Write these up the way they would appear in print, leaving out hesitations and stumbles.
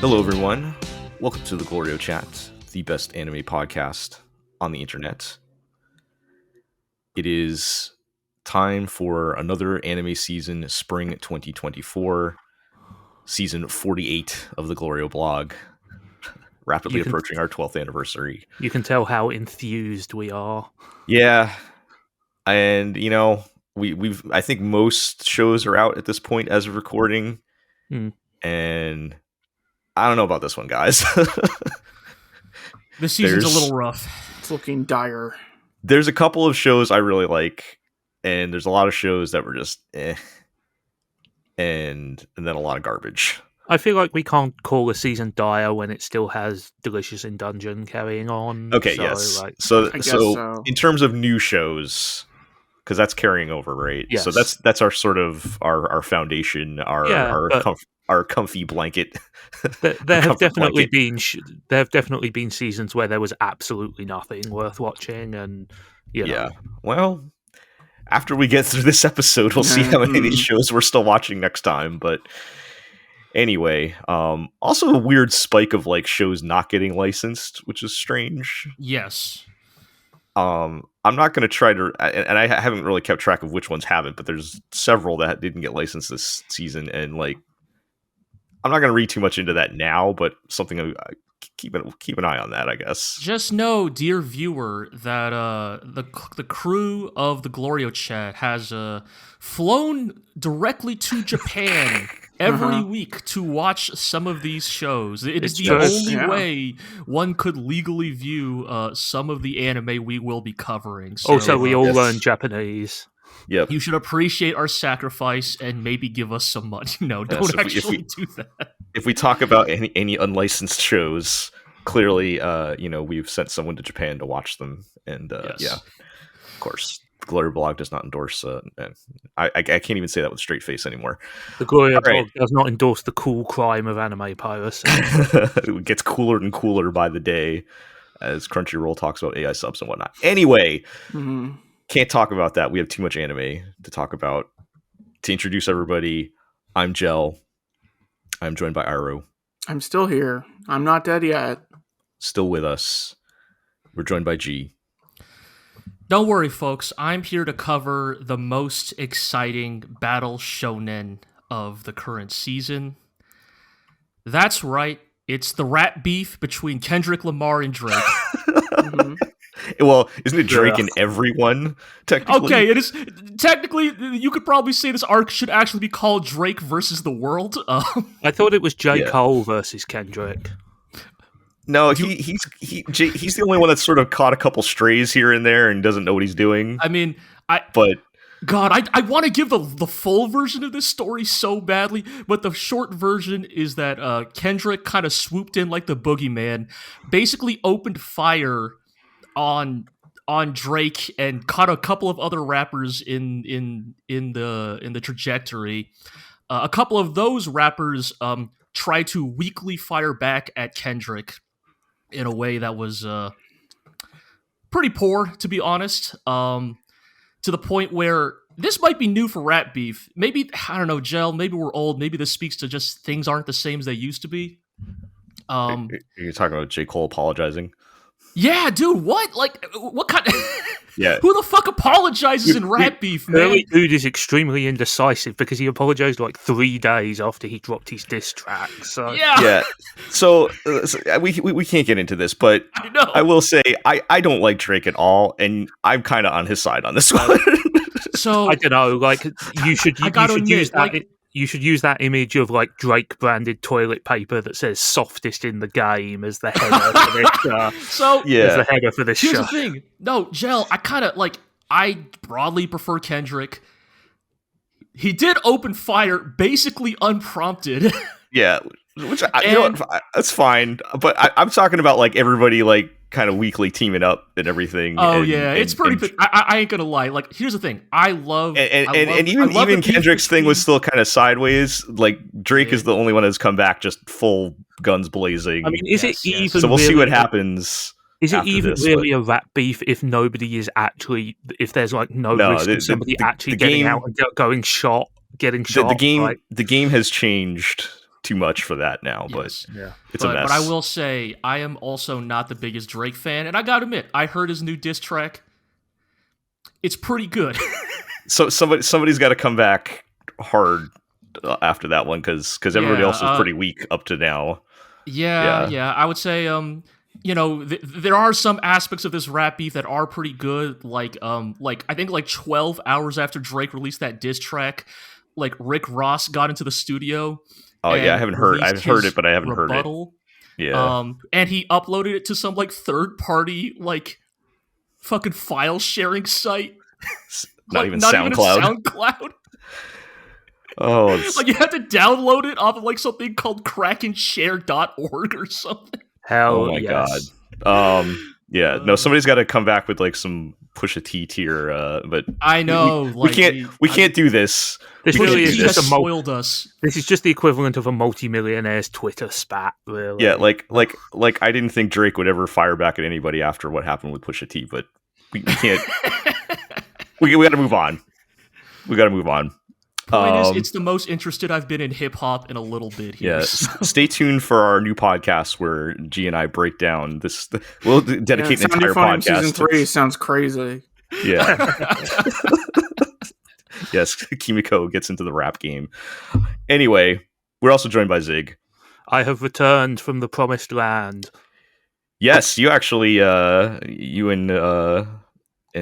Hello, everyone. Welcome to the GLORIO Chat, the best anime podcast on the internet. It is time for another anime season, spring 2024, season 48 of the GLORIO blog, rapidly approaching our 12th anniversary. You can tell how enthused we are. Yeah, and I think most shows are out at this point as of recording, and I don't know about this one, guys. This season's a little rough. It's looking dire. There's a couple of shows I really like, and there's a lot of shows that were just and then a lot of garbage. I feel like we can't call a season dire when it still has Delicious in Dungeon carrying on. Okay, so, yes. So in terms of new shows, because that's carrying over, right? Yes. So that's our sort of our foundation, our comfy blanket. There have definitely been seasons where there was absolutely nothing worth watching, and yeah. Well, after we get through this episode, we'll see how many of these shows we're still watching next time. But anyway, also a weird spike of like shows not getting licensed, which is strange. Yes. I'm not going to try to, and I haven't really kept track of which ones haven't, but there's several that didn't get licensed this season, and like, I'm not going to read too much into that now, but something keep an eye on that, I guess. Just know, dear viewer, that the crew of the GLORIO Chat has flown directly to Japan every week to watch some of these shows. It is the only way one could legally view some of the anime we will be covering. So we all learn Japanese. Yep. You should appreciate our sacrifice and maybe give us some money. No, don't actually do that. If we talk about any unlicensed shows, clearly, we've sent someone to Japan to watch them, and yeah, of course, the GLORIO blog does not endorse. I can't even say that with a straight face anymore. The GLORIO blog does not endorse the cool crime of anime piracy. It gets cooler and cooler by the day as Crunchyroll talks about AI subs and whatnot. Anyway. Can't talk about that. We have too much anime to talk about. To introduce everybody, I'm Jel. I'm joined by Iroh. I'm still here. I'm not dead yet. Still with us. We're joined by G. Don't worry, folks. I'm here to cover the most exciting battle shonen of the current season. That's right. It's the rap beef between Kendrick Lamar and Drake. Well, isn't it Drake and everyone, technically? Okay, it is. Technically, you could probably say this arc should actually be called Drake versus the World. I thought it was J. Cole versus Kendrick. No, he's the only one that's sort of caught a couple strays here and there and doesn't know what he's doing. I mean, God, I want to give the full version of this story so badly, but the short version is that Kendrick kind of swooped in like the boogeyman, basically opened fire on Drake and caught a couple of other rappers in the trajectory. A couple of those rappers tried to weakly fire back at Kendrick in a way that was pretty poor, to be honest. To the point where this might be new for rap beef. Maybe, I don't know, Jel, maybe we're old. Maybe this speaks to just things aren't the same as they used to be. You're talking about J. Cole apologizing? Yeah, dude, what? Like, what kind of... Yeah. Who the fuck apologizes in rap beef, man? Early Dude is extremely indecisive because he apologized like 3 days after he dropped his diss track. So yeah. So we can't get into this, but I will say I don't like Drake at all, and I'm kind of on his side on this one. So I don't know, like you should use that. Like, you should use that image of like Drake branded toilet paper that says "softest in the game" as the header for this. As the header for this Here's show. The thing, no, Jel, I broadly prefer Kendrick. He did open fire basically unprompted. Yeah, which that's fine, but I'm talking about like everybody like kind of weekly teaming up and everything. Oh, it's pretty. I ain't gonna lie. Like, here's the thing. I love even Kendrick's thing was still kind of sideways. Like Drake is the only one that's come back just full guns blazing. I mean, is it even? So we'll see what happens. Is it even really a rap beef if nobody is actually, if there's like no risk of somebody actually getting out and getting shot? The game has changed too much for that now, yes. But it's a mess. But I will say, I am also not the biggest Drake fan, and I gotta admit, I heard his new diss track. It's pretty good. So somebody's got to come back hard after that one because everybody else was pretty weak up to now. Yeah. I would say, there are some aspects of this rap beef that are pretty good. Like I think like 12 hours after Drake released that diss track, like Rick Ross got into the studio. Oh yeah, I haven't heard. I've heard it, but I haven't heard it. Yeah. And he uploaded it to some like third party like fucking file sharing site. Not even SoundCloud. Oh, like you have to download it off of like something called krakenshare.org or something. Hell, oh my god. No, somebody's got to come back with like some Pusha T tier. But I know we can't do this. This really is just spoiled us. This is just the equivalent of a multi-millionaire's Twitter spat, really. Yeah, like I didn't think Drake would ever fire back at anybody after what happened with Pusha T, but we can't. we got to move on. Point is, it's the most interested I've been in hip hop in a little bit here. Yeah, stay tuned for our new podcast where G and I break down this. We'll dedicate an entire podcast. Season 3 sounds crazy. Yeah. Yes, Kimiko gets into the rap game. Anyway, we're also joined by Zig. I have returned from the promised land. Yes, you actually, you and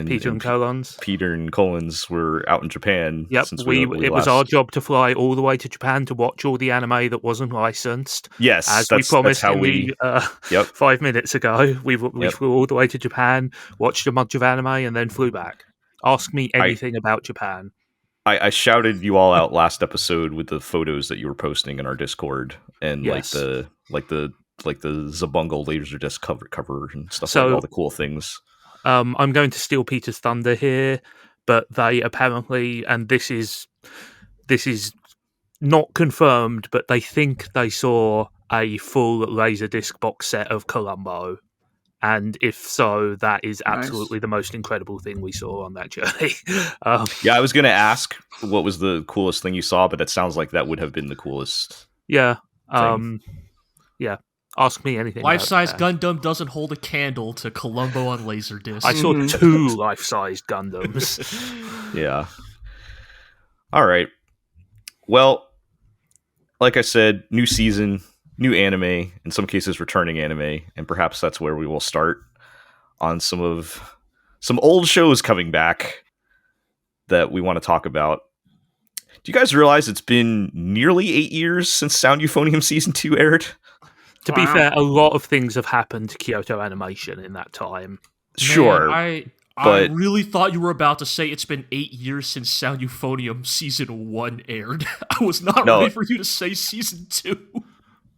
Peter and Collins were out in Japan. Yep, it was our job to fly all the way to Japan to watch all the anime that wasn't licensed. Yes, as we promised 5 minutes ago. We flew all the way to Japan, watched a bunch of anime, and then flew back. Ask me anything about Japan. I shouted you all out last episode with the photos that you were posting in our Discord, and yes. like the Zabungle Laserdisc cover and stuff, like all the cool things. I'm going to steal Peter's thunder here, but they apparently, and this is not confirmed, but they think they saw a full Laserdisc box set of Columbo. And if so, that is absolutely the most incredible thing we saw on that journey. Yeah, I was going to ask what was the coolest thing you saw, but it sounds like that would have been the coolest. Yeah. Yeah. Ask me anything. Life-size Gundam doesn't hold a candle to Columbo on Laserdisc. I saw 2 life-sized Gundams. Yeah. All right. Well, like I said, new season, new anime, in some cases returning anime, and perhaps that's where we will start on some old shows coming back that we want to talk about. Do you guys realize it's been nearly 8 years since Sound Euphonium Season 2 aired? To be fair, a lot of things have happened to Kyoto Animation in that time. Sure. Man, I really thought you were about to say it's been 8 years since Sound Euphonium Season 1 aired. I was not ready for you to say Season 2.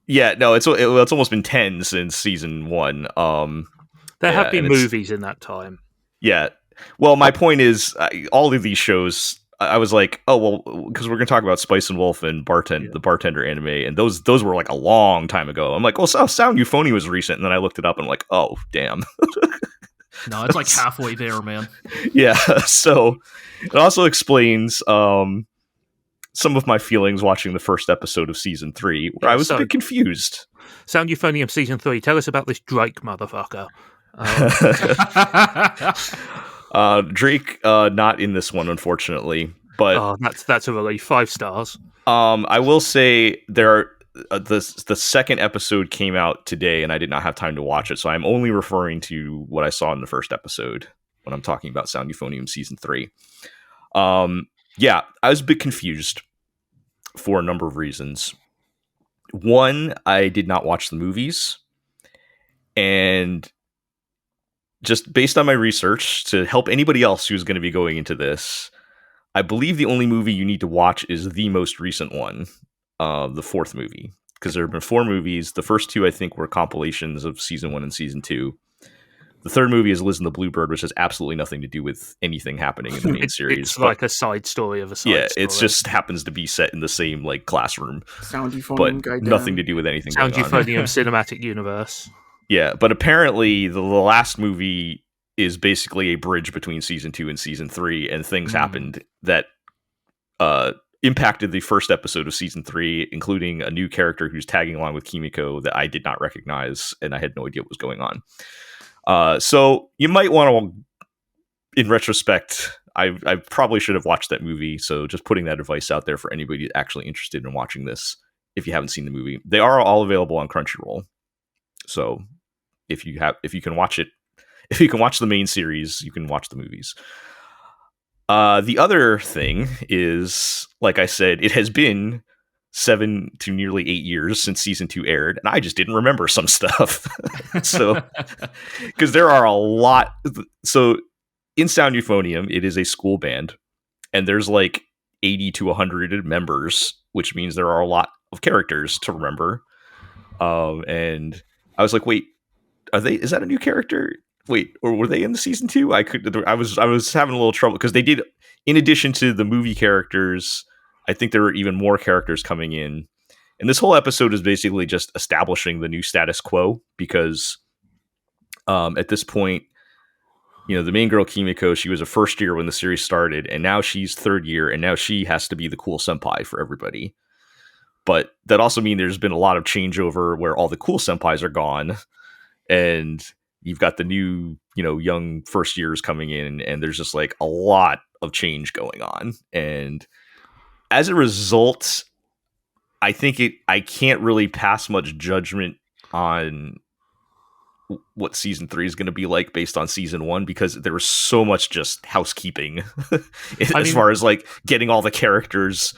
Yeah, no, it's almost been 10 since Season 1. There have been movies in that time. Yeah. Well, my point is, all of these shows, I was like, oh, well, because we're going to talk about Spice and Wolf and the Bartender anime, and those were like a long time ago. I'm like, well, Sound Euphonium was recent, and then I looked it up, and I'm like, oh, damn. No, it's like halfway there, man. Yeah, so it also explains some of my feelings watching the first episode of Season 3, where I was a bit confused. Sound Euphonium Season 3, tell us about this Drake motherfucker. Drake not in this one, unfortunately, but that's a relief. 5 stars. I will say there are the second episode came out today, and I did not have time to watch it, so I'm only referring to what I saw in the first episode when I'm talking about Sound Euphonium Season 3. Yeah, I was a bit confused for a number of reasons. One, I did not watch the movies, and just based on my research to help anybody else who's going to be going into this, I believe the only movie you need to watch is the most recent one, the 4th movie, because there have been 4 movies. The first 2, I think, were compilations of Season 1 and Season 2. The 3rd movie is Liz and the Bluebird, which has absolutely nothing to do with anything happening in the main series. It's like a side story of a side story. Yeah, it just happens to be set in the same like classroom. Sound Euphonium, but nothing to do with anything Sound going on. Euphonium Cinematic Universe. Yeah, but apparently the last movie is basically a bridge between Season 2 and Season 3, and things happened that impacted the first episode of season 3, including a new character who's tagging along with Kimiko that I did not recognize, and I had no idea what was going on. So you might want to, in retrospect, I probably should have watched that movie. So just putting that advice out there for anybody actually interested in watching this, if you haven't seen the movie. They are all available on Crunchyroll. So if you can watch it, if you can watch the main series, you can watch the movies. The other thing is, like I said, it has been 7 to nearly 8 years since season 2 aired, and I just didn't remember some stuff. So, because there are a lot. So, in Sound Euphonium, it is a school band, and there's like 80 to 100 members, which means there are a lot of characters to remember. And I was like, wait, is that a new character? Wait, or were they in the season 2? I was having a little trouble because they did, in addition to the movie characters, I think there were even more characters coming in. And this whole episode is basically just establishing the new status quo because at this point, the main girl Kimiko, she was a first year when the series started, and now she's third year, and now she has to be the cool senpai for everybody. But that also means there's been a lot of changeover where all the cool senpais are gone, and you've got the new, young first years coming in, and there's just like a lot of change going on. And as a result, I think I can't really pass much judgment on what season 3 is going to be like based on season 1, because there was so much just housekeeping as far as like getting all the characters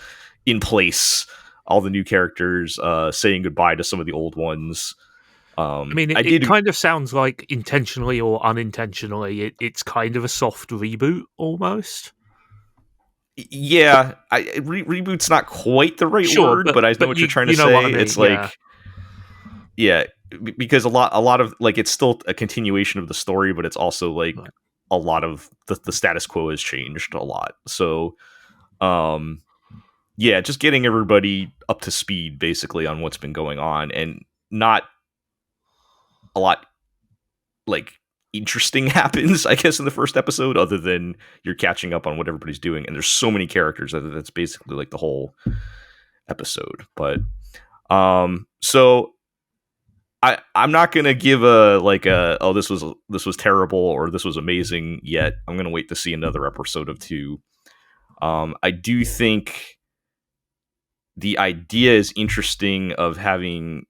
in place, all the new characters, saying goodbye to some of the old ones. It kind of sounds like intentionally or unintentionally, it's kind of a soft reboot almost. Yeah, reboot's not quite the right word, but I know what you're trying to say. It's like, yeah, because a lot of like it's still a continuation of the story, but it's also like a lot of the status quo has changed a lot. So, yeah, just getting everybody up to speed basically on what's been going on, and not a lot like interesting happens, I guess, in the first episode, other than you're catching up on what everybody's doing. And there's so many characters that's basically like the whole episode. But so I'm not gonna give this was terrible or this was amazing yet. I'm gonna wait to see another episode of 2. I do think the idea is interesting of having,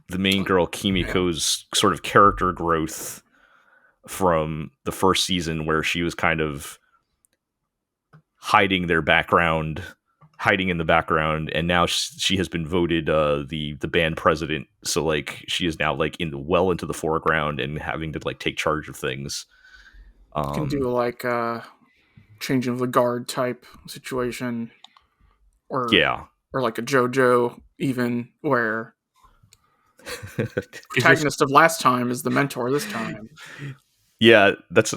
the main girl Kimiko's sort of character growth from the first season, where she was kind of hiding in the background, and now she has been voted the band president. So like she is now like into the foreground and having to like take charge of things. You can do like changing of the guard type situation, or like a JoJo even, where protagonist of last time is the mentor this time. Yeah, that's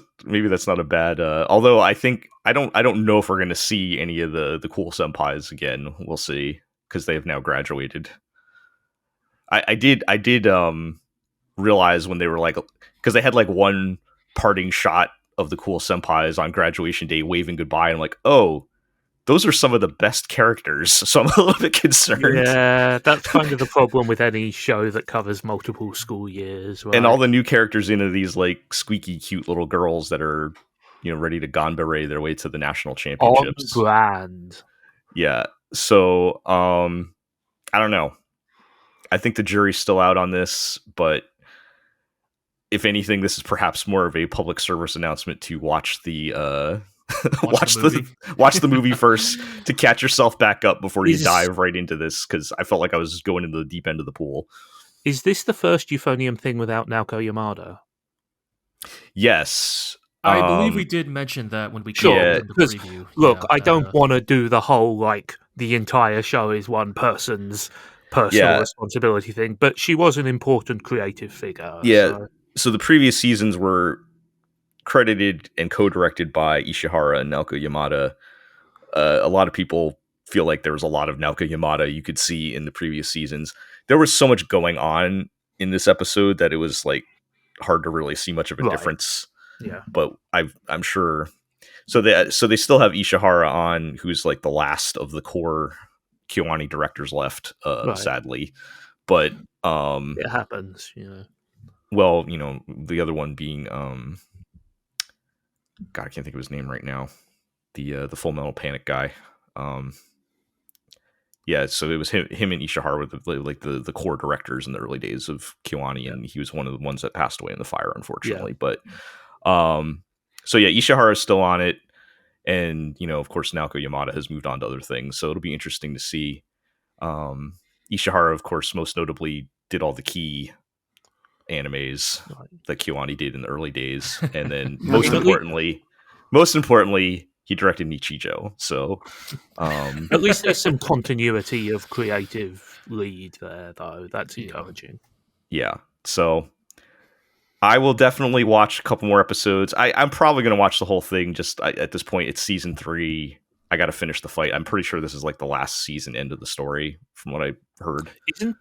not a bad. Although I think I don't know if we're going to see any of the cool senpais again. We'll see, because they have now graduated. I did realize when they were like, because they had like one parting shot of the cool senpais on graduation day waving goodbye, and I'm like, oh, those are some of the best characters, so I'm a little bit concerned. Yeah, that's kind of the problem with any show that covers multiple school years. Right? And all the new characters into these like squeaky cute little girls that are, ready to ganbare their way to the national championships. On brand. Yeah. So, I don't know. I think the jury's still out on this, but if anything, this is perhaps more of a public service announcement to watch the watch the movie first to catch yourself back up before you dive right into this, because I felt like I was just going into the deep end of the pool. Is this the first Euphonium thing without Naoko Yamada? Yes. I believe we did mention that when we covered the preview. Look, I don't want to do the whole like the entire show is one person's personal responsibility thing, but she was an important creative figure. Yeah. So the previous seasons were credited and co-directed by Ishihara and Naoko Yamada. A lot of people feel like there was a lot of Naoko Yamada you could see in the previous seasons. There was so much going on in this episode that it was like hard to really see much of a difference. Yeah, but I'm sure So they still have Ishihara on, who's like the last of the core KyoAni directors left, sadly. But it happens, Well, the other one being God, I can't think of his name right now. The Full Metal Panic guy. Yeah, so it was him and Ishihara were the core directors in the early days of KyoAni, and he was one of the ones that passed away in the fire, unfortunately. Yeah. But so yeah, Ishihara is still on it, and of course Naoko Yamada has moved on to other things, so it'll be interesting to see. Ishihara, of course, most notably did all the key animes that KyoAni did in the early days, and then most importantly, he directed Nichijou. So at least there's some continuity of creative lead there, though. That's encouraging. Yeah. So I will definitely watch a couple more episodes. I'm probably going to watch the whole thing. Just at this point, it's season 3. I got to finish the fight. I'm pretty sure this is like the last season end of the story, from what I heard. Isn't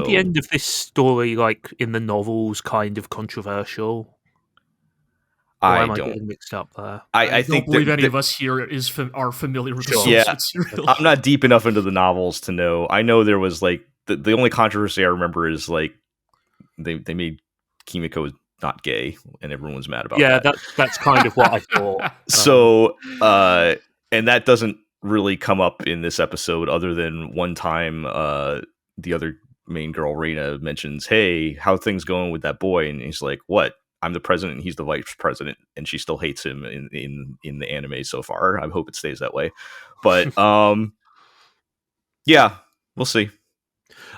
the end of this story, like in the novels, kind of controversial? I don't getting mixed up there. I don't believe any of us here are familiar with the source material. I'm not deep enough into the novels to know. I know there was like the only controversy I remember is like they made Kimiko not gay, and everyone was mad about that. Yeah, that's kind of what I thought. So, and that doesn't really come up in this episode, other than one time the other main girl, Reina, mentions, "Hey, how things going with that boy?" And he's like, "What? I'm the president and he's the vice president," and she still hates him in the anime so far. I hope it stays that way. But yeah, we'll see.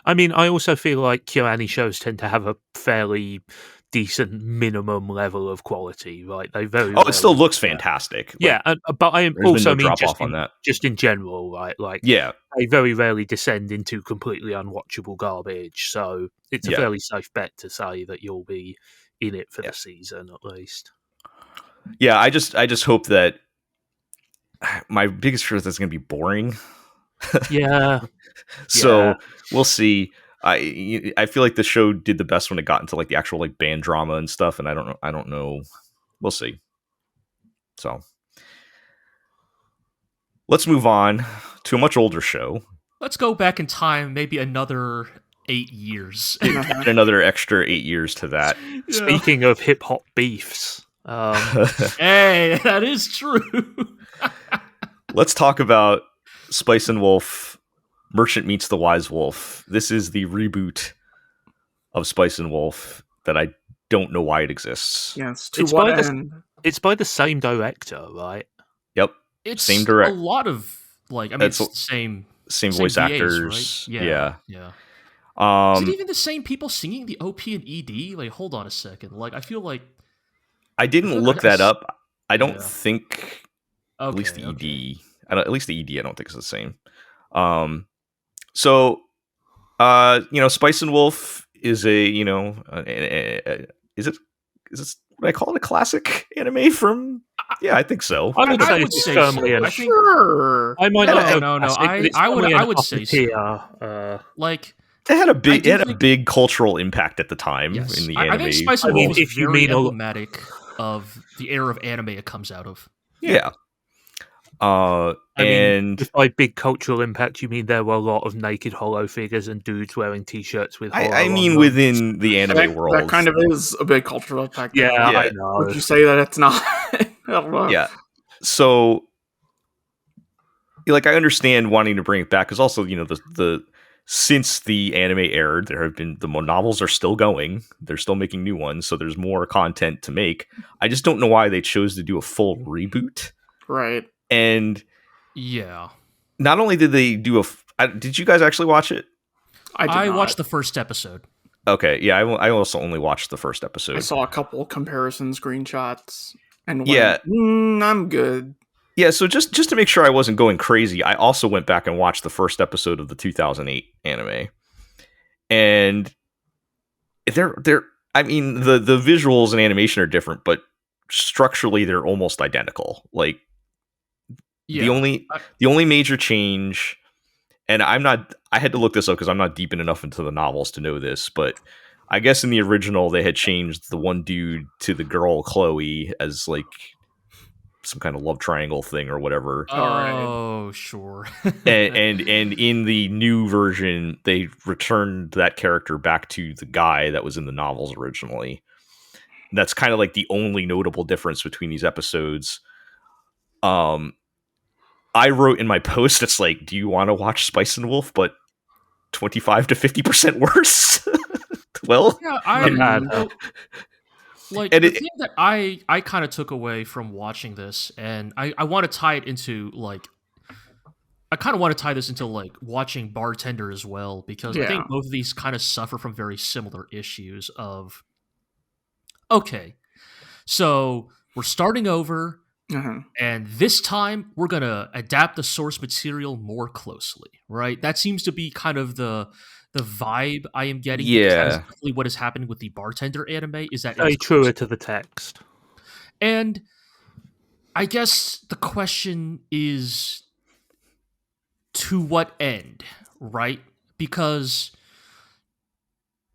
I mean, I also feel like KyoAni shows tend to have a fairly decent minimum level of quality, right? They it still looks fantastic. Yeah, but I also mean just in general, right? Like, yeah, they very rarely descend into completely unwatchable garbage. So it's a fairly safe bet to say that you'll be in it for the season at least. Yeah, I just hope that my biggest fear is that's going to be boring. Yeah. So we'll see. I feel like the show did the best when it got into like the actual like band drama and stuff, and I don't know. We'll see. So let's move on to a much older show. Let's go back in time, maybe another 8 years. Another extra 8 years to that. Yeah. Speaking of hip hop beefs, hey, that is true. Let's talk about Spice and Wolf. Merchant Meets the Wise Wolf. This is the reboot of Spice and Wolf that I don't know why it exists. Yes, it's by the same director, right? Yep, it's same director. A lot of it's same voice actors. Right? Yeah. Is it even the same people singing the OP and ED? Like, hold on a second. Like, I feel like I didn't look that up. I don't think at least the ED. At least the ED. I don't think it's the same. So, Spice and Wolf is is it would I call it a classic anime from? Yeah, I think so. I would say firmly. I think, sure. I might not. No. I would say so. Like, it had a big cultural impact at the time in the anime. I think Spice and Wolf is very emblematic of the era of anime it comes out of. Yeah. I mean, by big cultural impact, you mean there were a lot of naked hollow figures and dudes wearing T-shirts with hollow I mean, within the anime world. That kind of is a big cultural impact. Yeah, I know. Would you say that it's not? I don't know. Yeah. So, like, I understand wanting to bring it back, because also, since the anime aired, there have been the novels are still going. They're still making new ones, so there's more content to make. I just don't know why they chose to do a full reboot. Right. And yeah, not only did they do did you guys actually watch it? I watched the first episode. Okay, yeah, I also only watched the first episode. I saw a couple comparison screenshots and went, I'm good. Yeah, so just to make sure I wasn't going crazy, I also went back and watched the first episode of the 2008 anime. And I mean, the visuals and animation are different, but structurally they're almost identical. Like, the only major change, and I had to look this up because I'm not deep enough into the novels to know this, but I guess in the original they had changed the one dude to the girl Chloe as like some kind of love triangle thing or whatever. Oh, sure. and in the new version, they returned that character back to the guy that was in the novels originally. That's kind of like the only notable difference between these episodes. I wrote in my post, it's like, do you want to watch Spice and Wolf, but 25 to 50% worse? Well, yeah, like the thing that I kind of took away from watching this, and I want to tie it into like, I kind of want to tie this into like watching Bartender as well, because I think both of these kind of suffer from very similar issues of, okay, so we're starting over, and this time we're going to adapt the source material more closely, right? That seems to be kind of the vibe I am getting. Yeah. That is exactly what is happening with the Bartender anime, is that very truer to the text. And I guess the question is, to what end, right? Because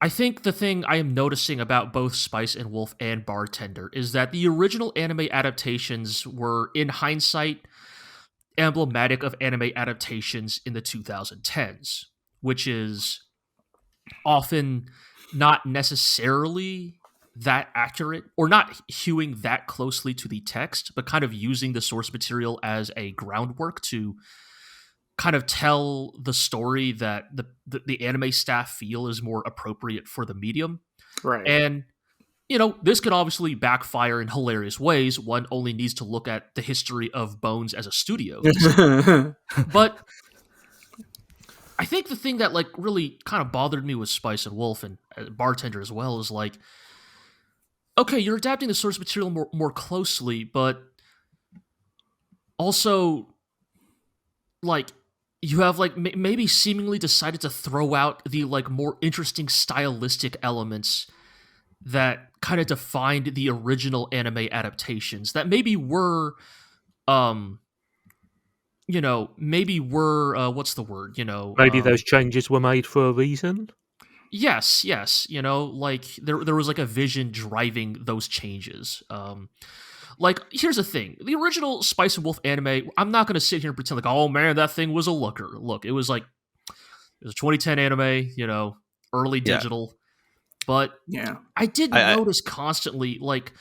I think the thing I am noticing about both Spice and Wolf and Bartender is that the original anime adaptations were, in hindsight, emblematic of anime adaptations in the 2010s, which is often not necessarily that accurate, or not hewing that closely to the text, but kind of using the source material as a groundwork to kind of tell the story that the anime staff feel is more appropriate for the medium. Right. And, you know, this could obviously backfire in hilarious ways. One only needs to look at the history of Bones as a studio. But I think the thing that like really kind of bothered me with Spice and Wolf and Bartender as well is like, okay, you're adapting the source material more closely, but also like you have like maybe seemingly decided to throw out the like more interesting stylistic elements that kind of defined the original anime adaptations that maybe were you know, maybe were what's the word, you know, maybe those changes were made for a reason. Yes, you know, like there was like a vision driving those changes. Like, here's the thing. The original Spice and Wolf anime, I'm not going to sit here and pretend like, oh man, that thing was a looker. Look, it was a 2010 anime, you know, early digital. But I did notice constantly, like,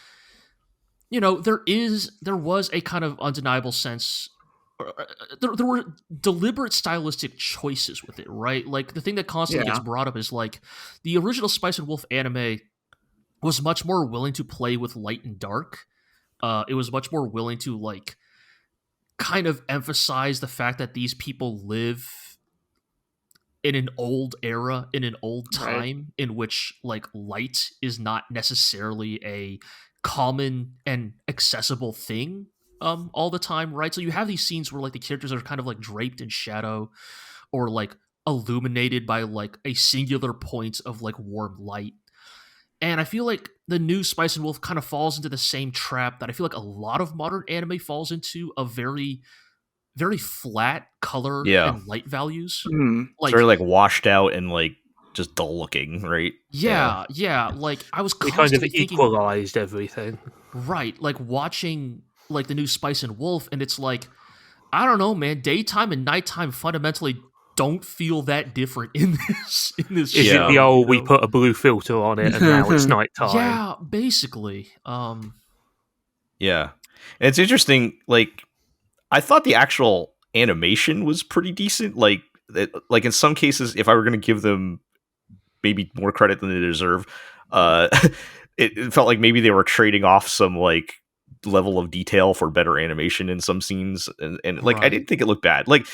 you know, there was a kind of undeniable sense. There were deliberate stylistic choices with it, right? Like, the thing that constantly gets brought up is, like, the original Spice and Wolf anime was much more willing to play with light and dark. It was much more willing to, like, kind of emphasize the fact that these people live in an old era, in an old time, in which, like, light is not necessarily a common and accessible thing all the time, right? So you have these scenes where, like, the characters are kind of, like, draped in shadow or, like, illuminated by, like, a singular point of, like, warm light. And I feel like the new Spice and Wolf kind of falls into the same trap that I feel like a lot of modern anime falls into, of very, very flat color and light values. Like, very like washed out and like just dull looking, right? Yeah. Like I was constantly kind of equalized everything, right? Like watching like the new Spice and Wolf, and it's like, I don't know, man. Daytime and nighttime fundamentally don't feel that different in this Is it the old, we put a blue filter on it and now it's nighttime? Yeah, basically. Yeah. And it's interesting, like, I thought the actual animation was pretty decent. Like in some cases, if I were going to give them maybe more credit than they deserve, it felt like maybe they were trading off some, like, level of detail for better animation in some scenes. And like, I didn't think it looked bad. Like,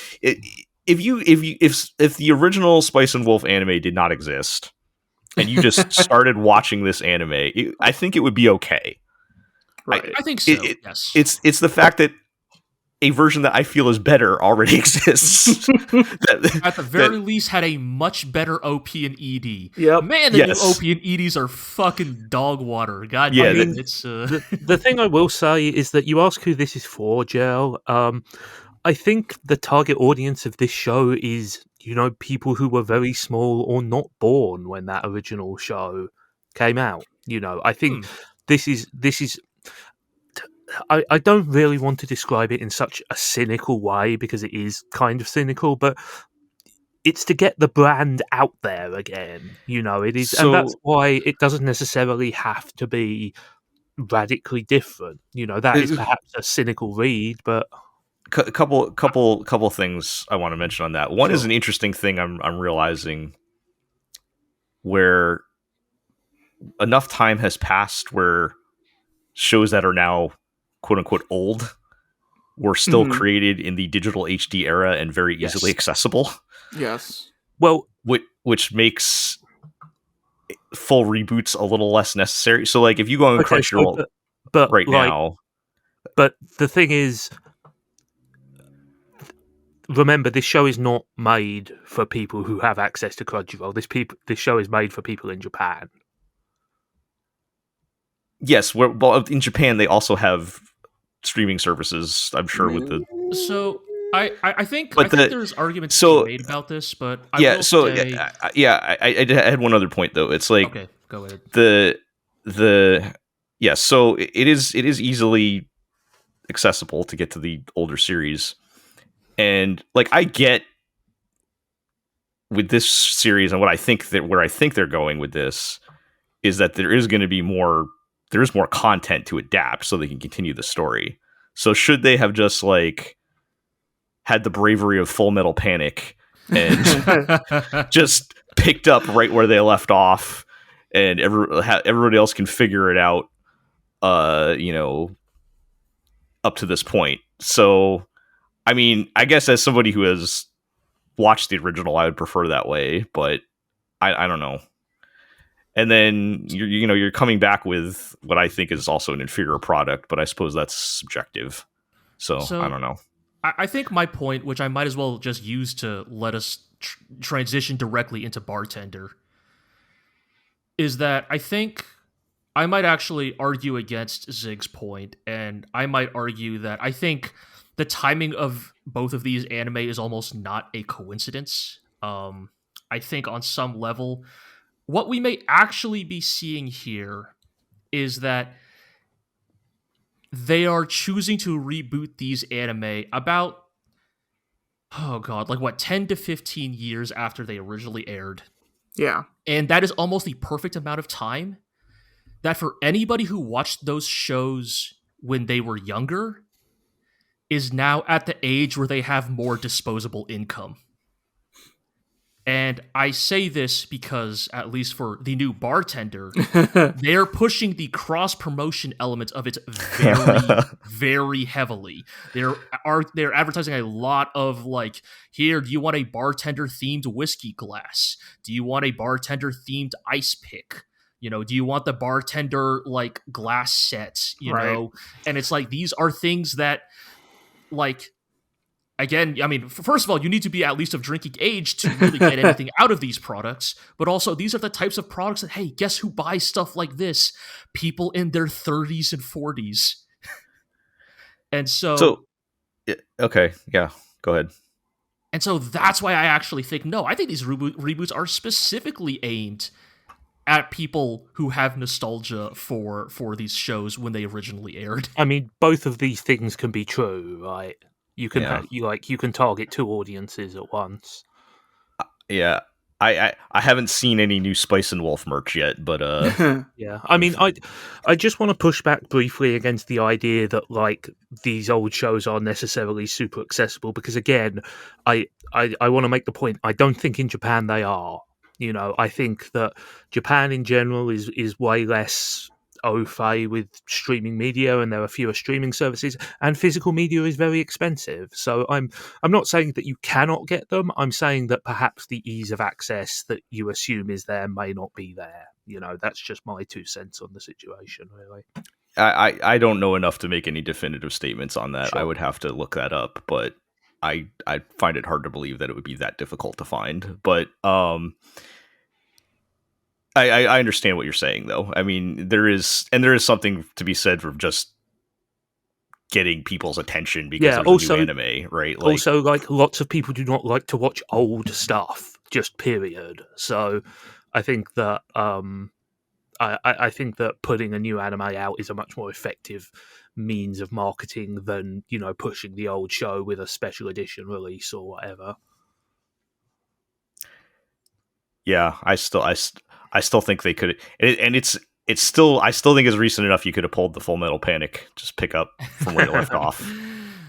if the original Spice and Wolf anime did not exist and you just started watching this anime, I think it would be okay. Right. I think so. Yes. It's the fact that a version that I feel is better already exists. At the very least, had a much better OP and ED. Yep. Man, the new OP and EDs are fucking dog water. God damn it. It's the thing I will say is that you ask who this is for, Jel. I think the target audience of this show is, you know, people who were very small or not born when that original show came out. You know, I think this is I don't really want to describe it in such a cynical way because it is kind of cynical, but it's to get the brand out there again. It is, and that's why it doesn't necessarily have to be radically different. That is perhaps a cynical read, but a couple things I want to mention on that. One is an interesting thing I'm realizing, where enough time has passed where shows that are now quote unquote old were still created in the digital HD era and very easily accessible. Yes. Well, which makes full reboots a little less necessary. So, like, if you go on Crunchyroll right now, but the thing is, remember, this show is not made for people who have access to Crunchyroll. This show is made for people in Japan. Yes, well, in Japan they also have streaming services, I'm sure, with the. So I think there's arguments to be made about this, but I had one other point though. It's like, okay, go ahead. So it is easily accessible to get to the older series, and like I get with this series and where I think they're going with this is that there is more content to adapt so they can continue the story. So should they have just like had the bravery of Full Metal Panic and just picked up right where they left off, and everybody else can figure it out, up to this point. So, I mean, I guess as somebody who has watched the original, I would prefer that way, but I don't know. And then you're coming back with what I think is also an inferior product, but I suppose that's subjective. So I don't know. I think my point, which I might as well just use to let us transition directly into Bartender, is that I think I might actually argue against Zig's point, and I might argue that I think the timing of both of these anime is almost not a coincidence. I think on some level, what we may actually be seeing here is that they are choosing to reboot these anime about, 10 to 15 years after they originally aired. Yeah. And that is almost the perfect amount of time that for anybody who watched those shows when they were younger is now at the age where they have more disposable income. And I say this because, at least for the new Bartender, they're pushing the cross-promotion element of it very, very heavily. They're advertising a lot of, like, here, do you want a bartender-themed whiskey glass? Do you want a bartender-themed ice pick? Do you want the bartender, like, glass set? You know? And it's like, these are things that, like... Again, I mean, first of all, you need to be at least of drinking age to really get anything out of these products. But also, these are the types of products that, hey, guess who buys stuff like this? People in their 30s and 40s. And so... okay, yeah, go ahead. And so that's why I actually think, no, I think these reboots are specifically aimed at people who have nostalgia for these shows when they originally aired. I mean, both of these things can be true, right? You can you can target two audiences at once. Yeah, I haven't seen any new Spice and Wolf merch yet, but yeah. I mean, I just want to push back briefly against the idea that like these old shows are necessarily super accessible, because again, I want to make the point. I don't think in Japan they are. I think that Japan in general is way less au fait with streaming media, and there are fewer streaming services, and physical media is very expensive. So I'm not saying that you cannot get them. I'm saying that perhaps the ease of access that you assume is there may not be there. That's just my 2 cents on the situation, really. I don't know enough to make any definitive statements on that. Sure. I would have to look that up, but I find it hard to believe that it would be that difficult to find. But I understand what you're saying, though. I mean, there is something to be said for just getting people's attention because there's a new anime, right? Also, lots of people do not like to watch old stuff, just period. So, I think that I think that putting a new anime out is a much more effective means of marketing than, you know, pushing the old show with a special edition release or whatever. Yeah, I still think they could, and it's still, I still think it's recent enough you could have pulled the Full Metal Panic, just pick up from where you left off.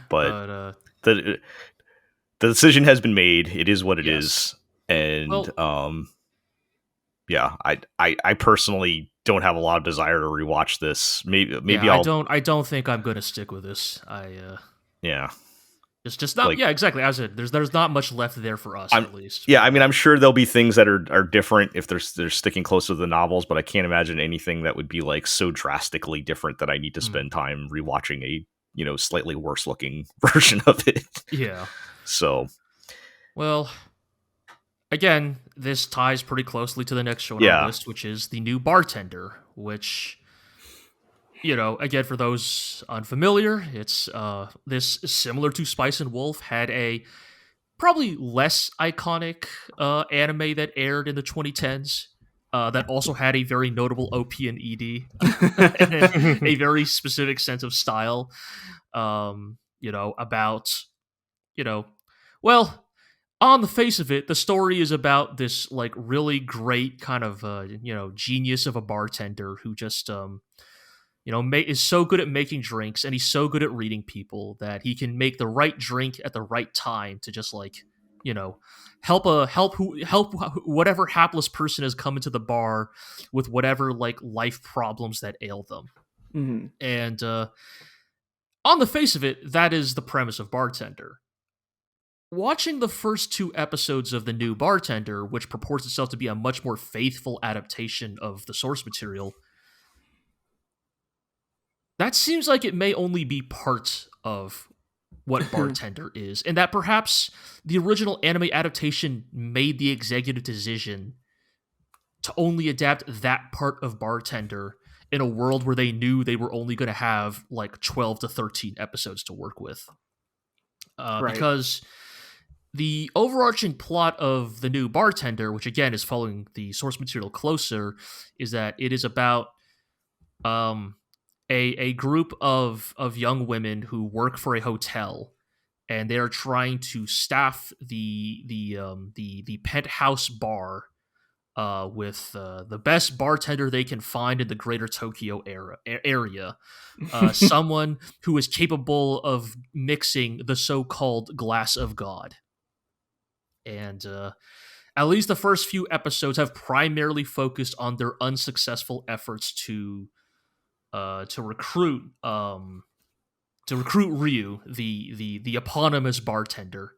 But the decision has been made. It is what it is, and yeah, I personally don't have a lot of desire to rewatch this. Maybe I don't think I'm going to stick with this. Yeah. Just not, yeah, exactly. As it, there's not much left there for us, at least. Yeah, I mean, I'm sure there'll be things that are different if they're sticking close to the novels, but I can't imagine anything that would be like so drastically different that I need to spend time rewatching a, you know, slightly worse looking version of it. Yeah. So, well, again, this ties pretty closely to the next show on our list, which is The New Bartender, which, you know, again, for those unfamiliar, it's this, similar to Spice and Wolf, had a probably less iconic anime that aired in the 2010s that also had a very notable OP and ED and a very specific sense of style. You know, about, you know, well, on the face of it, the story is about this like really great kind of you know, genius of a bartender who just you know, is so good at making drinks, and he's so good at reading people that he can make the right drink at the right time to just, like, you know, help whatever hapless person has come into the bar with whatever, like, life problems that ail them. Mm-hmm. And on the face of it, that is the premise of Bartender. Watching the first 2 episodes of The New Bartender, which purports itself to be a much more faithful adaptation of the source material, that seems like it may only be part of what Bartender is, and that perhaps the original anime adaptation made the executive decision to only adapt that part of Bartender in a world where they knew they were only going to have like 12 to 13 episodes to work with. Right. Because the overarching plot of The New Bartender, which again is following the source material closer, is that it is about a group of young women who work for a hotel, and they are trying to staff the penthouse bar with the best bartender they can find in the greater Tokyo area. Someone who is capable of mixing the so-called Glass of God. And at least the first few episodes have primarily focused on their unsuccessful efforts to recruit Ryu, the eponymous bartender.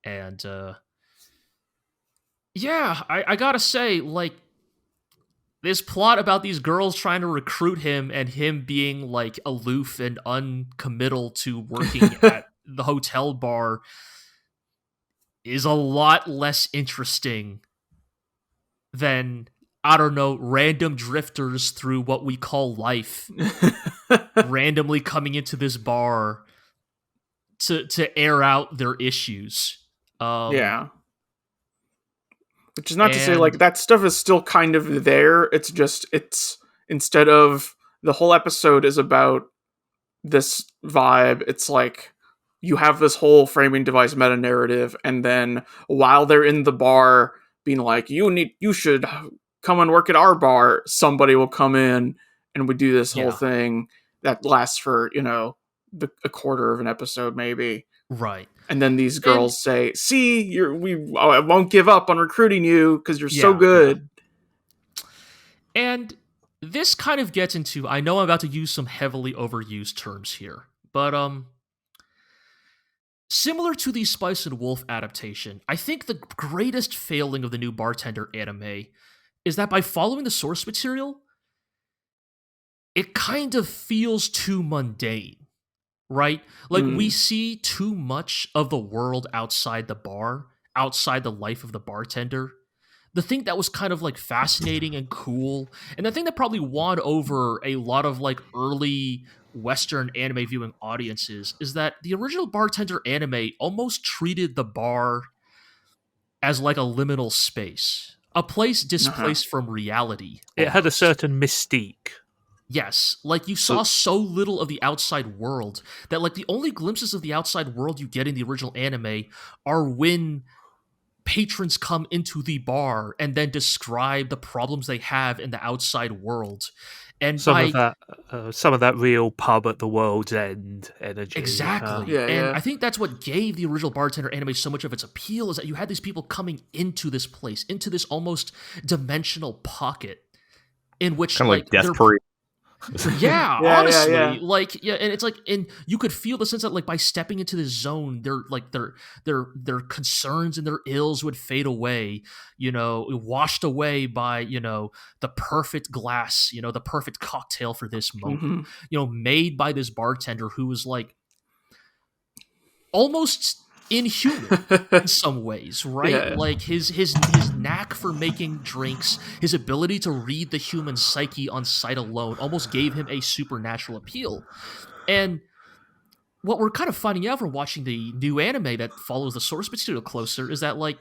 And yeah, I gotta say, like, this plot about these girls trying to recruit him and him being like aloof and uncommittal to working at the hotel bar is a lot less interesting than, I don't know, random drifters through what we call life randomly coming into this bar to air out their issues. Yeah. Which is not to say, like, that stuff is still kind of there. It's just, instead of the whole episode is about this vibe, it's like you have this whole framing device meta narrative, and then while they're in the bar being like, you should come and work at our bar, somebody will come in and we do this whole thing that lasts for, you know, a quarter of an episode maybe. Right. And then these girls say, see, I won't give up on recruiting you because you're so good. Yeah. And this kind of gets into, I know I'm about to use some heavily overused terms here, but similar to the Spice and Wolf adaptation, I think the greatest failing of the New Bartender anime is that by following the source material, it kind of feels too mundane. Right? Like, we see too much of the world outside the bar, outside the life of the bartender. The thing that was kind of, like, fascinating and cool, and the thing that probably won over a lot of, like, early Western anime viewing audiences is that the original Bartender anime almost treated the bar as, like, a liminal space. A place displaced from reality. It had a certain mystique. Yes, like you saw so little of the outside world that like the only glimpses of the outside world you get in the original anime are when patrons come into the bar and then describe the problems they have in the outside world. And some of that real pub at the world's end energy. Exactly. Yeah, And yeah. I think that's what gave the original Bartender anime so much of its appeal, is that you had these people coming into this place, into this almost dimensional pocket in which Kind of like Death they're Parade. yeah, Yeah, honestly, yeah. like yeah, and it's like, and you could feel the sense that like by stepping into this zone, their concerns and their ills would fade away, washed away by the perfect glass, the perfect cocktail for this moment, made by this bartender who was like almost inhuman in some ways, right? Yeah. Like his knack for making drinks, his ability to read the human psyche on sight alone almost gave him a supernatural appeal. And what we're kind of finding out from watching the new anime that follows the source material closer is that like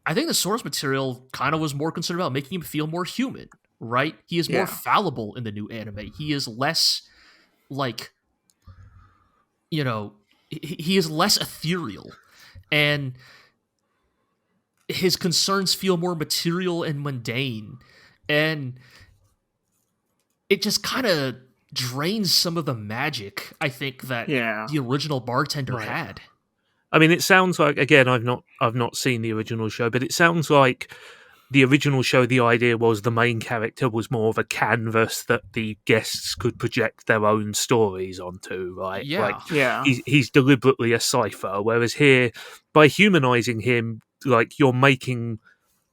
I think the source material kind of was more concerned about making him feel more human, right? He is more fallible in the new anime. He is less like he is less ethereal, and his concerns feel more material and mundane, and it just kind of drains some of the magic I think that the original Bartender had. I mean, it sounds like, again, I've not seen the original show, but it sounds like the original show, the idea was the main character was more of a canvas that the guests could project their own stories onto, right? Yeah. He's deliberately a cipher, whereas here, by humanizing him, like, you're making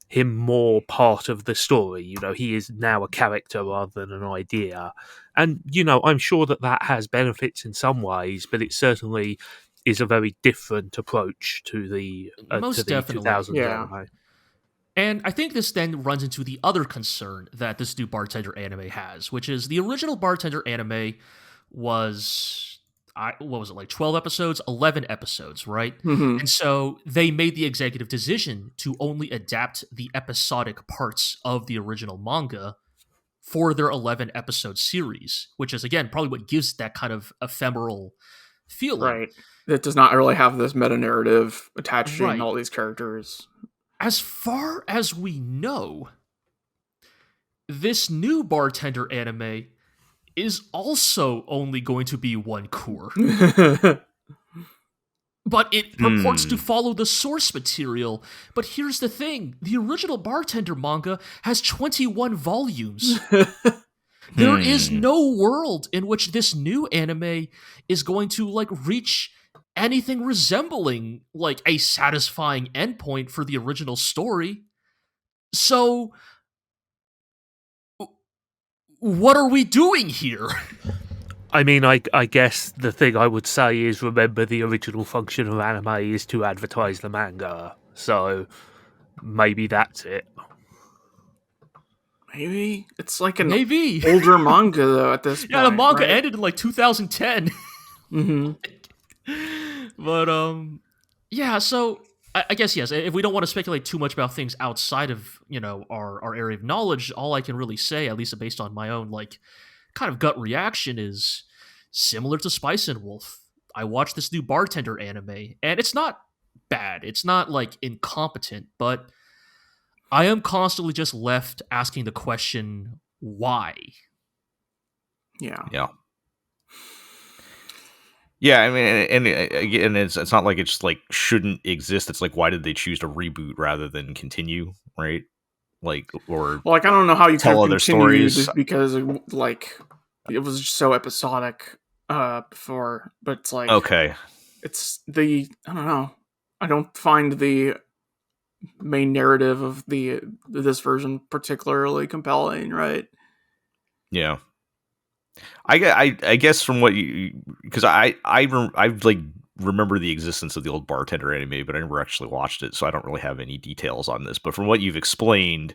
him more part of the story. He is now a character rather than an idea. And, I'm sure that has benefits in some ways, but it certainly is a very different approach to the Most definitely. 2000s anime. And I think this then runs into the other concern that this new Bartender anime has, which is the original Bartender anime was, what was it, like 12 episodes, 11 episodes, right? And so they made the executive decision to only adapt the episodic parts of the original manga for their 11 episode series, which is, again, probably what gives that kind of ephemeral feeling. Right. It does not really have this meta narrative attached to all these characters. As far as we know, this new Bartender anime is also only going to be one cour. But it purports to follow the source material. But here's the thing. The original Bartender manga has 21 volumes. There is no world in which this new anime is going to like reach anything resembling like a satisfying endpoint for the original story. So what are we doing here? I mean, I guess the thing I would say is, remember, the original function of anime is to advertise the manga. So maybe that's it. Maybe it's like an Maybe older manga though at this point. Yeah, the manga right? ended in like 2010. But yeah, so I guess yes, if we don't want to speculate too much about things outside of our area of knowledge, all I can really say, at least based on my own like kind of gut reaction, is similar to Spice and Wolf. I watched this new Bartender anime, and it's not bad. It's not like incompetent, but I am constantly just left asking the question, why? Yeah. I mean, and again, it's not like it's like shouldn't exist. It's like, why did they choose to reboot rather than continue, right? Like, or I don't know how you tell can other continue stories because like it was just so episodic before, but it's like okay. It's I don't know. I don't find the main narrative of this version particularly compelling, right? Yeah. I guess from what because I like remember the existence of the old Bartender anime, but I never actually watched it, so I don't really have any details on this. But from what you've explained,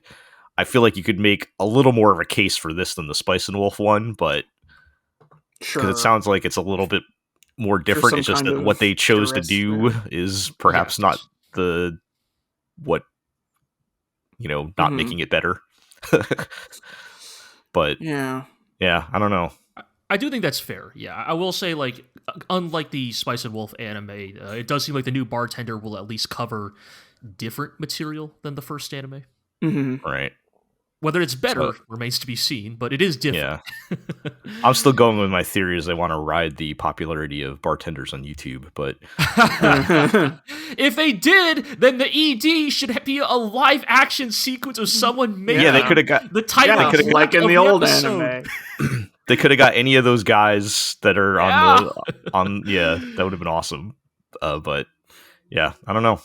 I feel like you could make a little more of a case for this than the Spice and Wolf one, but because it sounds like it's a little bit more different. It's just that what they chose to do is perhaps not not making it better. But yeah. Yeah, I don't know. I do think that's fair. Yeah, I will say, like, unlike the Spice and Wolf anime, it does seem like the new Bartender will at least cover different material than the first anime. Right. Whether it's better remains to be seen, but it is different. Yeah. I'm still going with my theory is they want to ride the popularity of bartenders on YouTube, but if they did, then the ED should be a live action sequence of someone making yeah, they could have got the title like in the old episode. anime. they could have got any of those guys that are on that would have been awesome. But yeah, I don't know.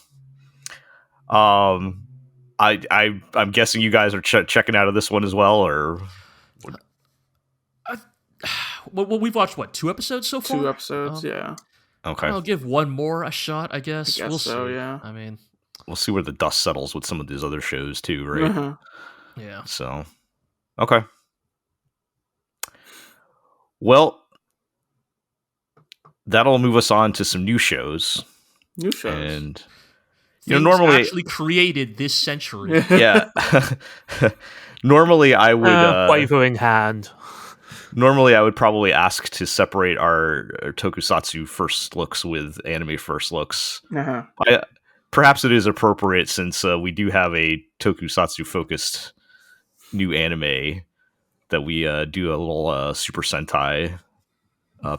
I'm guessing you guys are checking out of this one as well, or well, we've watched 2 episodes so far. 2 episodes, yeah. okay. I'll give one more a shot, I guess. We'll so, see. yeah. I mean, We'll see where the dust settles with some of these other shows too, right? Uh-huh. yeah. So, okay. Well, that'll move us on to some new shows. New shows. And Things normally actually created this century. yeah. Normally I would wavering hand. Normally I would probably ask to separate our tokusatsu first looks with anime first looks. Uh-huh. Perhaps it is appropriate since we do have a tokusatsu focused new anime that we do a little Super Sentai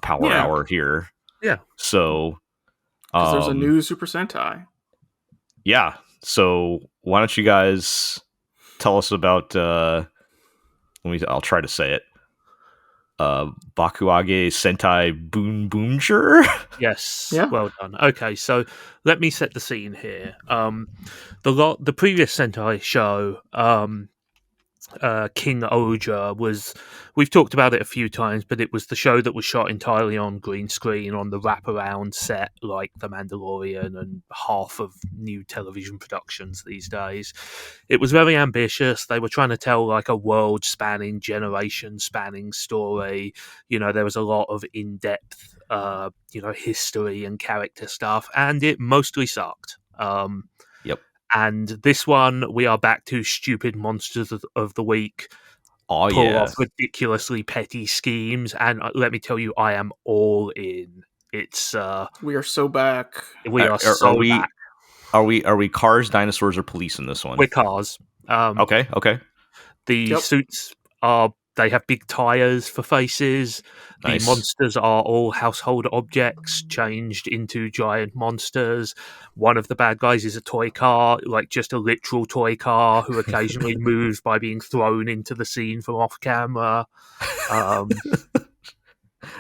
power hour here. Yeah. So because there's a new Super Sentai. Yeah. So why don't you guys tell us about I'll try to say it. Bakuage Sentai Boonboomger? Yes. Yeah. Well done. Okay, so let me set the scene here. The previous Sentai show, King Oja, we've talked about it a few times, but it was the show that was shot entirely on green screen on the wraparound set like The Mandalorian and half of new television productions these days. It was very ambitious. They were trying to tell like a world-spanning, generation-spanning story. You know, there was a lot of in-depth, history and character stuff, and it mostly sucked. Yep. And this one, we are back to stupid monsters of the week. Oh, pull yeah. off ridiculously petty schemes, and let me tell you, I am all in. It's we are so back. We are so back. Are we cars, dinosaurs, or police in this one? We're cars. Okay. The suits they have big tires for faces. Nice. The monsters are all household objects changed into giant monsters. One of the bad guys is a toy car, like just a literal toy car who occasionally moves by being thrown into the scene from off camera.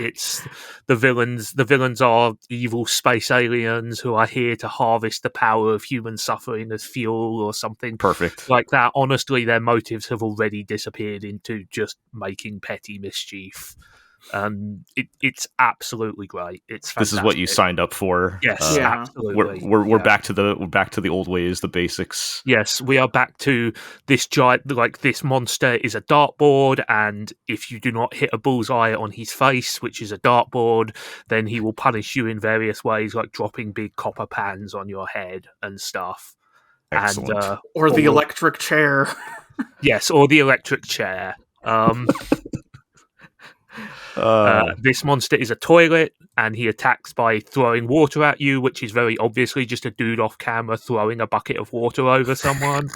It's the villains. The villains are evil space aliens who are here to harvest the power of human suffering as fuel or something. Perfect. Like that. Honestly, their motives have already disappeared into just making petty mischief. It's absolutely great. It's fantastic. This is what you signed up for. Yes, absolutely. We're back to the old ways, the basics. Yes, we are back to this giant. Like this monster is a dartboard, and if you do not hit a bullseye on his face, which is a dartboard, then he will punish you in various ways, like dropping big copper pans on your head and stuff. Excellent. And, or the electric chair. Yes, or the electric chair. This monster is a toilet, and he attacks by throwing water at you, which is very obviously just a dude off camera throwing a bucket of water over someone.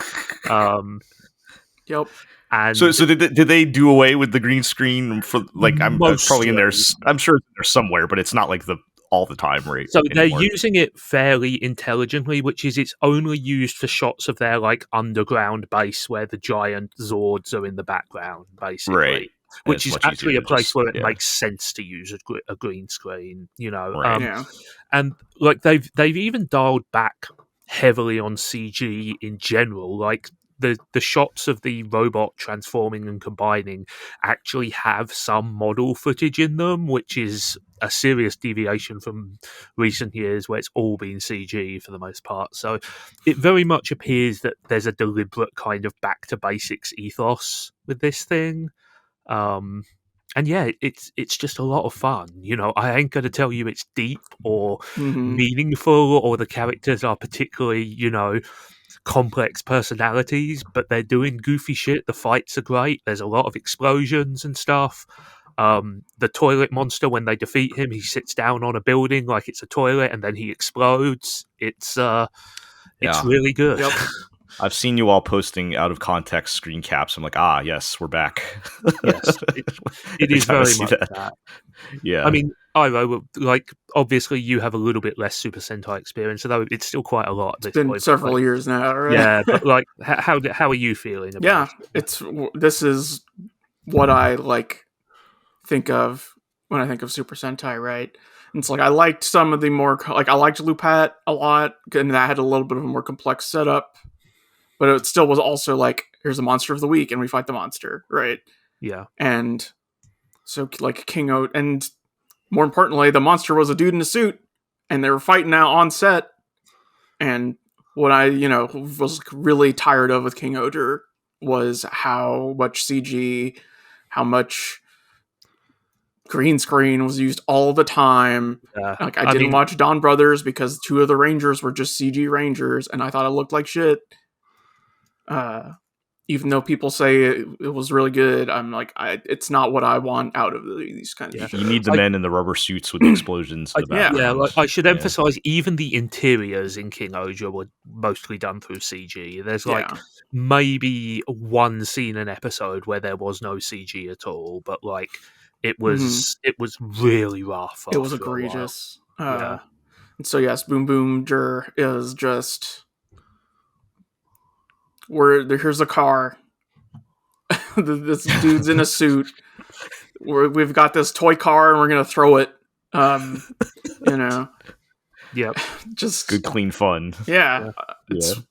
Yep. And so did they do away with the green screen for like? I'm probably in there. I'm sure it's there somewhere, but it's not like all the time, right? So anymore. They're using it fairly intelligently, which is it's only used for shots of their like underground base where the giant Zords are in the background, basically. Right. Which is actually a place where it makes sense to use a green screen, you know. Right. And like they've even dialed back heavily on CG in general. Like the shots of the robot transforming and combining actually have some model footage in them, which is a serious deviation from recent years where it's all been CG for the most part. So it very much appears that there's a deliberate kind of back to basics ethos with this thing. And yeah, it's just a lot of fun. You know, I ain't going to tell you it's deep or meaningful or the characters are particularly, you know, complex personalities, but they're doing goofy shit. The fights are great. There's a lot of explosions and stuff. The toilet monster, when they defeat him, he sits down on a building like it's a toilet, and then he explodes. It's really good. Yep. I've seen you all posting out of context screen caps. I'm like, yes, we're back. Yes, it is very much that. Yeah. I mean, Iro, like, obviously you have a little bit less Super Sentai experience, although it's still quite a lot at this It's been point. several years now, right? Yeah, but like, how are you feeling about it? This is what I think of when I think of Super Sentai, right? And it's like I liked some of the more I liked Lupat a lot, and that had a little bit of a more complex setup, but it still was also like, here's a monster of the week, and we fight the monster, right? Yeah, and so like King Oat, and more importantly, the monster was a dude in a suit, and they were fighting out on set. And what I was really tired of with King Oat was how much CG, how much green screen was used all the time. Like I didn't watch Dawn Brothers because 2 of the Rangers were just CG Rangers, and I thought it looked like shit. Even though people say it was really good, I'm like, it's not what I want out of these kinds of shows. You need the men in the rubber suits with the explosions in the background. Yeah, like, I should emphasize, even the interiors in King Oja were mostly done through CG. There's maybe one scene an episode where there was no CG at all, but like it was really rough. It was egregious. And so yes, Boonboomger is just here's a car. This dude's in a suit. We've got this toy car and we're gonna throw it. Yep. Just good, clean fun. Yeah.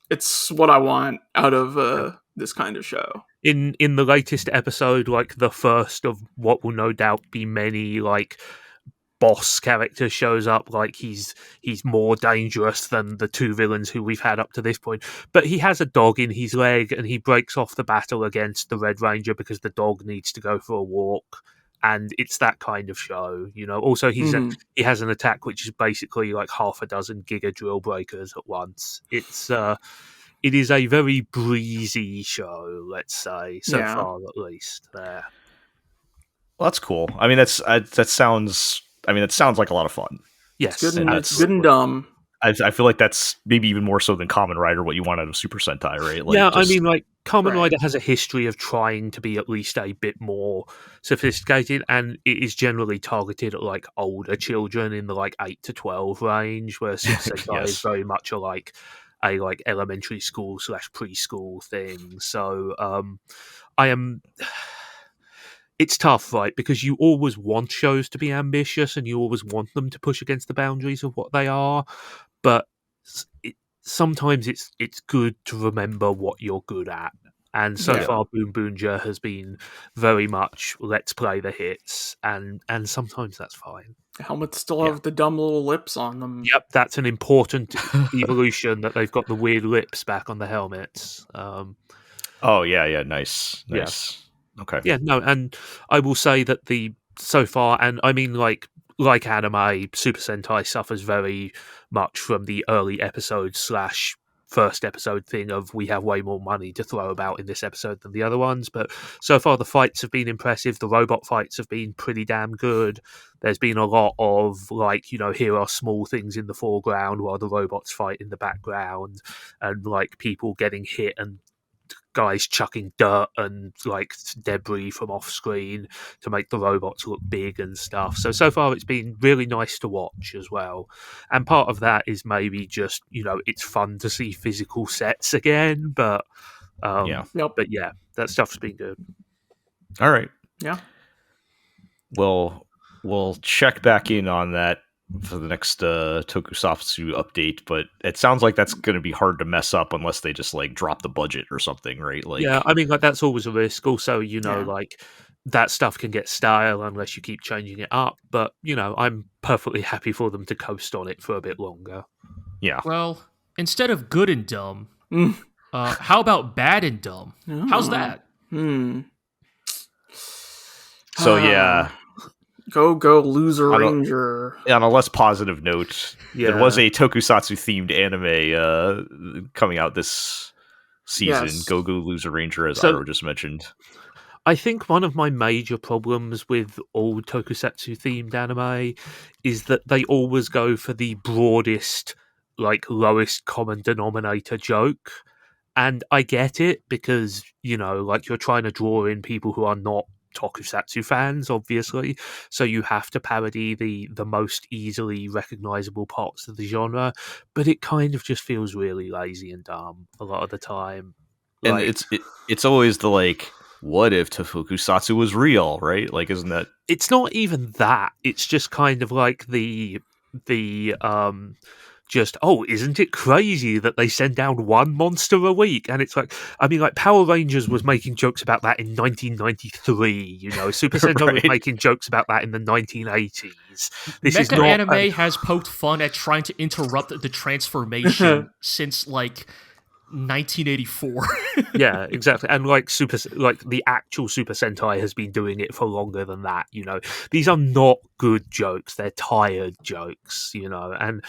It's what I want out of this kind of show. In the latest episode, like the first of what will no doubt be many, like, boss character shows up. Like he's more dangerous than the 2 villains who we've had up to this point, but he has a dog in his leg and he breaks off the battle against the Red Ranger because the dog needs to go for a walk, and it's that kind of show. Also he has an attack which is basically like half a dozen Giga Drill Breakers at once. It is a very breezy show, let's say, so far at least. There. Well, that's cool. I mean, that sounds like a lot of fun. Yes, it's good and dumb. I feel like that's maybe even more so than Kamen Rider, what you want out of Super Sentai, right? I mean, like, Kamen Rider has a history of trying to be at least a bit more sophisticated, and it is generally targeted at like older children in the like 8 to 12 range, where Super Sentai is very much a elementary school / preschool thing. So it's tough, right? Because you always want shows to be ambitious and you always want them to push against the boundaries of what they are. But sometimes it's good to remember what you're good at. And so far, Boonboomger has been very much, let's play the hits. And sometimes that's fine. The helmets still have the dumb little lips on them. Yep, that's an important evolution, that they've got the weird lips back on the helmets. Nice. Yeah. Okay. Yeah, no, and I will say that so far, and I mean, like anime, Super Sentai suffers very much from the early episodes / first episode thing of we have way more money to throw about in this episode than the other ones. But so far, the fights have been impressive. The robot fights have been pretty damn good. There's been a lot of here are small things in the foreground while the robots fight in the background, and like people getting hit and guys chucking dirt and like debris from off screen to make the robots look big and stuff. So far it's been really nice to watch as well. And part of that is maybe just, it's fun to see physical sets again, but but yeah, that stuff's been good. All right. Yeah. Well, we'll check back in on that for the next Tokusatsu update, but it sounds like that's going to be hard to mess up unless they just like drop the budget or something, right? Like, yeah, I mean, like that's always a risk. Also, like that stuff can get stale unless you keep changing it up. But I'm perfectly happy for them to coast on it for a bit longer. Yeah. Well, instead of good and dumb, how about bad and dumb? How's that? So yeah. Go Loser I don't- Ranger. On a less positive note, Yeah. there was a tokusatsu themed anime coming out this season. Yes. Go Loser Ranger, as So- Iro just mentioned. I think one of my major problems with all tokusatsu themed anime is that they always go for the broadest, like lowest common denominator joke. And I get it because, like you're trying to draw in people who are not tokusatsu fans, obviously. So you have to parody the most easily recognizable parts of the genre. But it kind of just feels really lazy and dumb a lot of the time. And Like, it's always the like, what if tokusatsu was real, right? Like, isn't that it's not even that. It's just kind of like the just, oh, isn't it crazy that they send down one monster a week? And it's like, I mean, like Power Rangers was making jokes about that in 1993. Super Sentai was Right. making jokes about that in the 1980s. This is Mecha not anime has poked fun at trying to interrupt the transformation since like 1984. Yeah, exactly. And like the actual Super Sentai has been doing it for longer than that. These are not good jokes; they're tired jokes. And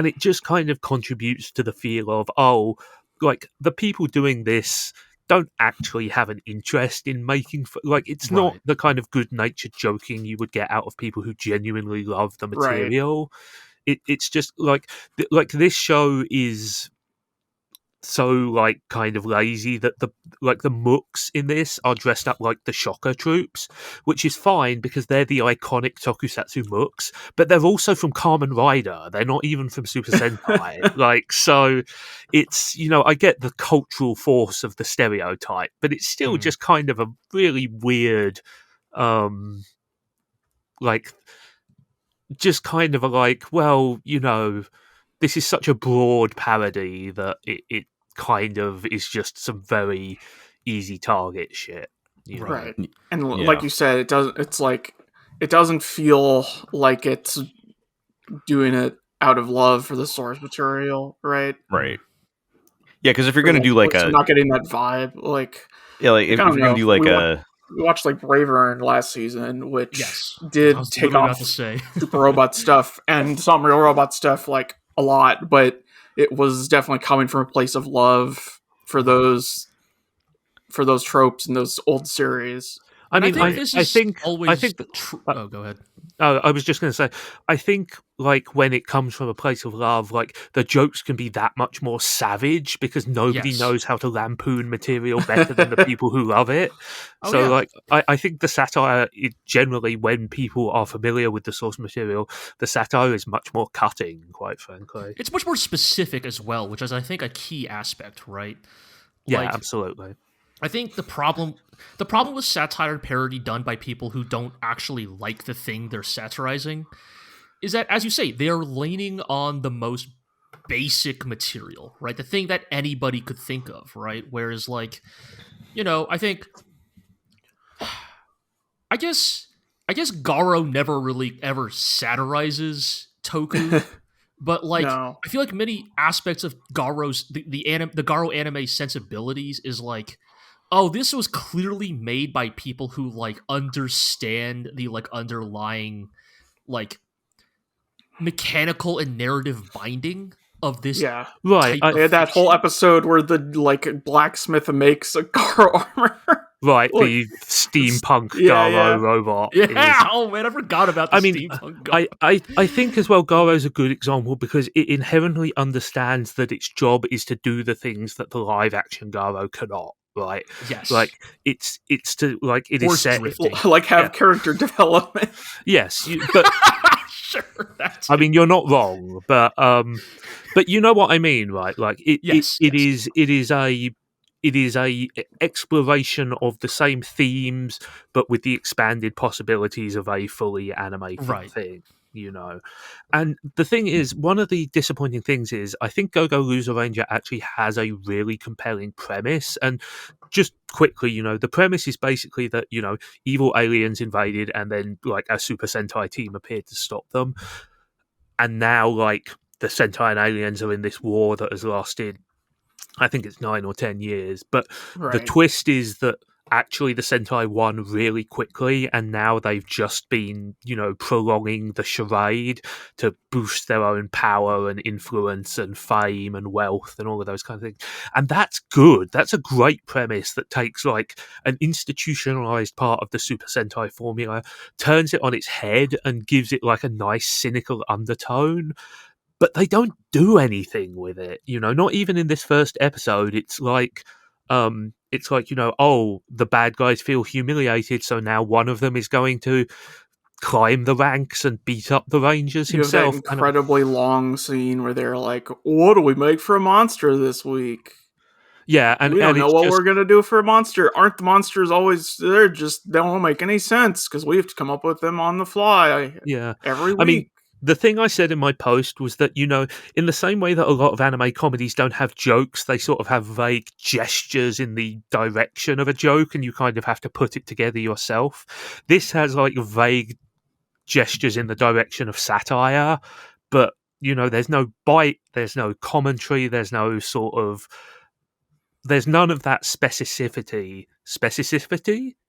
it just kind of contributes to the feel of, oh, like the people doing this don't actually have an interest in making it's not Right. the kind of good natured joking you would get out of people who genuinely love the Right. material. It's just like this show is so like kind of lazy that the mooks in this are dressed up like the Shocker troops, which is fine because they're the iconic tokusatsu mooks, but they're also from Kamen Rider. They're not even from Super Sentai. So it's, I get the cultural force of the stereotype, but it's still just kind of a really weird just kind of a well, this is such a broad parody that it kind of is just some very easy target shit. Right. And Yeah. like you said, it doesn't feel like it's doing it out of love for the source material, right? right? Yeah, because if you're gonna do like I'm not getting that vibe. Like, yeah, like if I you're don't gonna know. do like We watched like Braver last season, which Yes. I did was take literally off about to say. Super Robot stuff and some Real Robot stuff like a lot, but it was definitely coming from a place of love for those tropes in those old series. I mean, I think true. Oh, go ahead. I was just going to say, I think like when it comes from a place of love, like the jokes can be that much more savage because nobody Yes. knows how to lampoon material better than the people who love it. Oh, So yeah. like, I think the satire, generally when people are familiar with the source material, the satire is much more cutting, quite frankly. It's much more specific as well, which is, I think, a key aspect, right? Yeah, Like, absolutely. I think the problem with satire and parody done by people who don't actually like the thing they're satirizing is that, as you say, they're leaning on the most basic material, right? The thing that anybody could think of, right? Whereas, like, I think, I guess Garo never really ever satirizes Toku, but like, No. I feel like many aspects of Garo's the Garo anime sensibilities is like, oh, this was clearly made by people who like understand the like underlying like mechanical and narrative binding of this. Yeah. Right. type They had that whole fiction. episode where the like blacksmith makes a car armor. Right, Look, the steampunk yeah, Garo yeah. robot. Yeah. is- Oh man, I forgot about the I mean, steampunk. Garo. I think as well Garo's a good example because it inherently understands that its job is to do the things that the live action Garo cannot. Right, Yes. like it's to like it is Horse set. drifting. Like have Yeah. character development. Yes, but Sure. That's I mean you're not wrong, but you know what I mean, right? Like Yes, it yes. is a exploration of the same themes, but with the expanded possibilities of a fully animated Right. thing. And the thing is, one of the disappointing things is I think Go Loser Ranger actually has a really compelling premise. And just quickly, the premise is basically that evil aliens invaded and then like a Super Sentai team appeared to stop them, and now like the Sentai and aliens are in this war that has lasted, I think it's 9 or 10 years. But the Right. twist is that actually the Sentai won really quickly, and now they've just been, prolonging the charade to boost their own power and influence and fame and wealth and all of those kind of things. And that's good. That's a great premise that takes like an institutionalized part of the Super Sentai formula, turns it on its head, and gives it like a nice cynical undertone. But they don't do anything with it, not even in this first episode. It's like, the bad guys feel humiliated, so now one of them is going to climb the ranks and beat up the Rangers himself. You have that incredibly long scene where they're like, what do we make for a monster this week? Yeah, and we don't know what we're going to do for a monster. Aren't the monsters always, they don't make any sense because we have to come up with them on the fly every week. I mean, the thing I said in my post was that, in the same way that a lot of anime comedies don't have jokes, they sort of have vague gestures in the direction of a joke, and you kind of have to put it together yourself. This has like vague gestures in the direction of satire, but, there's no bite, there's no commentary, there's no there's none of that specificity,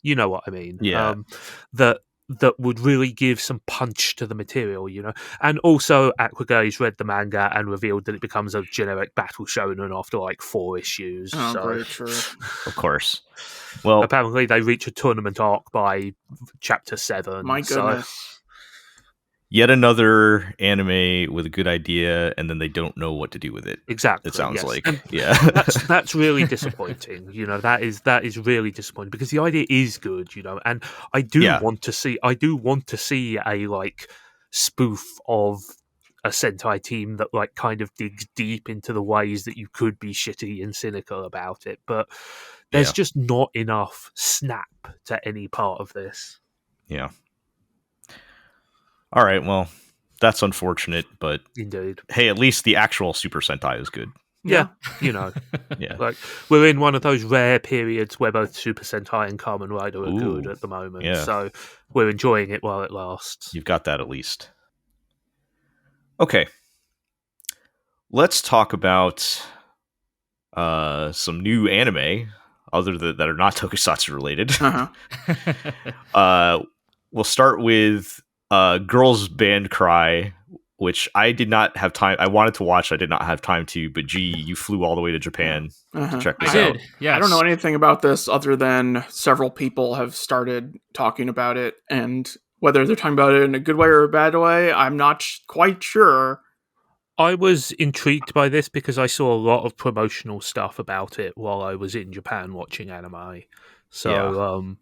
you know what I mean? Yeah. That would really give some punch to the material, And also, Bakuage read the manga and revealed that it becomes a generic battle shonen after like 4 issues. Oh, so. very true. Of course. Well, apparently they reach a tournament arc by chapter 7. My goodness. Yet another anime with a good idea, and then they don't know what to do with it. Exactly. It sounds like, and yeah. that's really disappointing. That is really disappointing because the idea is good, and I do want to see a like spoof of a Sentai team that like kind of digs deep into the ways that you could be shitty and cynical about it, but there's just not enough snap to any part of this. Yeah. All right, well, that's unfortunate, but indeed, hey, at least the actual Super Sentai is good. Yeah. Yeah. Like we're in one of those rare periods where both Super Sentai and Kamen Rider are good at the moment. Yeah. So we're enjoying it while it lasts. You've got that at least. Okay. Let's talk about some new anime that are not tokusatsu related. Uh-huh. We'll start with Girls Band Cry, which I did not have time. I wanted to watch. I did not have time to. But you flew all the way to Japan to check this out. Yeah, I don't know anything about this other than several people have started talking about it, and whether they're talking about it in a good way or a bad way, I'm not quite sure. I was intrigued by this because I saw a lot of promotional stuff about it while I was in Japan watching anime. So,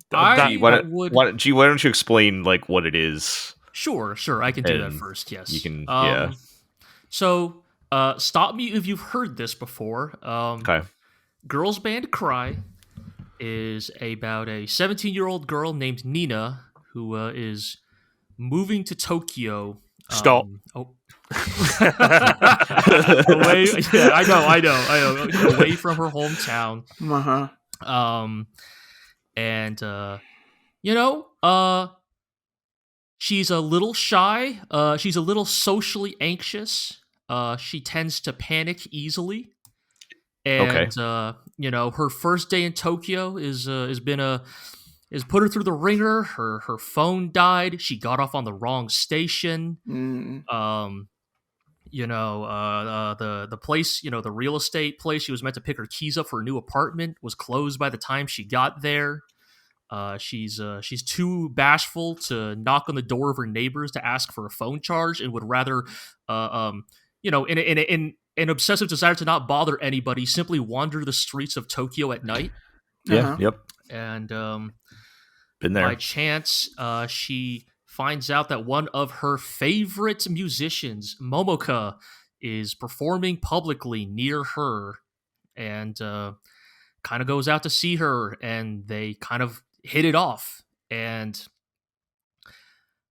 why don't you explain like what it is? Sure, I can do that first. Yes, you can. So, stop me if you've heard this before. Okay. Girls Band Cry is about a 17-year-old girl named Nina who is moving to Tokyo. Stop. Away. Yeah, I know. Away from her hometown. And she's a little shy. She's a little socially anxious. She tends to panic easily. And her first day in Tokyo is put her through the ringer. Her phone died. She got off on the wrong station. The place, the real estate place she was meant to pick her keys up for a new apartment was closed by the time she got there. She's too bashful to knock on the door of her neighbors to ask for a phone charge, and would rather, in an obsessive desire to not bother anybody, simply wander the streets of Tokyo at night. Yeah. Yep. And been there. By chance, she finds out that one of her favorite musicians, Momoka, is performing publicly near her, and kind of goes out to see her, and they kind of hit it off. And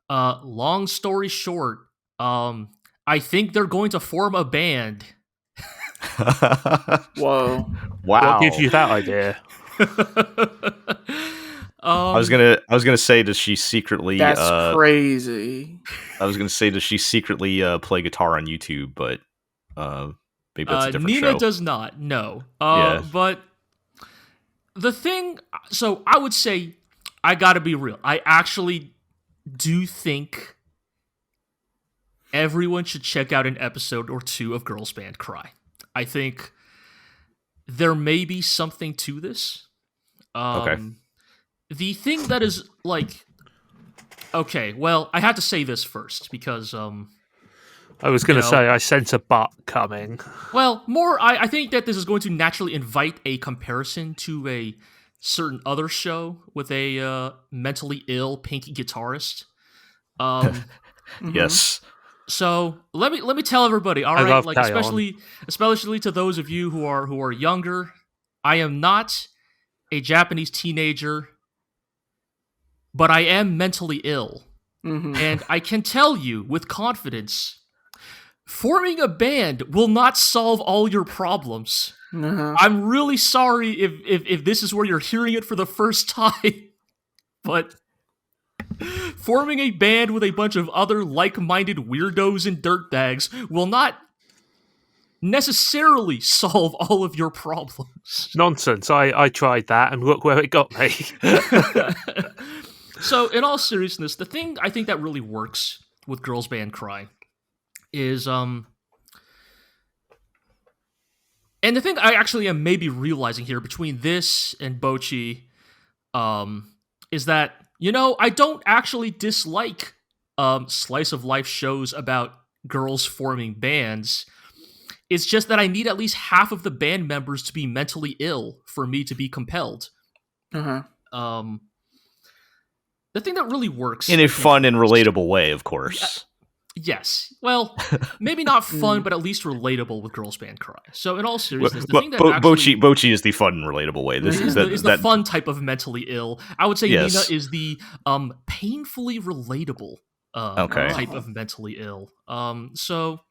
long story short, I think they're going to form a band. Whoa! Wow! What gives you that idea? I was gonna say, does she secretly? That's crazy. I was gonna say, does she secretly play guitar on YouTube? But maybe that's a different Nina show. does not. No. Yeah. But The thing, so I would say, I gotta be real. I actually do think everyone should check out an episode or two of Girls Band Cry. I think there may be something to this. Okay. The thing that is like, okay, well, I have to say this first because I was going to know- say I sense a but coming. well, more I think that this is going to naturally invite a comparison to a certain other show with a mentally ill pink guitarist. Yes. So let me tell everybody. All I right, love like Kion. especially to those of you who are younger. I am not a Japanese teenager, but I am mentally ill, and I can tell you with confidence, forming a band will not solve all your problems. I'm really sorry if this is where you're hearing it for the first time, but forming a band with a bunch of other like-minded weirdos and dirtbags will not necessarily solve all of your problems. Nonsense. I tried that and look where it got me. So, in all seriousness, the thing I think that really works with Girls Band Cry is, and the thing I actually am maybe realizing here between this and Bochi, is that, I don't actually dislike slice of life shows about girls forming bands. It's just that I need at least half of the band members to be mentally ill for me to be compelled. The thing that really works In a fun and relatable way, of course. yes. Well, maybe not fun, but at least relatable with Girls Band Cry. So, in all seriousness, the But thing that actually Bochi is the fun and relatable way. This is the fun type of mentally ill. I would say Yes. Nina is the painfully relatable Okay. type of mentally ill. So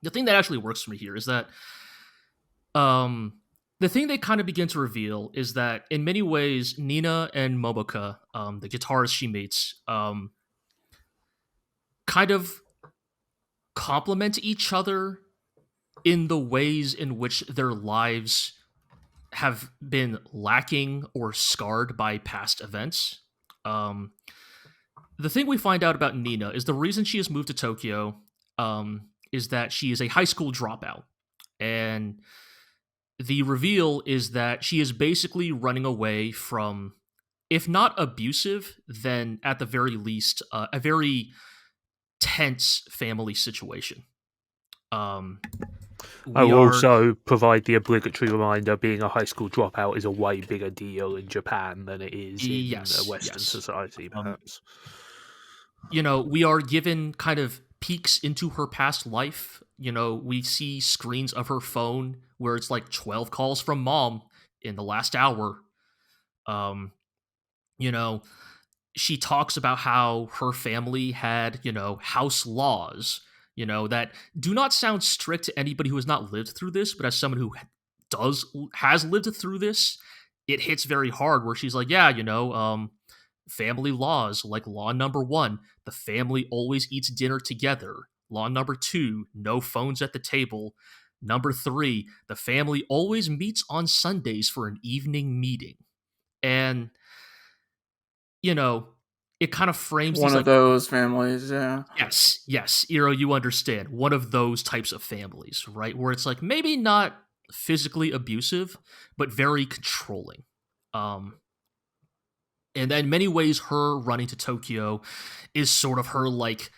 the thing that actually works for me here is that the thing they kind of begin to reveal is that in many ways, Nina and Momoka, the guitarist she meets, kind of complement each other in the ways in which their lives have been lacking or scarred by past events. The thing we find out about Nina is the reason she has moved to Tokyo is that she is a high school dropout. And the reveal is that she is basically running away from, if not abusive, then at the very least, a very tense family situation. I will also provide the obligatory reminder: being a high school dropout is a way bigger deal in Japan than it is in a Western society, perhaps. We are given kind of peeks into her past life. We see screens of her phone where it's like 12 calls from mom in the last hour. She talks about how her family had, house laws, that do not sound strict to anybody who has not lived through this, but as someone who has lived through this, it hits very hard where she's like, yeah, family laws, like law number 1, the family always eats dinner together. Law number 2, no phones at the table. Number 3, the family always meets on Sundays for an evening meeting. And, it kind of frames one of those families, yeah. Yes, Iro, you understand. One of those types of families, right? Where it's like maybe not physically abusive, but very controlling. And in many ways, her running to Tokyo is sort of her like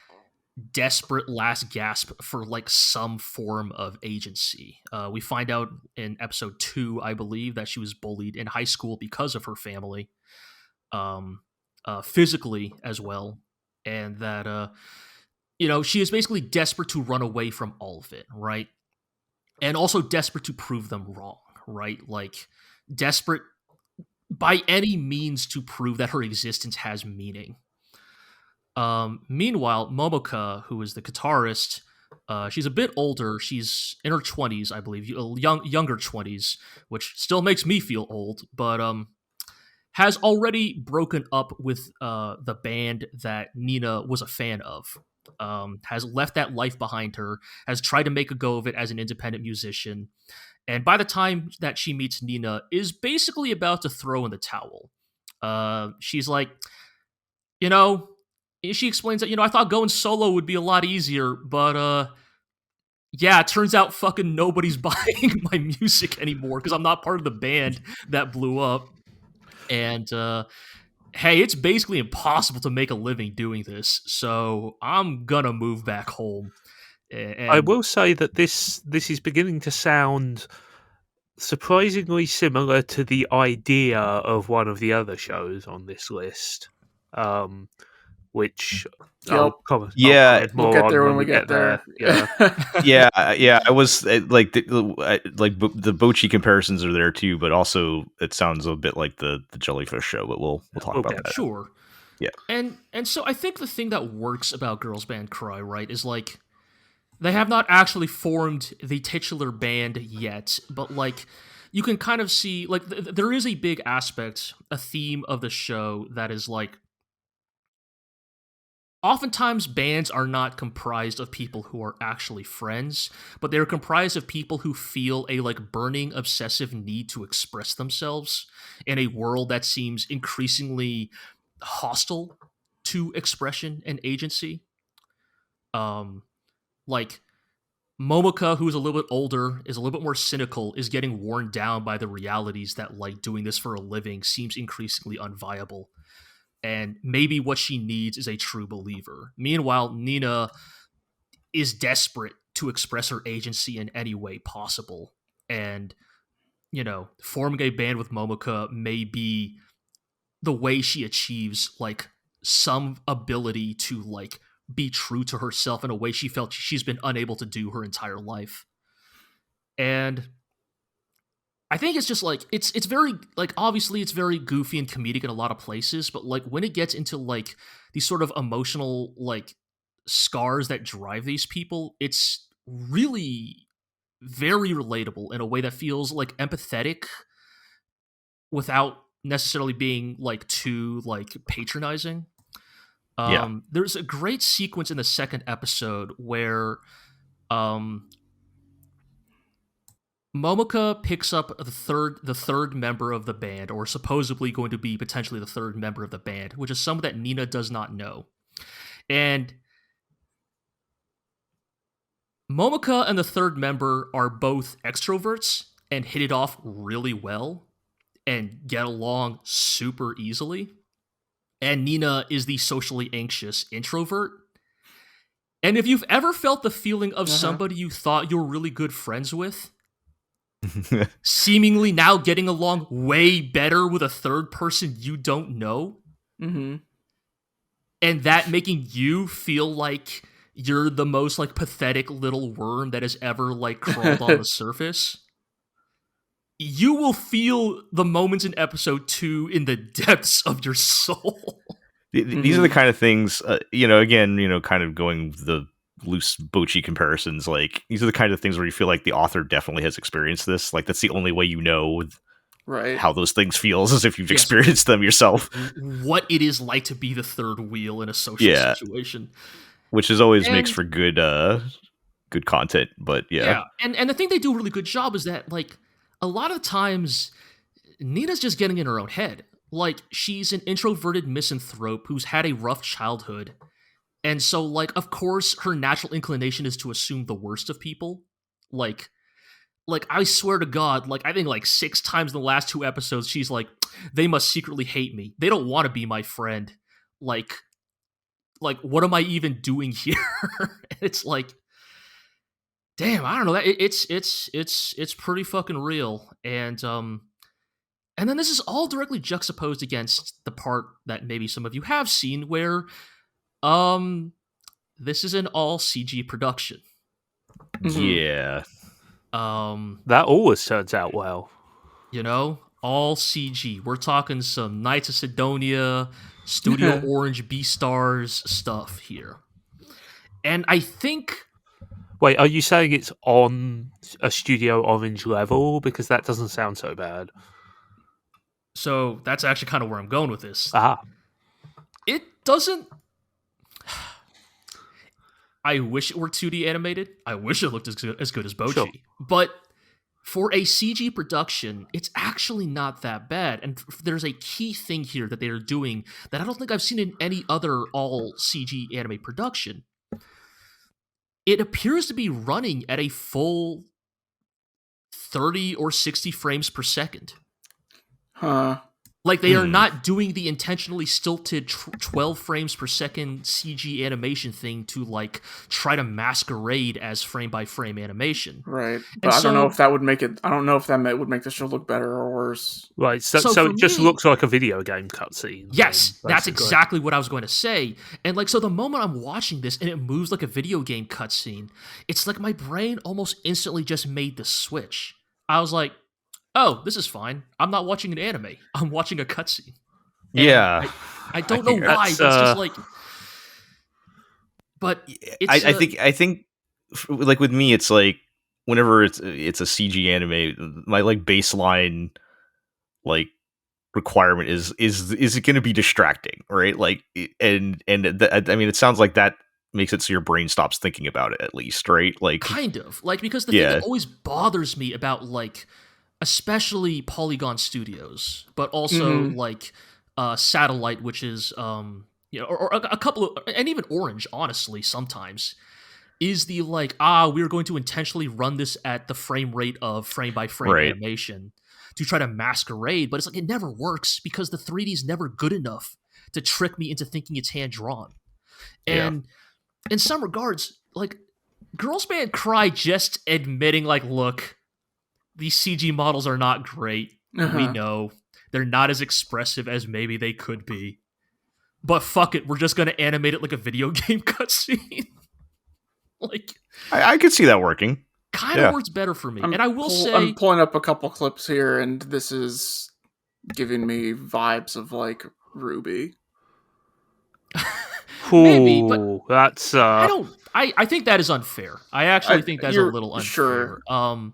desperate last gasp for like some form of agency. We find out in episode 2, I believe, that she was bullied in high school because of her family, physically as well, and that she is basically desperate to run away from all of it, right? And also desperate to prove them wrong, right? Like desperate by any means to prove that her existence has meaning. Meanwhile, Momoka, who is the guitarist, she's a bit older. She's in her 20s, I believe, younger 20s, which still makes me feel old, but has already broken up with the band that Nina was a fan of. Has left that life behind her, has tried to make a go of it as an independent musician, And by the time that she meets Nina, is basically about to throw in the towel. She's like, she explains that, I thought going solo would be a lot easier, but yeah, it turns out fucking nobody's buying my music anymore because I'm not part of the band that blew up. And hey, it's basically impossible to make a living doing this, so I'm gonna move back home. And I will say that this is beginning to sound surprisingly similar to the idea of one of the other shows on this list, which I'll Yep. comment Yeah, We'll more get on there when we get there. Yeah. yeah. I was like the Bochi comparisons are there too, but also it sounds a bit like the Jellyfish show. But we'll talk Okay. about that. sure. Yeah. And so I think the thing that works about Girls Band Cry, right, is like they have not actually formed the titular band yet, but like you can kind of see like there is a big aspect, a theme of the show that is like oftentimes bands are not comprised of people who are actually friends, but they're comprised of people who feel a like burning obsessive need to express themselves in a world that seems increasingly hostile to expression and agency. Like Momoka, who's a little bit older, is a little bit more cynical, is getting worn down by the realities that like doing this for a living seems increasingly unviable. And maybe what she needs is a true believer. Meanwhile, Nina is desperate to express her agency in any way possible. And, forming a band with Momoka may be the way she achieves like some ability to like be true to herself in a way she felt she's been unable to do her entire life. And I think it's just like it's very like obviously it's very goofy and comedic in a lot of places, but like when it gets into like these sort of emotional like scars that drive these people, it's really very relatable in a way that feels like empathetic without necessarily being like too like patronizing. There's a great sequence in the second episode where Momoka picks up the third member of the band, or supposedly going to be potentially the third member of the band, which is someone that Nina does not know. And Momoka and the third member are both extroverts and hit it off really well and get along super easily. And Nina is the socially anxious introvert. And if you've ever felt the feeling of somebody you thought you were really good friends with, seemingly now getting along way better with a third person you don't know, and that making you feel like you're the most like pathetic little worm that has ever like crawled on the surface, you will feel the moments in episode 2 in the depths of your soul. These are the kind of things, again, kind of going the loose Bochi comparisons. Like these are the kind of things where you feel like the author definitely has experienced this. Like that's the only way you know right how those things feels is if you've experienced them yourself. What it is like to be the third wheel in a social situation, which is always makes for good content. But yeah. And the thing they do a really good job is that like a lot of times Nina's just getting in her own head. Like she's an introverted misanthrope who's had a rough childhood. And so, like, of course, her natural inclination is to assume the worst of people. Like, I swear to God, like, I think, like, 6 times in the last 2 episodes, she's like, they must secretly hate me. They don't want to be my friend. Like, what am I even doing here? It's like, damn, I don't know. It's pretty fucking real. And then this is all directly juxtaposed against the part that maybe some of you have seen where this is an all CG production. Yeah. That always turns out well. All CG. We're talking some Knights of Sidonia, Studio Orange Beastars stuff here. And I think... Wait, are you saying it's on a Studio Orange level? Because that doesn't sound so bad. So that's actually kind of where I'm going with this. It doesn't... I wish it were 2D animated. I wish it looked as good as Bochi. Sure. But for a CG production, it's actually not that bad. And there's a key thing here that they are doing that I don't think I've seen in any other all CG anime production. It appears to be running at a full 30 or 60 frames per second. Huh. Like, they are not doing the intentionally stilted 12 frames per second CG animation thing to, like, try to masquerade as frame-by-frame animation. Right. But I don't know if that would make it... I don't know if that would make the show look better or worse. Right, so it just looks like a video game cutscene. Yes, that's exactly what I was going to say. And, like, so the moment I'm watching this and it moves like a video game cutscene, it's like my brain almost instantly just made the switch. I was like, oh, this is fine. I'm not watching an anime. I'm watching a cutscene. Yeah. I don't know why. It's just like... But it's... I think, like, with me, it's like, whenever it's a CG anime, my, like, baseline, like, requirement is it going to be distracting, right? Like, I mean, it sounds like that makes it so your brain stops thinking about it, at least, right? Like, kind of. Like, because the thing that always bothers me about, like, especially Polygon Studios, but also like Satellite, which is or a couple of, and even Orange, honestly, sometimes is the like, we're going to intentionally run this at the frame rate of frame by frame animation to try to masquerade, but it's like it never works because the 3D is never good enough to trick me into thinking it's hand drawn. And in some regards, like, Girls Band Cry just admitting, like, look, these CG models are not great. We know. They're not as expressive as maybe they could be. But fuck it, we're just going to animate it like a video game cutscene. Like, I could see that working. Kind of works better for me. And I will say... I'm pulling up a couple clips here, and this is giving me vibes of, like, Ruby. Maybe, but that's... I think that is unfair. I actually think that's a little unfair. Sure.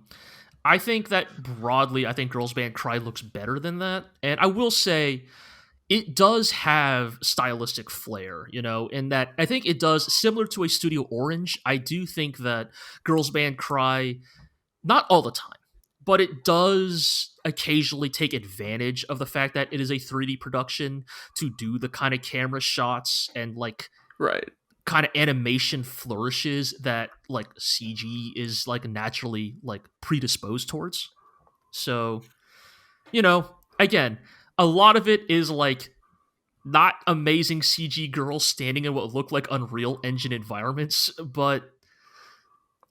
I think that broadly, I think Girls Band Cry looks better than that. And I will say, it does have stylistic flair, you know, in that I think it does, similar to a Studio Orange, I do think that Girls Band Cry, not all the time, but it does occasionally take advantage of the fact that it is a 3D production to do the kind of camera shots and, like, kind of animation flourishes that, like, CG is, like, naturally, like, predisposed towards. So, you know, again, a lot of it is, like, not amazing CG girls standing in what look like Unreal Engine environments, but,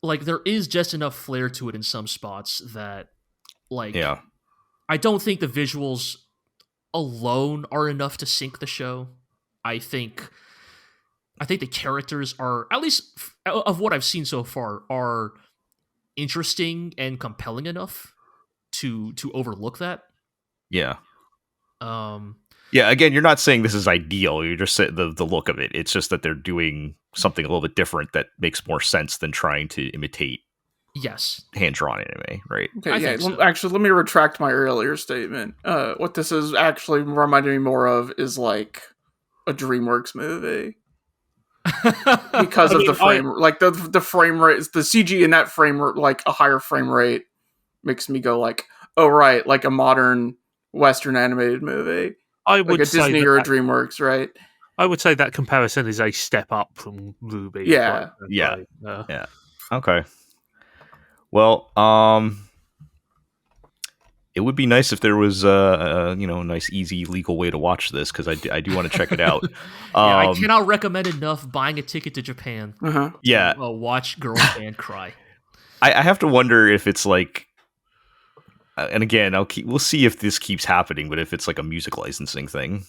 like, there is just enough flair to it in some spots that, like, I don't think the visuals alone are enough to sink the show. I think the characters are, at least of what I've seen so far, are interesting and compelling enough to overlook that. Yeah. Again, you're not saying this is ideal. You're just saying the look of it. It's just that they're doing something a little bit different that makes more sense than trying to imitate hand-drawn anime, right? Okay, actually, let me retract my earlier statement. What this is actually reminding me more of is, like, a DreamWorks movie. Because of the frame, like the frame rate, the CG in that frame, like a higher frame rate, makes me go like, oh right, like a modern Western animated movie. I would like a Disney or a DreamWorks, right? I would say that comparison is a step up from Ruby. Yeah. Okay. Well, it would be nice if there was a nice, easy, legal way to watch this, because I do want to check it out. I cannot recommend enough buying a ticket to Japan. Yeah, watch Girls Band Cry. I have to wonder if it's like, and again, we'll see if this keeps happening, but if it's like a music licensing thing.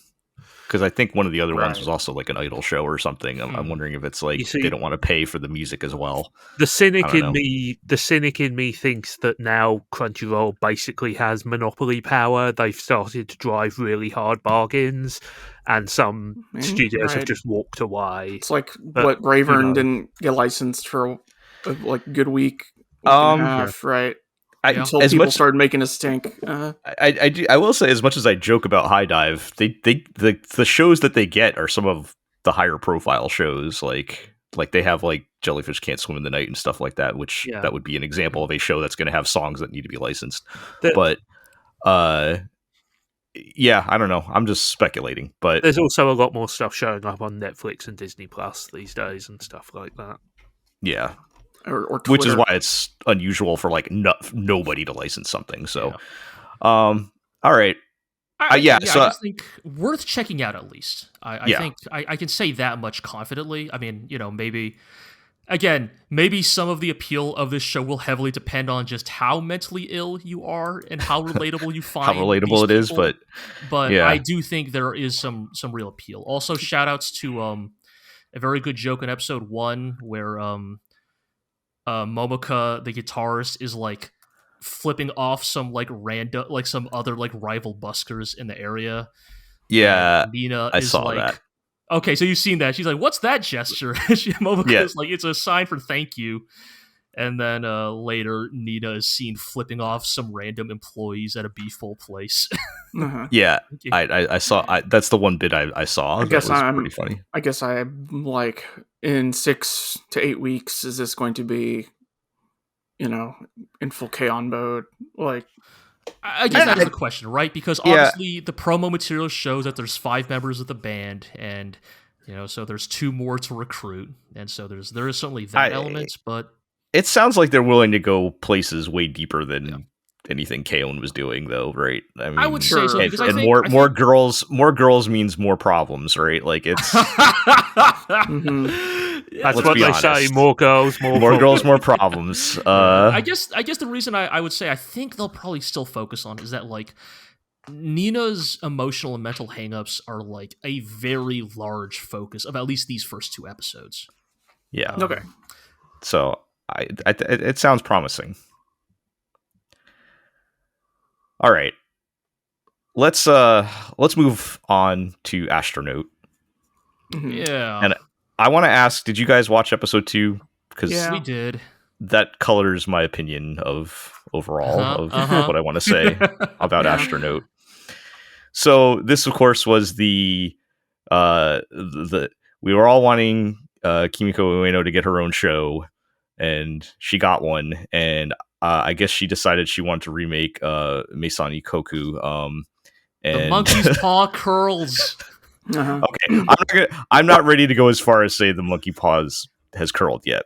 Because I think one of the other ones was also like an idol show or something. I'm wondering if it's like they don't want to pay for the music as well. The cynic in me thinks that now Crunchyroll basically has monopoly power. They've started to drive really hard bargains, and some studios have just walked away. It's like what Bravern didn't get licensed for like a good week and a half, right? Until people started making a stink. I will say, as much as I joke about High Dive, the shows that they get are some of the higher profile shows. Like they have like Jellyfish Can't Swim in the Night and stuff like that, which that would be an example of a show that's going to have songs that need to be licensed. But yeah, I don't know. I'm just speculating. But there's also a lot more stuff showing up on Netflix and Disney Plus these days and stuff like that. Yeah. Or which is why it's unusual for like nobody to license something. So, all right. I just think worth checking out at least. I think I can say that much confidently. I mean, maybe some of the appeal of this show will heavily depend on just how mentally ill you are and how relatable you find how relatable it is. But I do think there is some real appeal. Also, shout outs to a very good joke in episode 1 where Momoka, the guitarist, is like flipping off some like random, like some other like rival buskers in the area. Yeah, and Nina I is saw like, that. Okay, so you've seen that. She's like, "What's that gesture?" Momoka is like, "It's a sign for thank you." And then later, Nina is seen flipping off some random employees at a B-full place. Yeah, I saw. That's the one bit I saw. I guess that was pretty funny. I guess I'm like, in 6 to 8 weeks, is this going to be, in full K-On mode? Like, I guess that is the question, right? Because obviously the promo material shows that there's 5 members of the band, and so there's 2 more to recruit, and so there is certainly that element. But it sounds like they're willing to go places way deeper than anything K-On was doing, though, right? I mean, I would say so. Because more girls means more problems, right? Like it's. That's what they say. More girls, more girls, more problems. I guess the reason I would say I think they'll probably still focus on is that like Nina's emotional and mental hangups are like a very large focus of at least these first 2 episodes. Yeah. Okay. So it sounds promising. All right. Let's move on to Astro Note. Yeah. And I want to ask, did you guys watch episode 2? Because we did. That colors my opinion of overall of what I want to say about Astro Note. So this, of course, was the we were all wanting Kimiko Ueno to get her own show, and she got one. And I guess she decided she wanted to remake Meisani Koku. And the monkey's paw curls. Okay, I'm not ready to go as far as say the monkey paws has curled yet,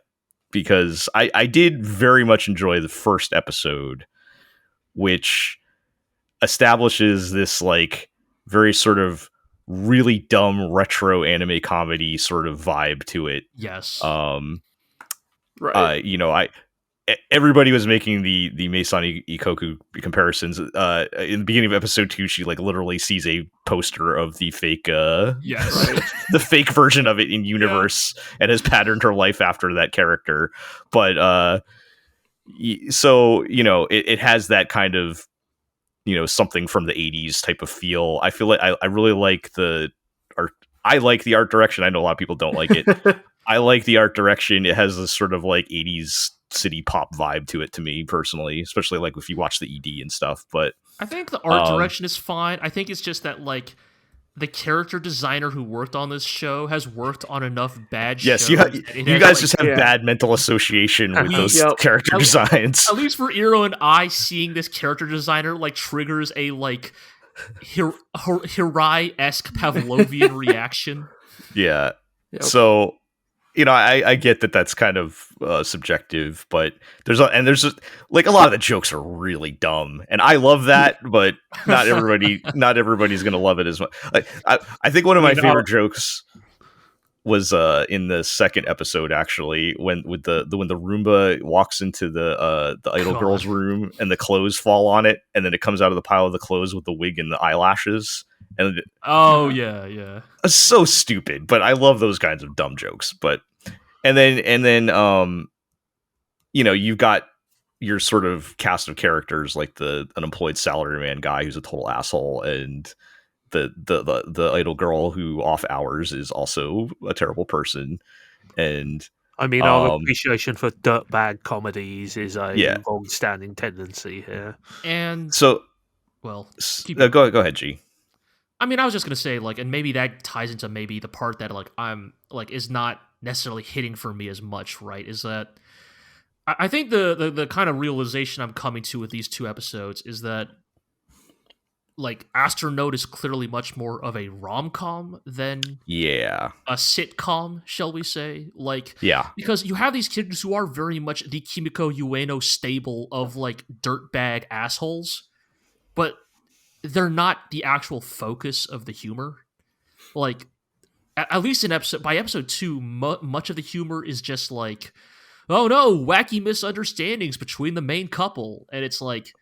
because I did very much enjoy the first episode, which establishes this like very sort of really dumb retro anime comedy sort of vibe to it. Yes. Right. Everybody was making the Meisani Ikoku comparisons. In the beginning of episode 2, she like literally sees a poster of the fake, the fake version of it in universe, and has patterned her life after that character. But so it has that kind of something from the 80s type of feel. I feel like I really like the art. I like the art direction. I know a lot of people don't like it. I like the art direction. It has this sort of like 80s city pop vibe to it, to me personally, especially like if you watch the ED and stuff. But I think the art direction is fine. I think it's just that like the character designer who worked on this show has worked on enough bad shows. Yes, you guys just have bad mental association with those character designs. At least for Iro and I, seeing this character designer like triggers a like Hirai-esque Pavlovian reaction. Yeah. Yep. So I get that that's kind of subjective, but there's like a lot of the jokes are really dumb, and I love that, but not everybody's gonna love it as much. Like I think one of my favorite jokes was in the second episode, actually, when the Roomba walks into the idol girl's room and the clothes fall on it, and then it comes out of the pile of the clothes with the wig and the eyelashes. And yeah. It's so stupid, but I love those kinds of dumb jokes. But and then you've got your sort of cast of characters like the unemployed salaryman guy who's a total asshole, and the idol girl who off hours is also a terrible person. And I mean, our appreciation for dirtbag comedies is a long-standing tendency here. And so, well, go ahead, G. I mean, I was just gonna say, like, and maybe that ties into maybe the part that like I'm like is not necessarily hitting for me as much, right? Is that I think the kind of realization I'm coming to with these 2 episodes is that like Astro Note is clearly much more of a rom-com than Yeah. a sitcom, shall we say? Like, Yeah. because you have these characters who are very much the Kimiko Ueno stable of like dirtbag assholes, but they're not the actual focus of the humor. Like, at least in by episode 2, much of the humor is just like, oh no, wacky misunderstandings between the main couple, and it's like,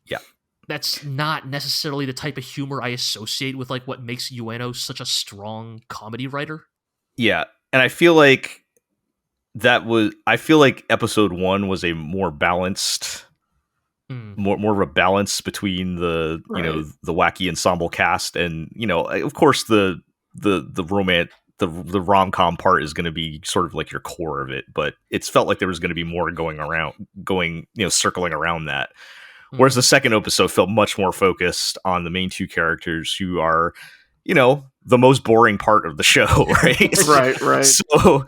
yeah, that's not necessarily the type of humor I associate with like what makes Ueno such a strong comedy writer. Yeah, and I feel like episode 1 was a more balanced, more of a balance between the the wacky ensemble cast, and of course the romance. The rom-com part is going to be sort of like your core of it, but it's felt like there was going to be more circling around that. Whereas the second episode felt much more focused on the main 2 characters, who are, the most boring part of the show, right? right. So,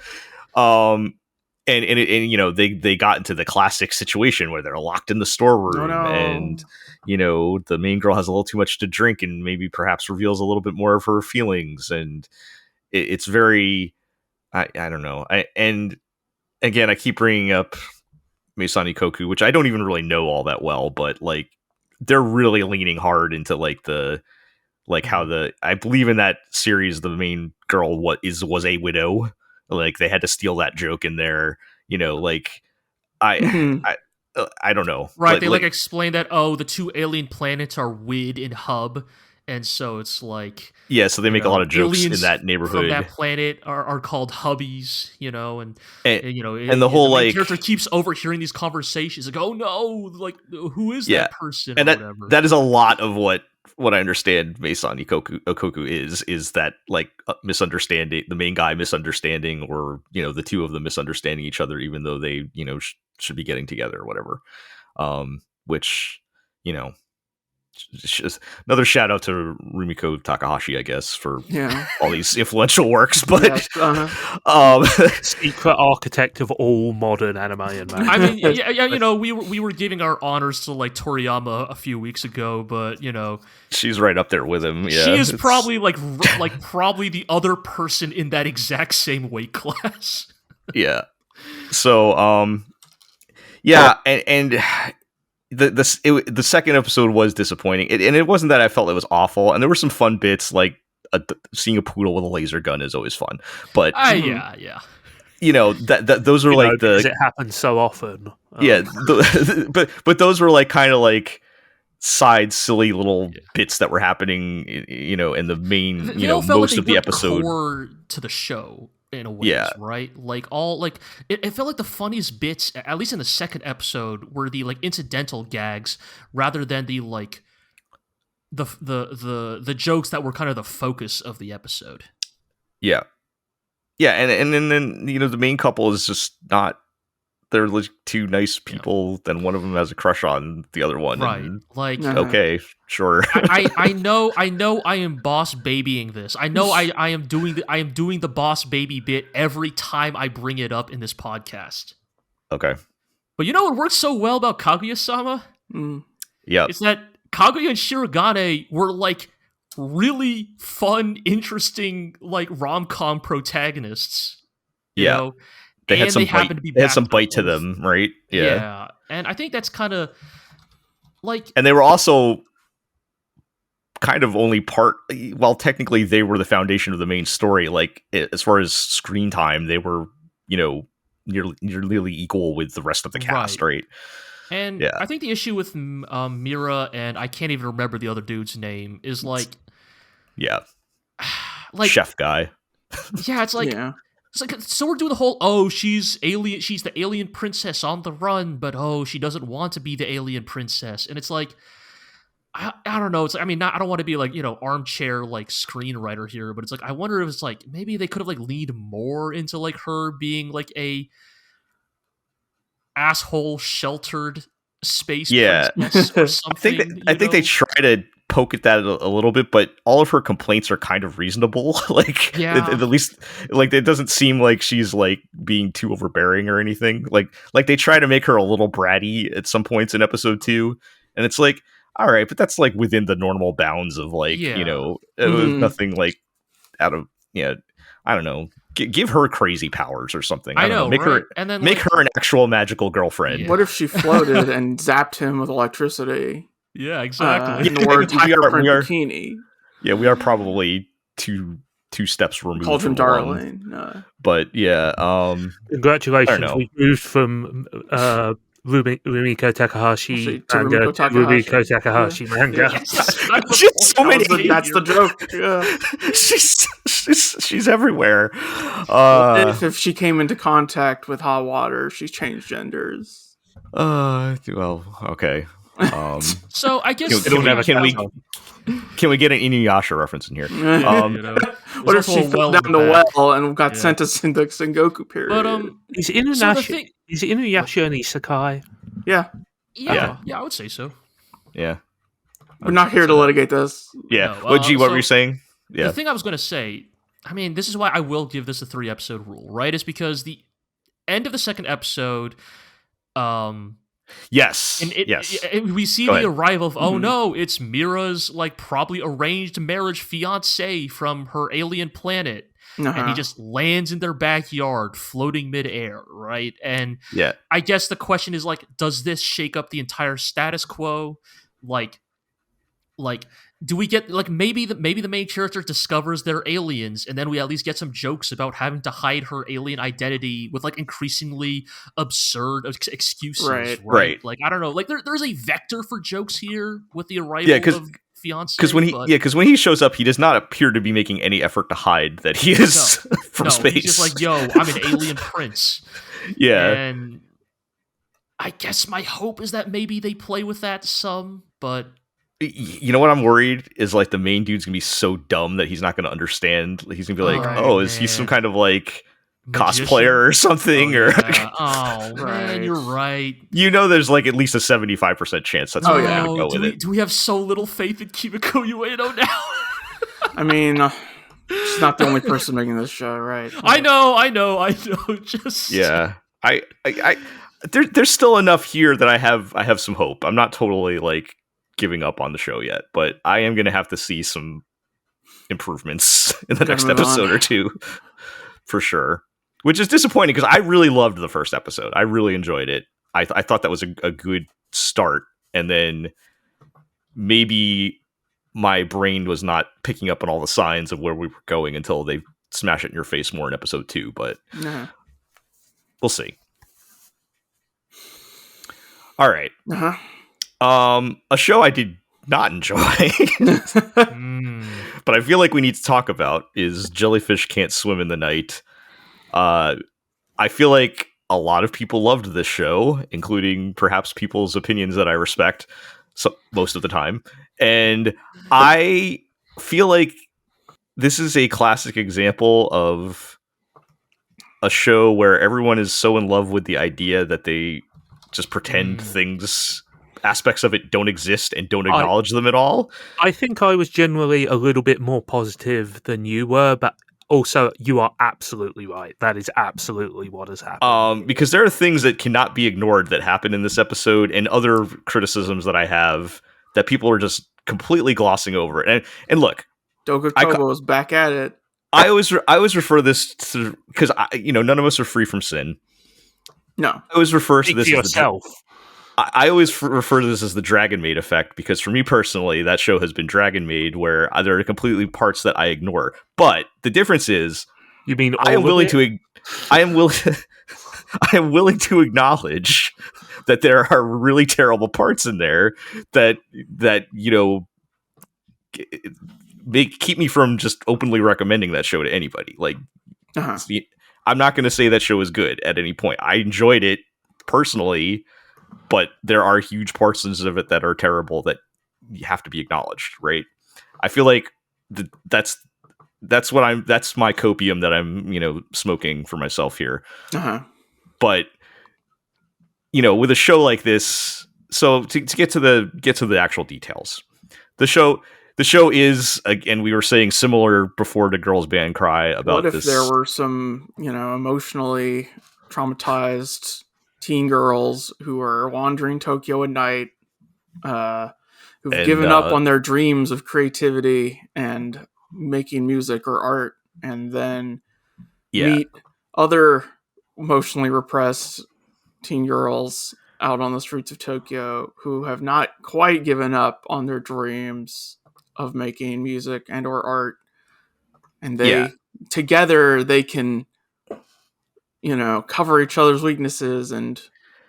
they got into the classic situation where they're locked in the storeroom, and the main girl has a little too much to drink, and maybe perhaps reveals a little bit more of her feelings, and it's very, I don't know. And again, I keep bringing up Meisani Koku, which I don't even really know all that well, but like they're really leaning hard into like how I believe in that series the main girl was a widow. Like they had to steal that joke in there, like I don't know. Right, they explain that the 2 alien planets are Wid and Hub. And so it's like... Yeah, so they make a lot of jokes in that neighborhood. From that planet are called hubbies, and the whole the like... character keeps overhearing these conversations, like, oh no, like, who is that person? And or whatever. That is a lot of what I understand Meisani Koku is that, like, misunderstanding, the main guy misunderstanding, or, the 2 of them misunderstanding each other, even though they, should be getting together or whatever. Which, just another shout out to Rumiko Takahashi, I guess, for all these influential works, but secret architect of all modern anime and manga. I mean, we were giving our honors to like Toriyama a few weeks ago, but she's right up there with him. Yeah, she is probably like probably the other person in that exact same weight class. Yeah. So, and the second episode was disappointing, and it wasn't that I felt it was awful, and there were some fun bits, like seeing a poodle with a laser gun is always fun, but those are like because it happens so often. But those were like kind of like side silly little bits that were happening, in the main, most of the episode core to the show. In a way, right? Like it felt like the funniest bits, at least in the second episode, were the like incidental gags rather than the like the jokes that were kind of the focus of the episode. Yeah, and then the main couple is just not. They're like 2 nice people, then one of them has a crush on the other one. Right. And, like, okay, sure. I know I am boss babying this. I know I am doing the boss baby bit every time I bring it up in this podcast. Okay. But you know what works so well about Kaguya-sama? Yeah. It's that Kaguya and Shirogane were like really fun, interesting, like rom-com protagonists. You know? They had some bite to them, right? Yeah. And I think that's kind of like... And they were also kind of only well, technically they were the foundation of the main story. Like, as far as screen time, they were, nearly equal with the rest of the cast, right? And I think the issue with Mira, and I can't even remember the other dude's name, is like... like chef guy. Yeah, it's like... It's like, so we're doing the whole, she's the alien princess on the run, but she doesn't want to be the alien princess. And it's like, I don't know. It's like, I mean, I don't want to be like, armchair like screenwriter here, but it's like, I wonder if it's like, maybe they could have like leaned more into like her being like a asshole sheltered space Yeah. princess or something. I think they try to poke at that a little bit, but all of her complaints are kind of reasonable. Like, Yeah. at least, like, it doesn't seem like she's like being too overbearing or anything. Like they try to make her a little bratty at some points in episode 2, and it's like, all right, but that's like within the normal bounds of like, you know, nothing like out of, I don't know. Give her crazy powers or something. I don't know. Make right? her And then make her an actual magical girlfriend. Yeah. What if she floated and zapped him with electricity? Yeah, exactly. In the words, we are bikini. Yeah, we are probably two steps removed. Cauldron from Darling. But yeah, congratulations. We moved from Rumiko Takahashi to manga Rumiko to Rumiko Takahashi manga. Just so many. That's the joke. Yeah. she's everywhere. If she came into contact with hot water, she's changed genders. Well, okay. So I guess can we get an Inuyasha reference in here? What if she fell down the well and got sent to Sengoku period? But is Inuyasha an isekai? Yeah, I would say so. Yeah, we're not here to litigate this. Yeah, what were you saying? Yeah, the thing I was going to say. I mean, this is why I will give this a 3-episode rule, right? Is because the end of the second episode. Yes. We see the arrival of, oh no, it's Mira's like probably arranged marriage fiance from her alien planet. And he just lands in their backyard floating midair, right? And I guess the question is like, does this shake up the entire status quo? Like do we get like maybe the main character discovers they're aliens, and then we at least get some jokes about having to hide her alien identity with like increasingly absurd excuses, right? Like I don't know, like there's a vector for jokes here with the arrival of fiance. Because when he shows up, he does not appear to be making any effort to hide that he is from space. He's just like, yo, I'm an alien prince. Yeah, and I guess my hope is that maybe they play with that some, but. You know what I'm worried is like the main dude's gonna be so dumb that he's not gonna understand. He's gonna be like, is he some kind of like magician? Cosplayer or something? Man, you're right. You know, there's like at least a 75% chance that's what we're gonna go with it. Do we have so little faith in Kimiko Ueno now? I mean, she's not the only person making this show, right? I know. Just there's still enough here that I have some hope. I'm not totally like giving up on the show yet, but I am going to have to see some improvements in the next episode or two for sure, which is disappointing because I really loved the first episode. I really enjoyed it. I thought that was a good start, and then maybe my brain was not picking up on all the signs of where we were going until they smash it in your face more in episode 2, but we'll see. All right. A show I did not enjoy, but I feel like we need to talk about is Jellyfish Can't Swim in the Night. I feel like a lot of people loved this show, including perhaps people's opinions that I respect most of the time. And I feel like this is a classic example of a show where everyone is so in love with the idea that they just pretend aspects of it don't exist and don't acknowledge them at all. I think I was generally a little bit more positive than you were, but also you are absolutely right. That is absolutely what has happened. Because there are things that cannot be ignored that happen in this episode, and other criticisms that I have that people are just completely glossing over. And look, Doga Kobo is back at it. I always refer this to, because none of us are free from sin. No, I always refer to this as yourself. I always refer to this as the Dragon Maid effect, because for me personally, that show has been Dragon Maid, where there are completely parts that I ignore. But the difference is, you mean I am willing to acknowledge that there are really terrible parts in there that keep me from just openly recommending that show to anybody. Like, I'm not going to say that show is good at any point. I enjoyed it personally, but there are huge portions of it that are terrible that have to be acknowledged, right? I feel like that's my copium that I'm, smoking for myself here. But, with a show like this, so to get to the actual details, the show is, and we were saying similar before to Girls Band Cry about what if this. there were some, emotionally traumatized teen girls who are wandering Tokyo at night, who've given up on their dreams of creativity and making music or art, and then meet other emotionally repressed teen girls out on the streets of Tokyo who have not quite given up on their dreams of making music and or art, and together they can cover each other's weaknesses and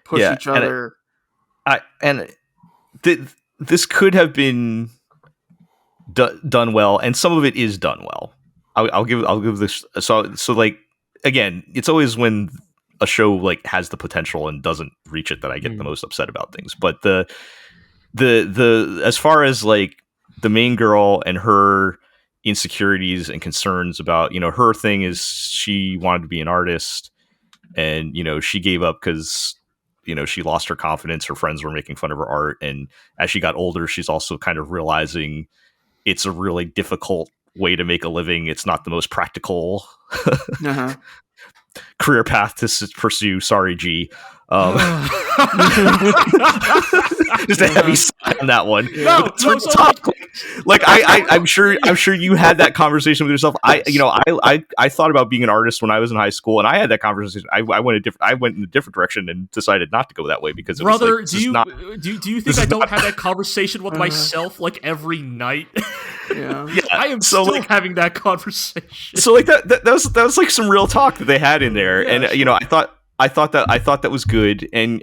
push each other. This could have been done well, and some of it is done well. I'll give this so like, again, it's always when a show like has the potential and doesn't reach it that I get the most upset about things. But the as far as like the main girl and her insecurities and concerns about, her thing is she wanted to be an artist, and she gave up because she lost her confidence. Her friends were making fun of her art, and as she got older, she's also kind of realizing it's a really difficult way to make a living. It's not the most practical career path to pursue. Sorry, G. Just a heavy sigh on that one. I'm sure you had that conversation with yourself. I thought about being an artist when I was in high school, and I had that conversation. I went in a different direction and decided not to go that way because it brother, was like, do you think I don't have that conversation with myself like every night? Yeah. I am still having that conversation. So like that was like some real talk that they had in there, and sure. I thought that was good, and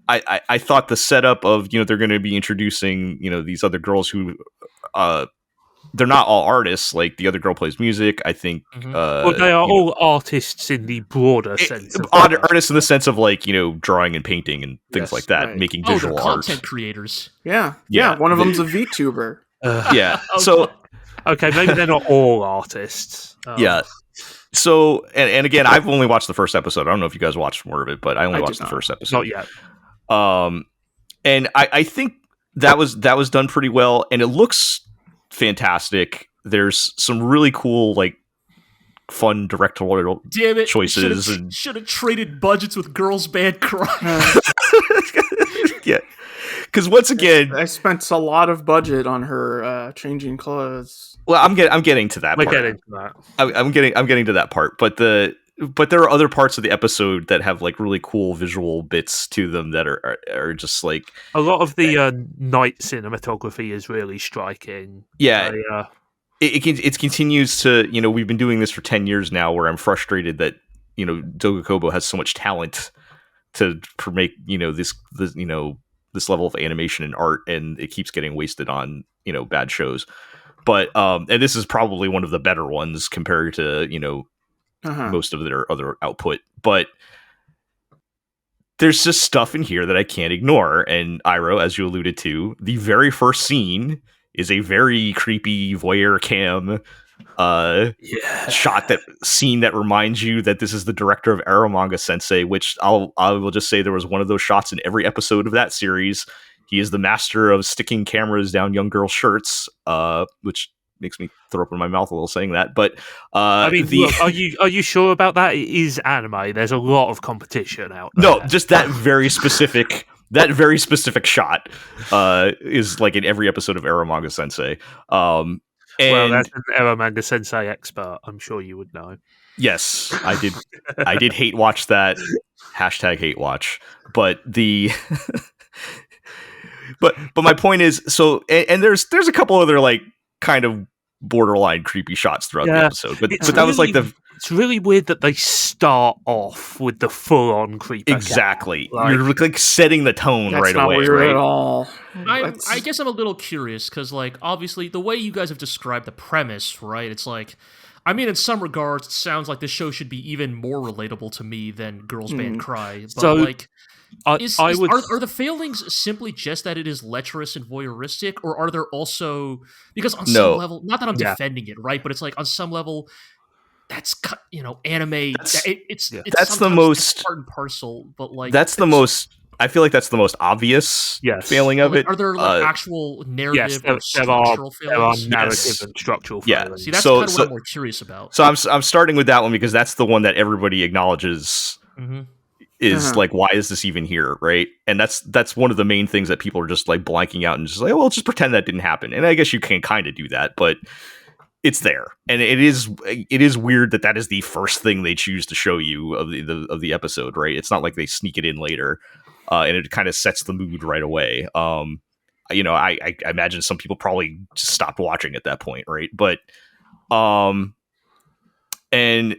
I thought the setup of they're going to be introducing these other girls who they're not all artists. Like the other girl plays music. I think well, they are all artists in the broader sense. Artists in the sense of like drawing and painting and things like that, making visual art. Content creators. Yeah. One of them's a VTuber. So okay, maybe they're not all artists. Yeah. So and again, I've only watched the first episode. I don't know if you guys watched more of it, but I only watched the first episode. Not yet. And I think that was done pretty well, and it looks fantastic. There's some really cool, like, fun directorial choices. Should have traded budgets with Girls Band Cry. Yeah, because once again, I spent a lot of budget on her changing clothes. Well, I'm getting to that. We're getting to that. I'm getting to that part, but there are other parts of the episode that have like really cool visual bits to them that are just like a lot of the night cinematography is really striking. Yeah, it continues to we've been doing this for 10 years now, where I'm frustrated that Doga Kobo has so much talent to make this level of animation and art, and it keeps getting wasted on bad shows. But and this is probably one of the better ones compared to most of their other output, but there's just stuff in here that I can't ignore. And Iroh, as you alluded to, the very first scene is a very creepy voyeur cam scene that reminds you that this is the director of Eromanga Sensei, which I will just say there was one of those shots in every episode of that series. He is the master of sticking cameras down young girls' shirts, which makes me throw up in my mouth a little saying that. But I mean, look, are you sure about that? It is anime. There's a lot of competition out there. No, just that very specific shot is like in every episode of Eromanga Sensei. Well, that's an Eromanga Sensei expert. I'm sure you would know. Yes, I did. I did hate watch that. #hate watch. But the. But my point is, so and there's a couple other like kind of borderline creepy shots throughout the episode, but that was like it's really weird that they start off with the full on creepy. Exactly, you're like setting the tone right away. That's not weird at all. I guess I'm a little curious because, like, obviously the way you guys have described the premise, right? It's like, I mean, in some regards, it sounds like the show should be even more relatable to me than Girls Band Cry. But so, like, are the failings simply just that it is lecherous and voyeuristic, or are there also, because on some level, not that I'm defending it, right? But it's like on some level, that's anime. It's that's the sometimes most part and parcel, but like that's the most. I feel like that's the most obvious failing of it. Are there like actual narrative or there are structural failings? narrative and structural Yeah. failings. See, that's kind of what I'm more curious about. So I'm starting with that one because that's the one that everybody acknowledges is like, why is this even here, right? And that's one of the main things that people are just like blanking out and just like, well, just pretend that didn't happen. And I guess you can kind of do that, but it's there, and it is weird that is the first thing they choose to show you of the episode, right? It's not like they sneak it in later, and it kind of sets the mood right away. I imagine some people probably just stopped watching at that point, right? But and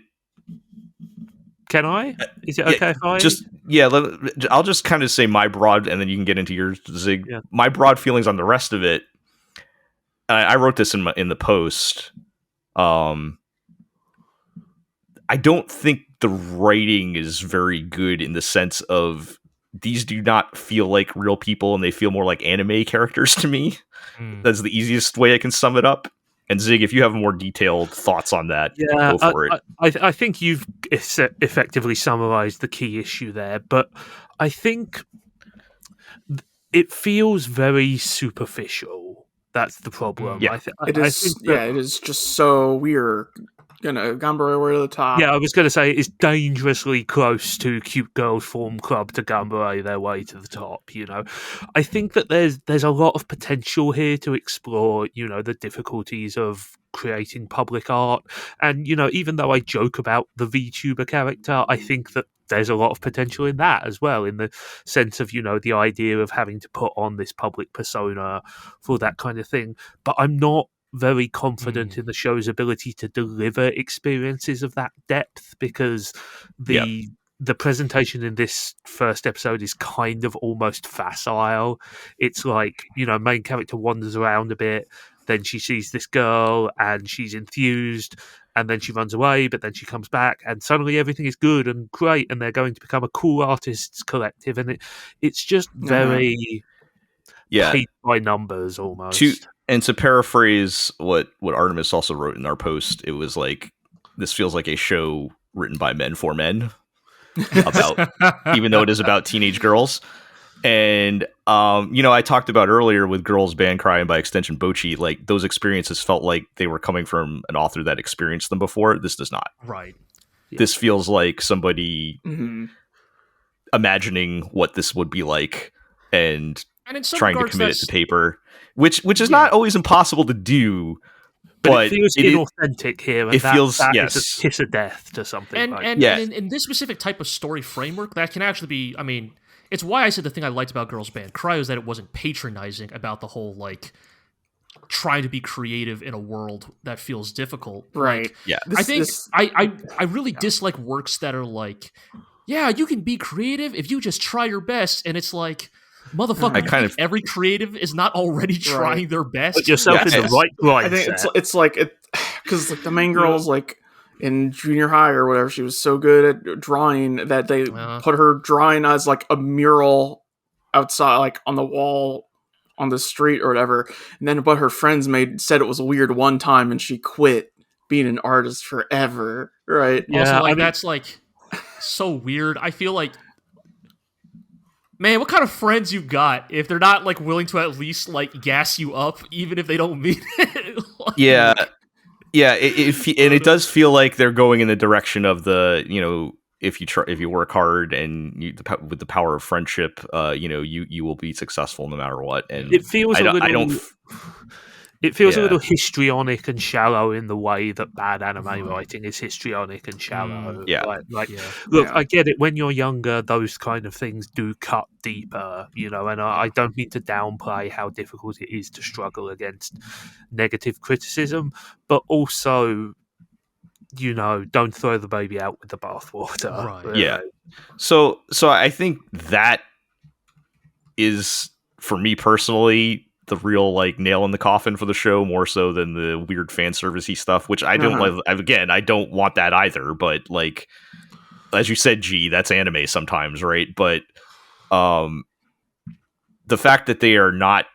can I? Is it okay if I just I'll just kind of say my broad, and then you can get into yours, Zig. Yeah. My broad feelings on the rest of it. I wrote this in the post. I don't think the writing is very good in the sense of these do not feel like real people, and they feel more like anime characters to me. That's the easiest way I can sum it up. And Zig, if you have more detailed thoughts on that, go for it. I think you've effectively summarized the key issue there, but I think it feels very superficial. That's the problem. Yeah, it is just so weird. Gambare way to the top. Yeah, I was going to say it's dangerously close to Cute Girls Form Club to Gambare their way to the top. I think that there's a lot of potential here to explore. The difficulties of creating public art, and even though I joke about the VTuber character, I think that there's a lot of potential in that as well, in the sense of the idea of having to put on this public persona for that kind of thing. But I'm not very confident in the show's ability to deliver experiences of that depth, because the presentation in this first episode is kind of almost facile. It's like, main character wanders around a bit, then she sees this girl and she's enthused, and then she runs away, but then she comes back and suddenly everything is good and great, and they're going to become a cool artists collective, and it's just very paint by numbers almost. And to paraphrase what Artemis also wrote in our post, it was like, this feels like a show written by men for men, about even though it is about teenage girls. And I talked about earlier with Girls Band Cry, and by extension Bochi, like those experiences felt like they were coming from an author that experienced them before. This does not. Right. This feels like somebody imagining what this would be like and trying to commit it to paper, which is not always impossible to do. But it feels inauthentic here. And it feels that is a kiss of death to something. And in this specific type of story framework, that can actually be. I mean, it's why I said the thing I liked about Girls Band Cry was that it wasn't patronizing about the whole like trying to be creative in a world that feels difficult. Right. Like, I really dislike works that are like, yeah, you can be creative if you just try your best, and it's like, motherfucker, every creative is not already trying their best. Put yourself in the right mindset. I think it's like because like the main girl's like in junior high or whatever, she was so good at drawing that they put her drawing as like a mural outside, like on the wall on the street or whatever. And then but her friends said it was weird one time, and she quit being an artist forever. Right? Yeah, also, that's like so weird. I feel like, man, what kind of friends you got if they're not like willing to at least like gas you up, even if they don't mean it? It does feel like they're going in the direction of the if you work hard and with the power of friendship, you will be successful no matter what. And it feels a little histrionic and shallow in the way that bad anime writing is histrionic and shallow. Look, I get it. When you're younger, those kind of things do cut deeper, and I don't mean to downplay how difficult it is to struggle against negative criticism, but also, don't throw the baby out with the bathwater. Right. Yeah. So I think that is, for me personally, the real like nail in the coffin for the show, more so than the weird fan servicey stuff, which I don't like. Again, I don't want that either. But like, as you said, G, that's anime sometimes, right? But the fact that they are not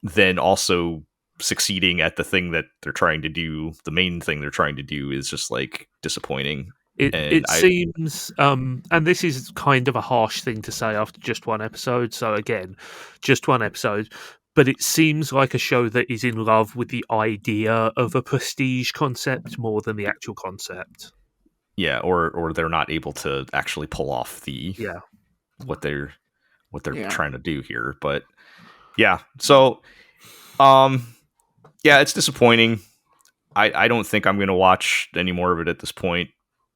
then also succeeding at the thing that they're trying to do, the main thing they're trying to do, is just like disappointing. It seems, and this is kind of a harsh thing to say after just one episode. So again, just one episode, but it seems like a show that is in love with the idea of a prestige concept more than the actual concept. Yeah, or they're not able to actually pull off what they're trying to do here. But yeah, so it's disappointing. I don't think I'm gonna watch any more of it at this point.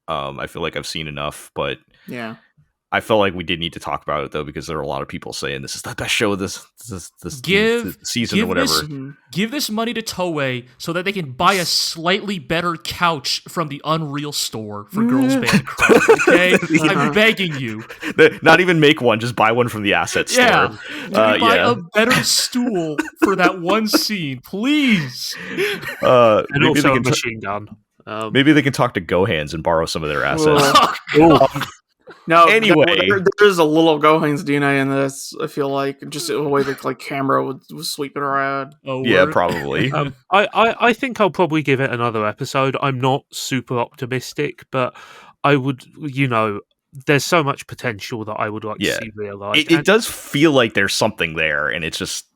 I feel like I've seen enough, but Yeah. I felt like we did need to talk about it though, because there are a lot of people saying this is the best show of this season or whatever. Give this money to Toei so that they can buy a slightly better couch from the Unreal store for Girls Band Cry. Okay, I'm begging you. Not even make one, just buy one from the asset store. Yeah, buy a better stool for that one scene, please. And also a machine gun. Maybe they can talk to Gohans and borrow some of their assets. No. Anyway, there's a little Gohan's DNA in this. I feel like just the way the like camera was sweeping around. Oh, yeah, probably. I think I'll probably give it another episode. I'm not super optimistic, but I would, there's so much potential that I would like to see realized. It does feel like there's something there, and it's just.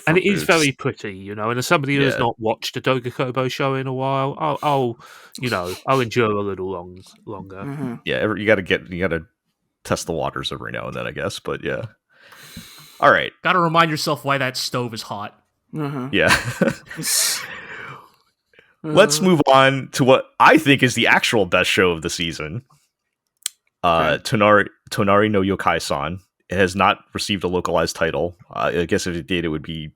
And it is very pretty, and as somebody who has not watched a Doga Kobo show in a while, I'll endure a little longer. Mm-hmm. Yeah, you got to test the waters every now and then, I guess. But yeah, all right. Got to remind yourself why that stove is hot. Uh-huh. Yeah. Let's move on to what I think is the actual best show of the season. Tonari no Yokai-san. It has not received a localized title. I guess if it did, it would be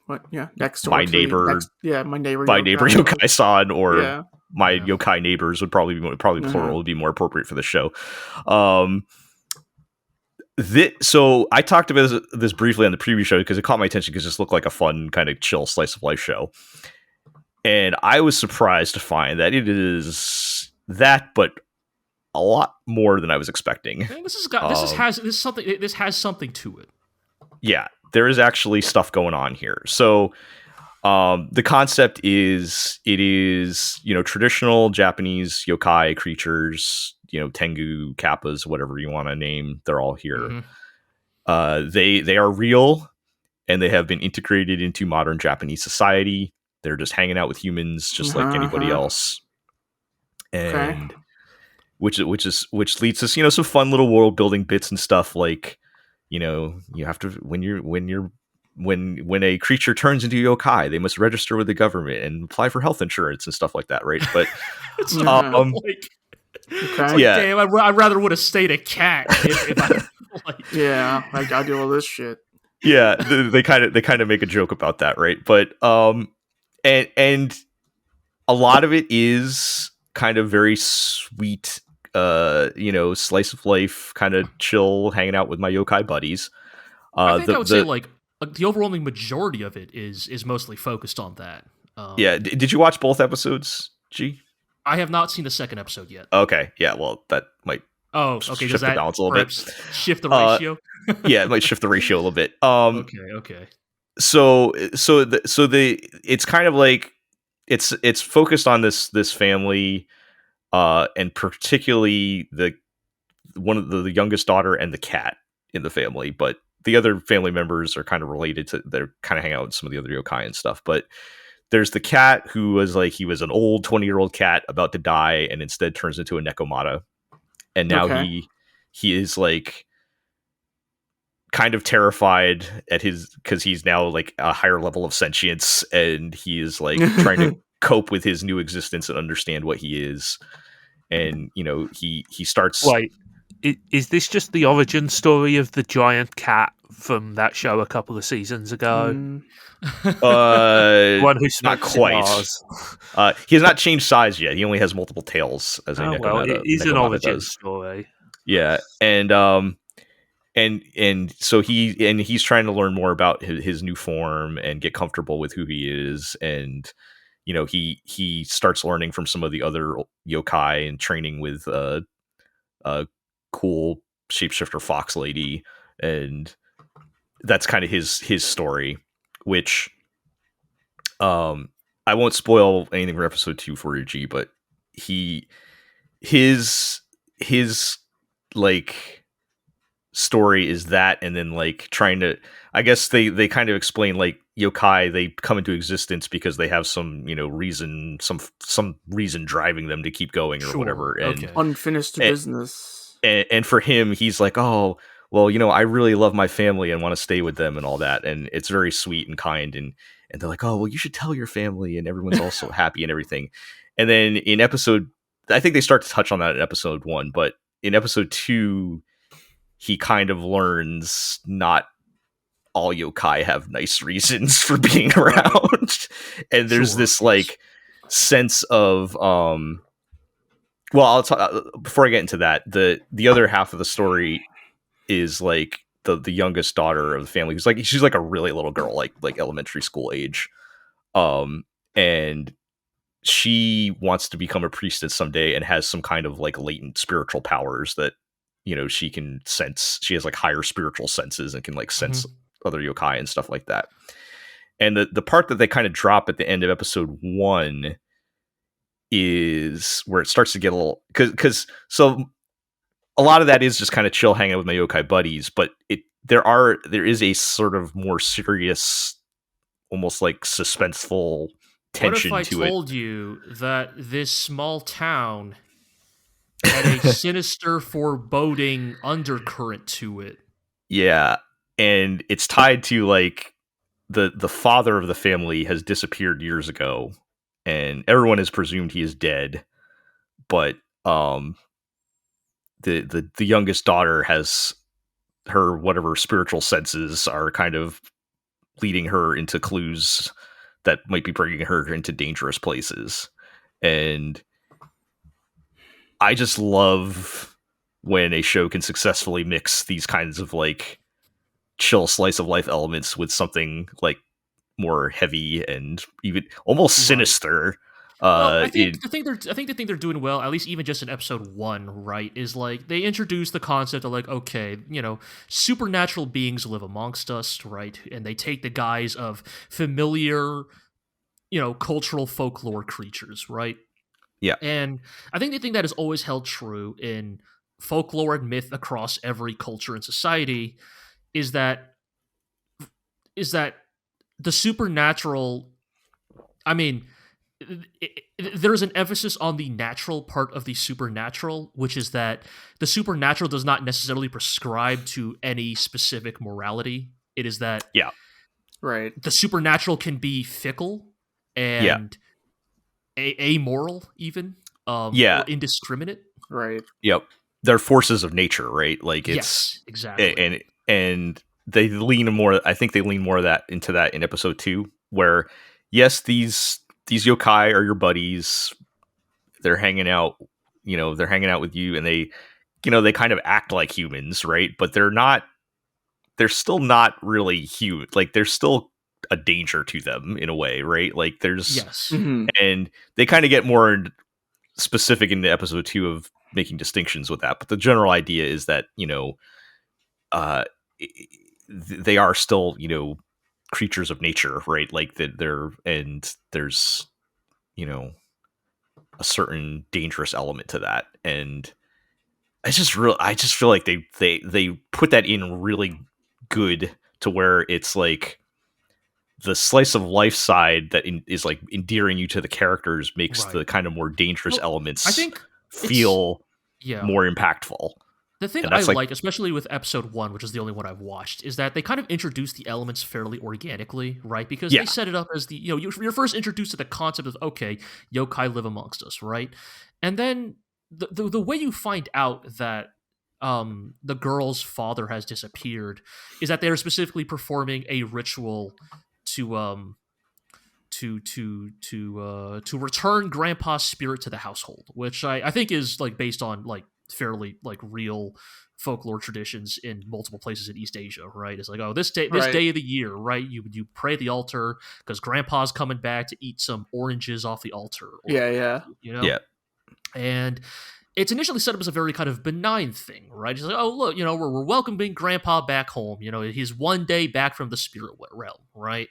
what? Yeah, next door my neighbor. my neighbor. My neighbor Yokai-san, or my Yeah. Yokai neighbors would probably plural would be more appropriate for the show. So I talked about this briefly on the preview show because it caught my attention because it just looked like a fun kind of chill slice of life show, and I was surprised to find that it is that, but a lot more than I was expecting. This has something to it. Yeah, there is actually stuff going on here. So the concept is, it is, traditional Japanese yokai creatures, Tengu, Kappas, whatever you want to name, they're all here. Mm-hmm. They are real, and they have been integrated into modern Japanese society. They're just hanging out with humans, just like anybody else. And which leads to some fun little world building bits and stuff, like you have to, when a creature turns into yokai, they must register with the government and apply for health insurance and stuff like that, right? But damn, I rather would have stayed a cat. I gotta deal with this shit. Yeah, they kind of make a joke about that, right? But and a lot of it is kind of very sweet, slice of life, kind of chill, hanging out with my yokai buddies. I think I would say like the overwhelming majority of it is mostly focused on that. Did you watch both episodes, G? I have not seen the second episode yet. Okay, yeah, well, that might shift the balance a little bit. Shift the ratio? Yeah, it might shift the ratio a little bit. Okay. So it's kind of like it's focused on this family, and particularly the youngest daughter and the cat in the family, but the other family members are kind of related to, they're kind of hang out with some of the other yokai and stuff. But there's the cat who was like, he was an old 20-year-old cat about to die and instead turns into a nekomata. And now he is like kind of terrified at because he's now like a higher level of sentience, and he is like trying to cope with his new existence and understand what he is. And, he starts... Wait, is this just the origin story of the giant cat from that show a couple of seasons ago? One who's not quite. He has not changed size yet. He only has multiple tails as a nekomata. Well, it is an origin story. Yeah, and so he's trying to learn more about his new form and get comfortable with who he is, and he starts learning from some of the other yokai and training with a cool shapeshifter fox lady, and that's kind of his story, which I won't spoil anything from episode 2 for you, G, but his like story is that, and then like trying to, I guess they kind of explain like yokai, they come into existence because they have some reason, some reason driving them to keep going or whatever, and Okay. Unfinished business. and for him, he's like, oh well, I really love my family and want to stay with them and all that, and it's very sweet and kind, and they're like, oh well, you should tell your family, and everyone's also happy and everything. And then in episode, I think they start to touch on that in episode 1, but in episode 2 he kind of learns not all yokai have nice reasons for being around. And there's this like sense of well, I'll talk before I get into that. The other half of the story is like the youngest daughter of the family, who's like, she's like a really little girl, like elementary school age, and she wants to become a priestess someday and has some kind of like latent spiritual powers that she can sense. She has like higher spiritual senses and can like sense other yokai and stuff like that. And the part that they kind of drop at the end of episode 1 is where it starts to get a little, because so a lot of that is just kind of chill hanging out with my yokai buddies, but there is a sort of more serious, almost like suspenseful tension to it. What if I told you that this small town had a sinister, foreboding undercurrent to it? Yeah, and it's tied to like the father of the family has disappeared years ago, and everyone has presumed he is dead, but the youngest daughter has her whatever spiritual senses are kind of leading her into clues that might be bringing her into dangerous places. And I just love when a show can successfully mix these kinds of like chill slice of life elements with something like more heavy and even almost sinister. Well, I think the thing they're doing well, at least even just in episode 1, right, is like they introduce the concept of like, okay, supernatural beings live amongst us, right, and they take the guise of familiar, cultural folklore creatures, right? Yeah. And I think the thing that has always held true in folklore and myth across every culture and society is that the supernatural, I mean, there's an emphasis on the natural part of the supernatural, which is that the supernatural does not necessarily prescribe to any specific morality. It is that right, the supernatural can be fickle and amoral, even or indiscriminate. Right. Yep. They're forces of nature, right? Like it's yes, exactly. And they lean more. I think they lean more of that into that in episode 2, where yes, these yokai are your buddies. They're hanging out, they're hanging out with you, and they kind of act like humans, right? But they're still not really human. Like there's still a danger to them in a way, right? Like there's, and they kind of get more specific in the episode 2 of making distinctions with that. But the general idea is that, they are still, creatures of nature, right? Like there's a certain dangerous element to that, and I just feel like they put that in really good to where it's like the slice of life side that is like endearing you to the characters makes the kind of more dangerous elements I think feel more impactful. The thing I like, especially with episode 1, which is the only one I've watched, is that they kind of introduce the elements fairly organically, right? Because they set it up as you're first introduced to the concept of, okay, yokai live amongst us, right? And then the way you find out that the girl's father has disappeared is that they're specifically performing a ritual to return Grandpa's spirit to the household, which I think is like based on like fairly like real folklore traditions in multiple places in East Asia, right? It's like, oh, this day of the year, right? You pray at the altar because Grandpa's coming back to eat some oranges off the altar. And it's initially set up as a very kind of benign thing, right? It's like, oh, look, we're welcoming Grandpa back home. He's one day back from the spirit realm, right?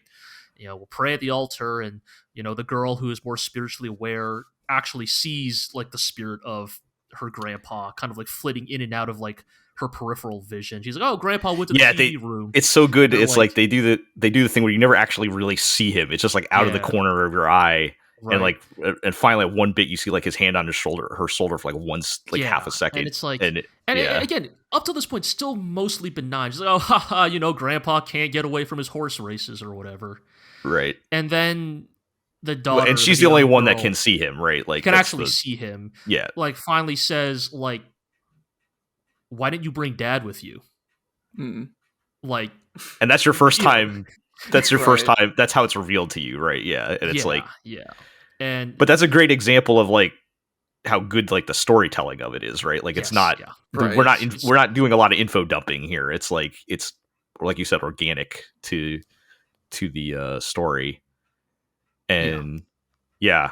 we'll pray at the altar, and the girl who is more spiritually aware actually sees like the spirit of her grandpa kind of like flitting in and out of like her peripheral vision. She's like, "Oh, grandpa went to the TV room." It's so good. They're It's like they do the thing where you never actually really see him. It's just like out of the corner of your eye. Right. And finally at one bit you see like his hand on her shoulder for like half a second. And it's like, and again, up to this point, still mostly benign. She's like, "Oh, haha, grandpa can't get away from his horse races or whatever." Right. And then the daughter, and she's the only one that can see him, right? Like can actually see him. Yeah. Like finally says, like, "Why didn't you bring Dad with you?" Like, and that's your first time. That's your first time. That's how it's revealed to you, right? Yeah. And it's but that's a great example of like how good like the storytelling of it is, right? Like it's not we're not doing a lot of info dumping here. It's like you said, organic to the story. And I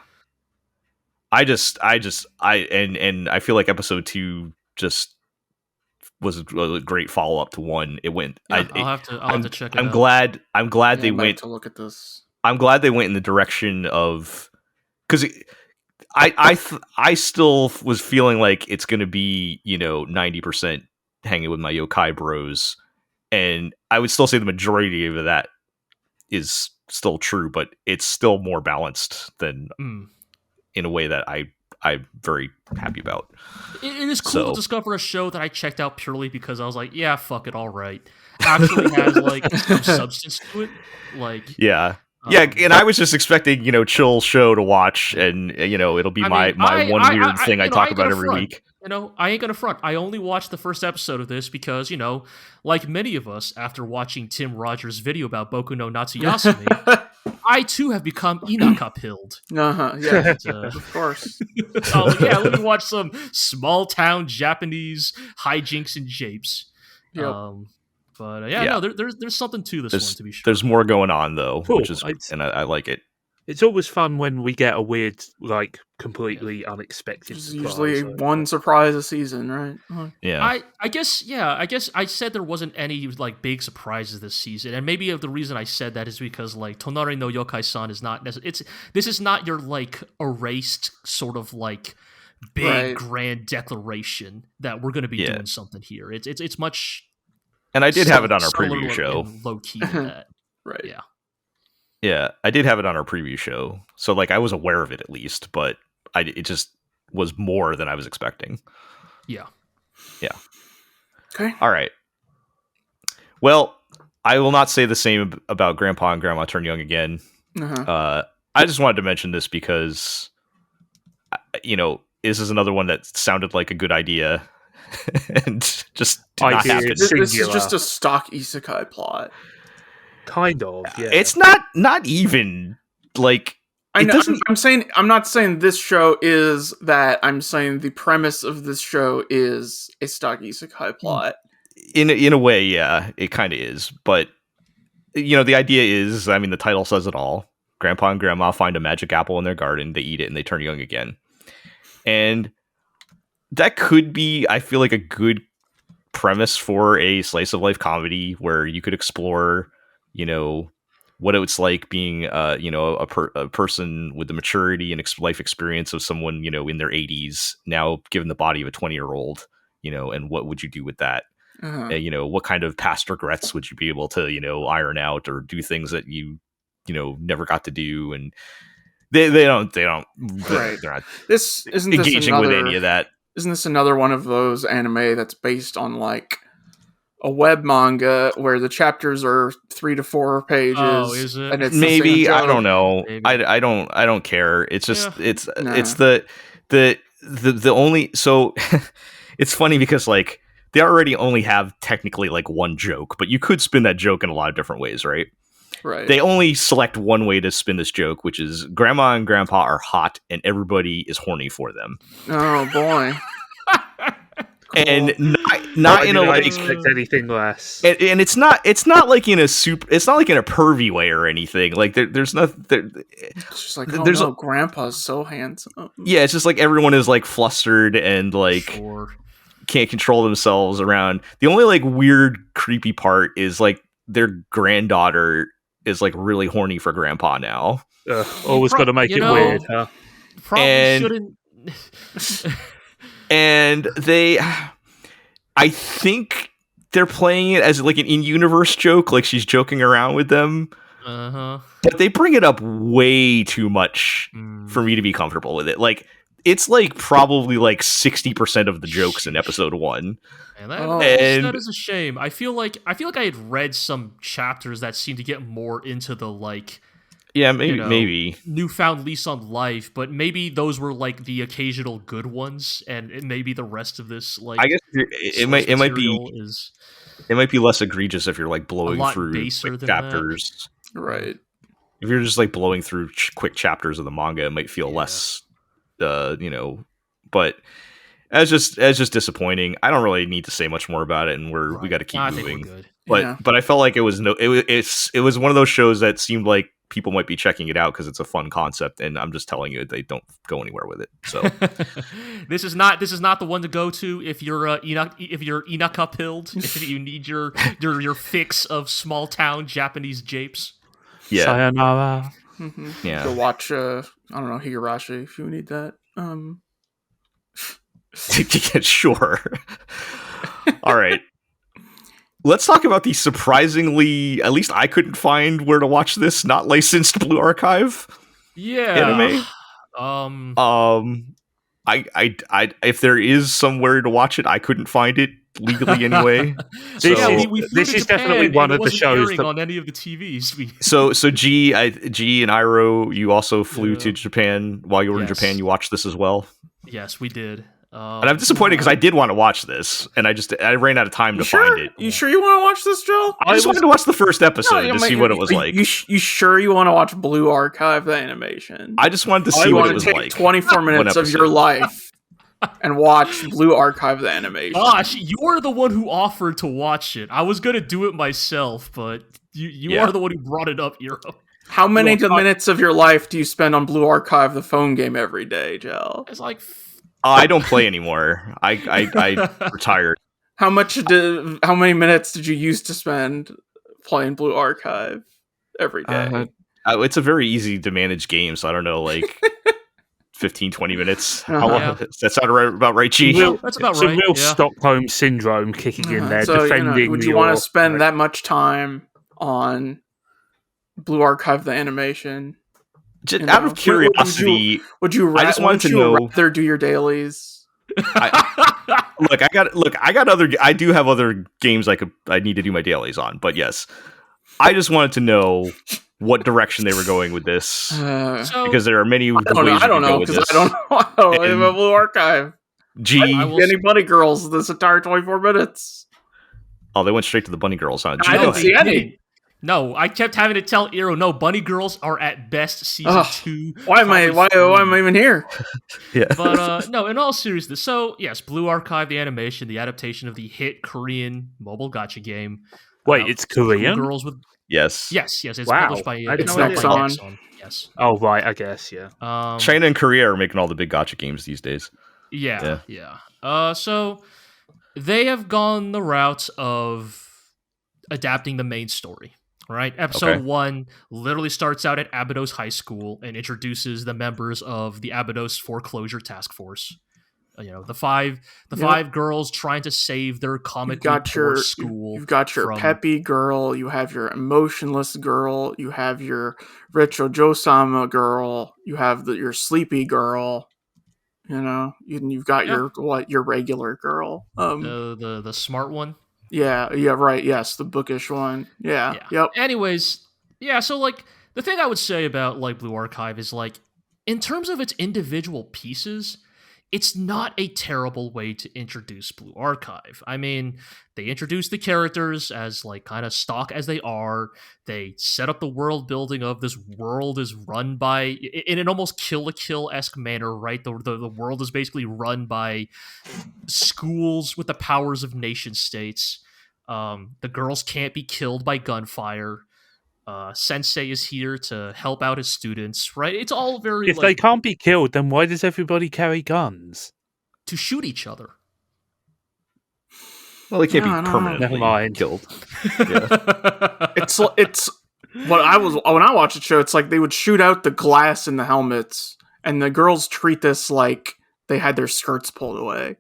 feel like episode 2 just was a great follow up to 1. It went. I'll have to check it out. I'm glad they went to look at this. I'm glad they went in the direction of, because I still was feeling like it's going to be 90% hanging with my yokai bros, and I would still say the majority of that is still true, but it's still more balanced than in a way that I'm very happy about. It is cool to discover a show that I checked out purely because I was like, yeah, fuck it, all right. Actually has like some substance to it. Like, and I was just expecting, chill show to watch, and it'll be my one weird thing I talk about every week. I ain't gonna front. I only watched the first episode of this because, like many of us, after watching Tim Rogers' video about Boku no Natsuyasumi, I too have become Inaka-pilled. Yeah, of course. Let me watch some small town Japanese hijinks and japes. Yep. There's something to this one, to be sure. There's more going on though, which is, and I like it. It's always fun when we get a weird, like, completely unexpected surprise. Usually one surprise a season, right? Yeah. I guess I said there wasn't any, like, big surprises this season, and maybe the reason I said that is because, like, Tonari no Yokai-san is not necessarily... This is not your, like, erased sort of, like, big, grand declaration that we're going to be doing something here. It's much... And I did have it on our preview show. Low-key than that. Right. Yeah. Yeah, I did have it on our preview show, so like I was aware of it at least, but it just was more than I was expecting. Yeah. Okay. All right. Well, I will not say the same about Grandpa and Grandma Turn Young again. I just wanted to mention this because, this is another one that sounded like a good idea, and just did not happen. This is just a stock isekai plot. Kind of, yeah. It's not even like I'm not saying this show is that. I'm saying the premise of this show is a stock isekai plot. In a way, yeah, it kind of is. But the idea is, the title says it all. Grandpa and Grandma find a magic apple in their garden. They eat it and they turn young again. And that could be, I feel like, a good premise for a slice of life comedy where you could explore what it's like being, a person with the maturity and life experience of someone, in their 80s, now given the body of a 20-year-old, and what would you do with that? What kind of past regrets would you be able to, iron out, or do things that you never got to do? And they're not this isn't engaging with any of that. Isn't this another one of those anime that's based on like a web manga where the chapters are 3 to 4 pages? Oh, is it? And it's maybe, I don't know. I don't care. It's just it's the only, so it's funny because like they already only have technically like one joke, but you could spin that joke in a lot of different ways, right? Right. They only select one way to spin this joke, which is Grandma and Grandpa are hot and everybody is horny for them. Oh boy. And not in a way expect anything less. And it's not like in a it's not like in a pervy way or anything. Like there's nothing. It's just like, no, Grandpa's so handsome. Yeah, it's just like everyone is like flustered and like can't control themselves around. The only like weird, creepy part is like their granddaughter is like really horny for Grandpa now. Always got to make it weird, huh? Probably shouldn't. And I think they're playing it as like an in-universe joke, like she's joking around with them. But they bring it up way too much for me to be comfortable with it. Like, it's like probably like 60% of the jokes in episode 1. And that is a shame. I feel like I had read some chapters that seemed to get more into the like, maybe newfound lease on life, but maybe those were like the occasional good ones, and maybe the rest of this, like, I guess it might be less egregious if you're like blowing through quick chapters, right? If you're just like blowing through quick chapters of the manga, it might feel less, but. It's just disappointing. I don't really need to say much more about it, and we got to keep moving. But I felt like it was one of those shows that seemed like people might be checking it out because it's a fun concept, and I'm just telling you they don't go anywhere with it. So this is not the one to go to if you're Inaka pilled, if you need your fix of small town Japanese japes. Yeah. Sayonara. Yeah. Go watch I don't know, Higurashi if you need that. Sure. All right. Let's talk about the surprisingly, at least I couldn't find where to watch this, not licensed Blue Archive anime. I if there is somewhere to watch it, I couldn't find it legally anyway. This is definitely one of the shows that... on any of the TVs. So G and Iroh, you also flew to Japan while you were in Japan. You watched this as well. Yes, we did. And I'm disappointed because I did want to watch this, and I ran out of time to find it. You sure you want to watch this, Joe? I just wanted to watch the first episode to see what it was like. You sure you want to watch Blue Archive, the animation? I just wanted to see what it was like. 24 minutes of your life and watch Blue Archive, the animation. Gosh, you're the one who offered to watch it. I was going to do it myself, but you are the one who brought it up, Euro. How many minutes of your life do you spend on Blue Archive, the phone game, every day, Joe? It's like... I don't play anymore. I retired. How many minutes did you used to spend playing Blue Archive every day? It's a very easy to manage game, so I don't know, like 15, 20 minutes. How long? Does that sound about right, G? That's about right. It's a real Stockholm syndrome kicking in there, so, defending. Would you want to spend that much time on Blue Archive, the animation? Just out of curiosity, would you rather do your dailies? I do have other games I need to do my dailies on, but yes, I just wanted to know what direction they were going with this because there are many ways I don't know because I don't know about Blue Archive. Any bunny girls this entire 24 minutes? Oh, they went straight to the bunny girls, huh? I didn't see any. No, I kept having to tell Eero, no, bunny girls are at best season 2. Why am I even here? But no, in all seriousness, so yes, Blue Archive, the animation, the adaptation of the hit Korean mobile gacha game. Wait, it's Korean? Girls with Yes. It's published by Nexon. Yes. Oh right, I guess China and Korea are making all the big gacha games these days. Yeah. So they have gone the route of adapting the main story. Right, episode 1 literally starts out at Abydos High School and introduces the members of the Abydos Foreclosure Task Force. The five girls trying to save their comically poor school. You've got your peppy girl, you have your emotionless girl, you have your Richo Josama girl, you have your sleepy girl. You've got your regular girl. The smart one. Yeah, right. Yes, the bookish one. Yeah. Yep. Anyways, so like the thing I would say about like Blue Archive is like in terms of its individual pieces, it's not a terrible way to introduce Blue Archive. I mean, they introduce the characters as like kind of stock as they are. They set up the world building of this world is run by in an almost Kill la Kill-esque manner, right? The world is basically run by schools with the powers of nation states. The girls can't be killed by gunfire. Sensei is here to help out his students, right? It's all very... If they can't be killed, then why does everybody carry guns? To shoot each other. Well, they can't be permanently killed. It's when I watched the show, it's like they would shoot out the glass in the helmets, and the girls treat this like they had their skirts pulled away.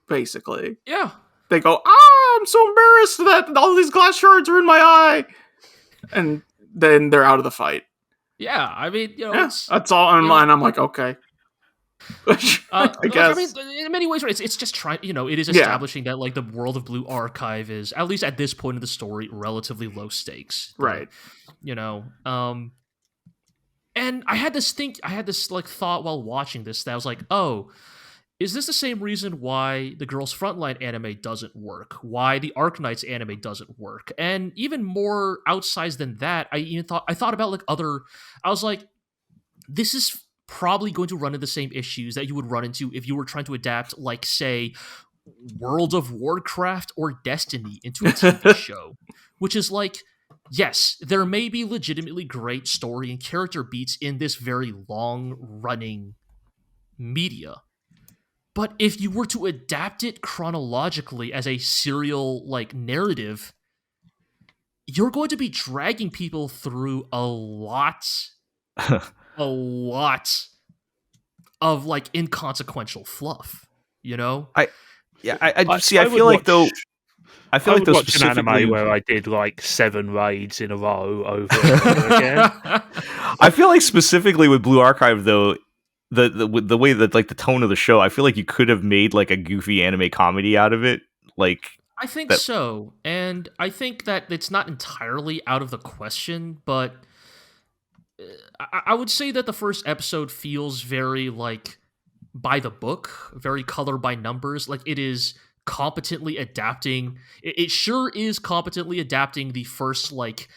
Basically, Yeah. they go, I'm so embarrassed that all these glass shards are in my eye, and then they're out of the fight. Yeah, I mean, That's all on mine. I'm like, okay. I guess. I mean, in many ways, right, it's just trying. It is establishing that like the world of Blue Archive is, at least at this point in the story, relatively low stakes. Right. And I had this thought while watching this that I was like, oh, is this the same reason why the Girls Frontline anime doesn't work? Why the Arknights anime doesn't work? And even more outsized than that, I thought about like other. I was like, this is probably going to run into the same issues that you would run into if you were trying to adapt, like, say, World of Warcraft or Destiny into a TV show. Which is like, yes, there may be legitimately great story and character beats in this very long-running media. But if you were to adapt it chronologically as a serial, like, narrative, you're going to be dragging people through a lot of like inconsequential fluff, I feel like those watch an specifically anime where I did like 7 raids in a row over and over again. I feel like specifically with Blue Archive though, the way that like the tone of the show, I feel like you could have made like a goofy anime comedy out of it. Like, I think so, and I think that it's not entirely out of the question, but I would say that the first episode feels very like by the book, very color by numbers. Like it is competently adapting. It sure is competently adapting the first, like,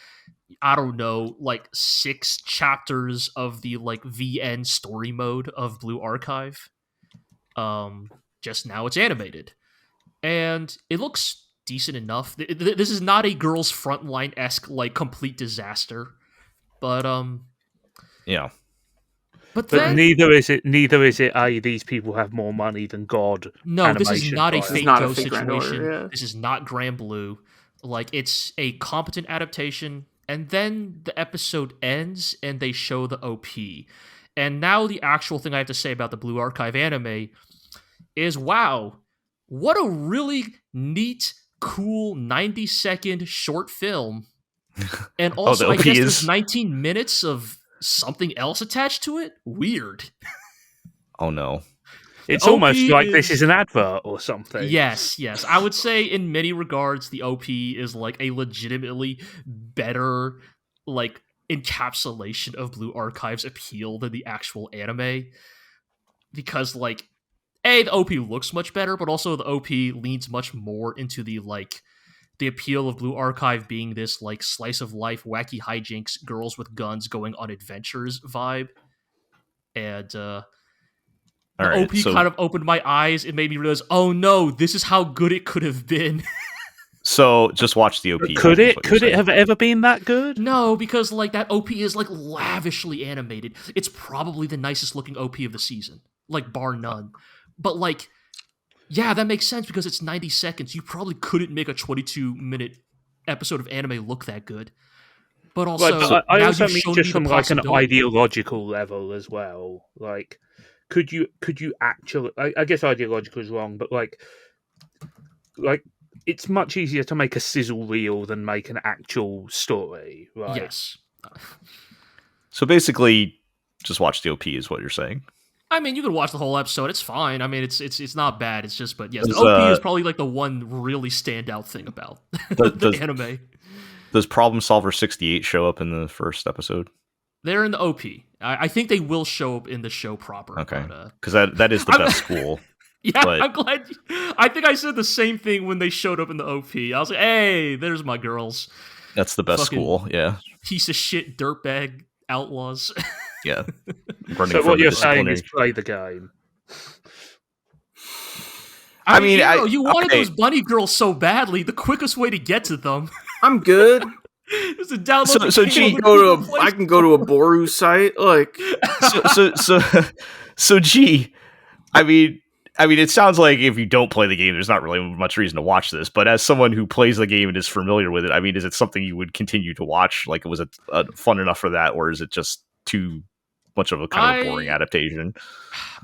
I don't know, like 6 chapters of the like VN story mode of Blue Archive. Just now it's animated, and it looks decent enough. This is not a Girls Frontline-esque like complete disaster, but yeah. But then, neither is it. These people have more money than God. No, this is not a Fate Go situation. Yeah. This is not Grand Blue. Like, it's a competent adaptation, and then the episode ends, and they show the OP. And now the actual thing I have to say about the Blue Archive anime is, wow, what a really neat, cool 90-second short film. And also, I guess there's 19 minutes of something else attached to it? Weird. Oh no. It's almost like this is an advert or something. Yes. I would say in many regards the OP is like a legitimately better like encapsulation of Blue Archive's appeal than the actual anime. Because like the OP looks much better, but also the OP leans much more into the like the appeal of Blue Archive being this like slice of life, wacky hijinks, girls with guns going on adventures vibe. And OP kind of opened my eyes. It made me realize, oh no, this is how good it could have been. So just watch the OP. Could it have ever been that good? No, because like that OP is like lavishly animated. It's probably the nicest looking OP of the season, like bar none. But like, yeah, that makes sense because it's 90 seconds. You probably couldn't make a 22-minute episode of anime look that good. But also, I also mean just from like an ideological level as well. Like, could you actually? I guess ideological is wrong, but like it's much easier to make a sizzle reel than make an actual story, right? Yes. So basically, just watch the OP is what you're saying. I mean, you could watch the whole episode. It's fine. I mean, it's not bad. It's just, but yes, the OP is probably like the one really standout thing about the anime. Does Problem Solver 68 show up in the first episode? They're in the OP. I think they will show up in the show proper. Okay, because that is the best school. Yeah, but I'm glad. I think I said the same thing when they showed up in the OP. I was like, hey, there's my girls. That's the best school, yeah. Piece of shit dirtbag outlaws. Yeah. So what you're saying is play the game. I mean, you wanted those bunny girls so badly. The quickest way to get to them. I'm good. Is to download. So G, I can go to a Boru site, like. So G, I mean, I mean, it sounds like if you don't play the game, there's not really much reason to watch this. But as someone who plays the game and is familiar with it, I mean, is it something you would continue to watch? Like, was it fun enough for that, or is it just too much of a kind of boring adaptation?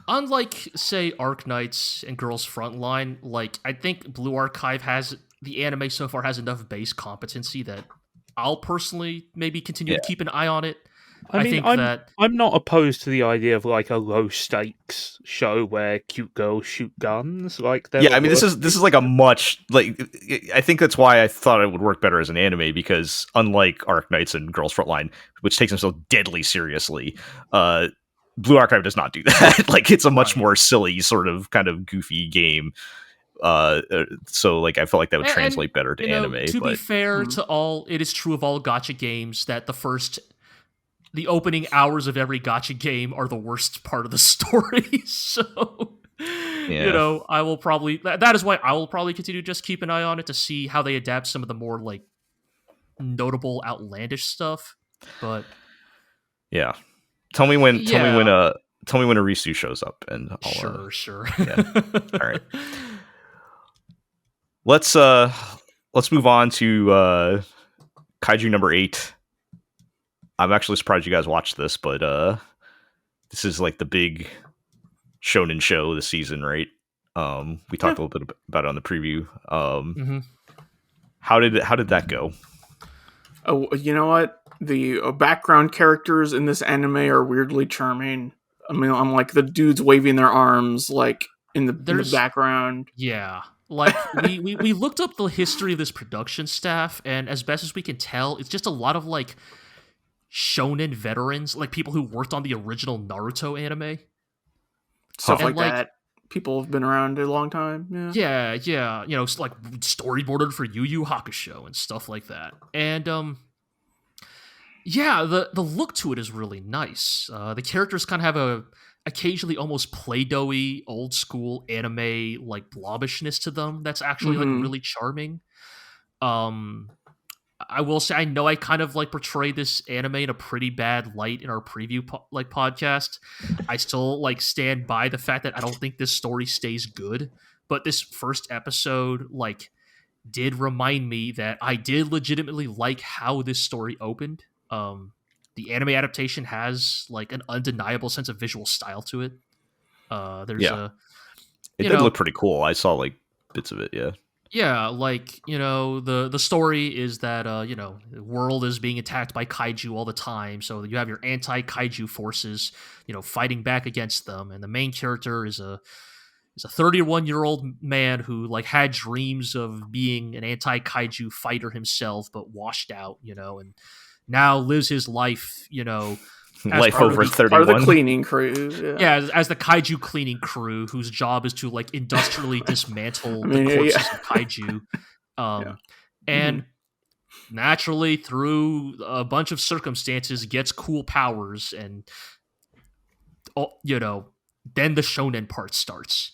Unlike, say, Arknights and Girls Frontline, like, I think Blue Archive the anime so far has enough base competency that I'll personally maybe continue to keep an eye on it. I mean, I'm not opposed to the idea of like a low stakes show where cute girls shoot guns. Like, I mean, this is like a much like. I think that's why I thought it would work better as an anime, because unlike Arknights and Girls Frontline, which takes themselves deadly seriously, Blue Archive does not do that. Like, it's a much more silly sort of kind of goofy game. So like I felt like that would translate better to anime. To be fair to all, it is true of all gacha games that the opening hours of every gacha game are the worst part of the story. So, I will probably that is why I will probably continue to just keep an eye on it to see how they adapt some of the more like notable outlandish stuff. But yeah, tell me when Arisu shows up, and I'll, sure. Yeah. All right. Let's move on to Kaiju number 8. I'm actually surprised you guys watched this, but this is like the big shonen show this season, right? We talked a little bit about it on the preview. How did that go? Oh, you know what? The background characters in this anime are weirdly charming. I mean, I'm like the dudes waving their arms like in the background. Yeah. Like, we looked up the history of this production staff, and as best as we can tell, it's just a lot of, like, shonen veterans, like people who worked on the original Naruto anime. Stuff like that. People have been around a long time. Yeah. You know, like, storyboarded for Yu Yu Hakusho and stuff like that. And, the look to it is really nice. The characters kind of have a occasionally almost Play-Doh-y, old school anime like blobbishness to them that's actually like really charming. I will say, I know I kind of like portrayed this anime in a pretty bad light in our preview podcast. I still like stand by the fact that I don't think this story stays good, but this first episode like did remind me that I did legitimately like how this story opened. The anime adaptation has like an undeniable sense of visual style to it. It did look pretty cool. I saw like bits of it. Yeah, like, you know, the story is that the world is being attacked by kaiju all the time, so you have your anti-kaiju forces, fighting back against them, and the main character is a 31-year-old man who like had dreams of being an anti-kaiju fighter himself, but washed out, and now lives his life, life over 31. Part of the cleaning crew. Yeah, as the kaiju cleaning crew, whose job is to like industrially dismantle the corpses of kaiju. And naturally, through a bunch of circumstances, gets cool powers, and then the shonen part starts.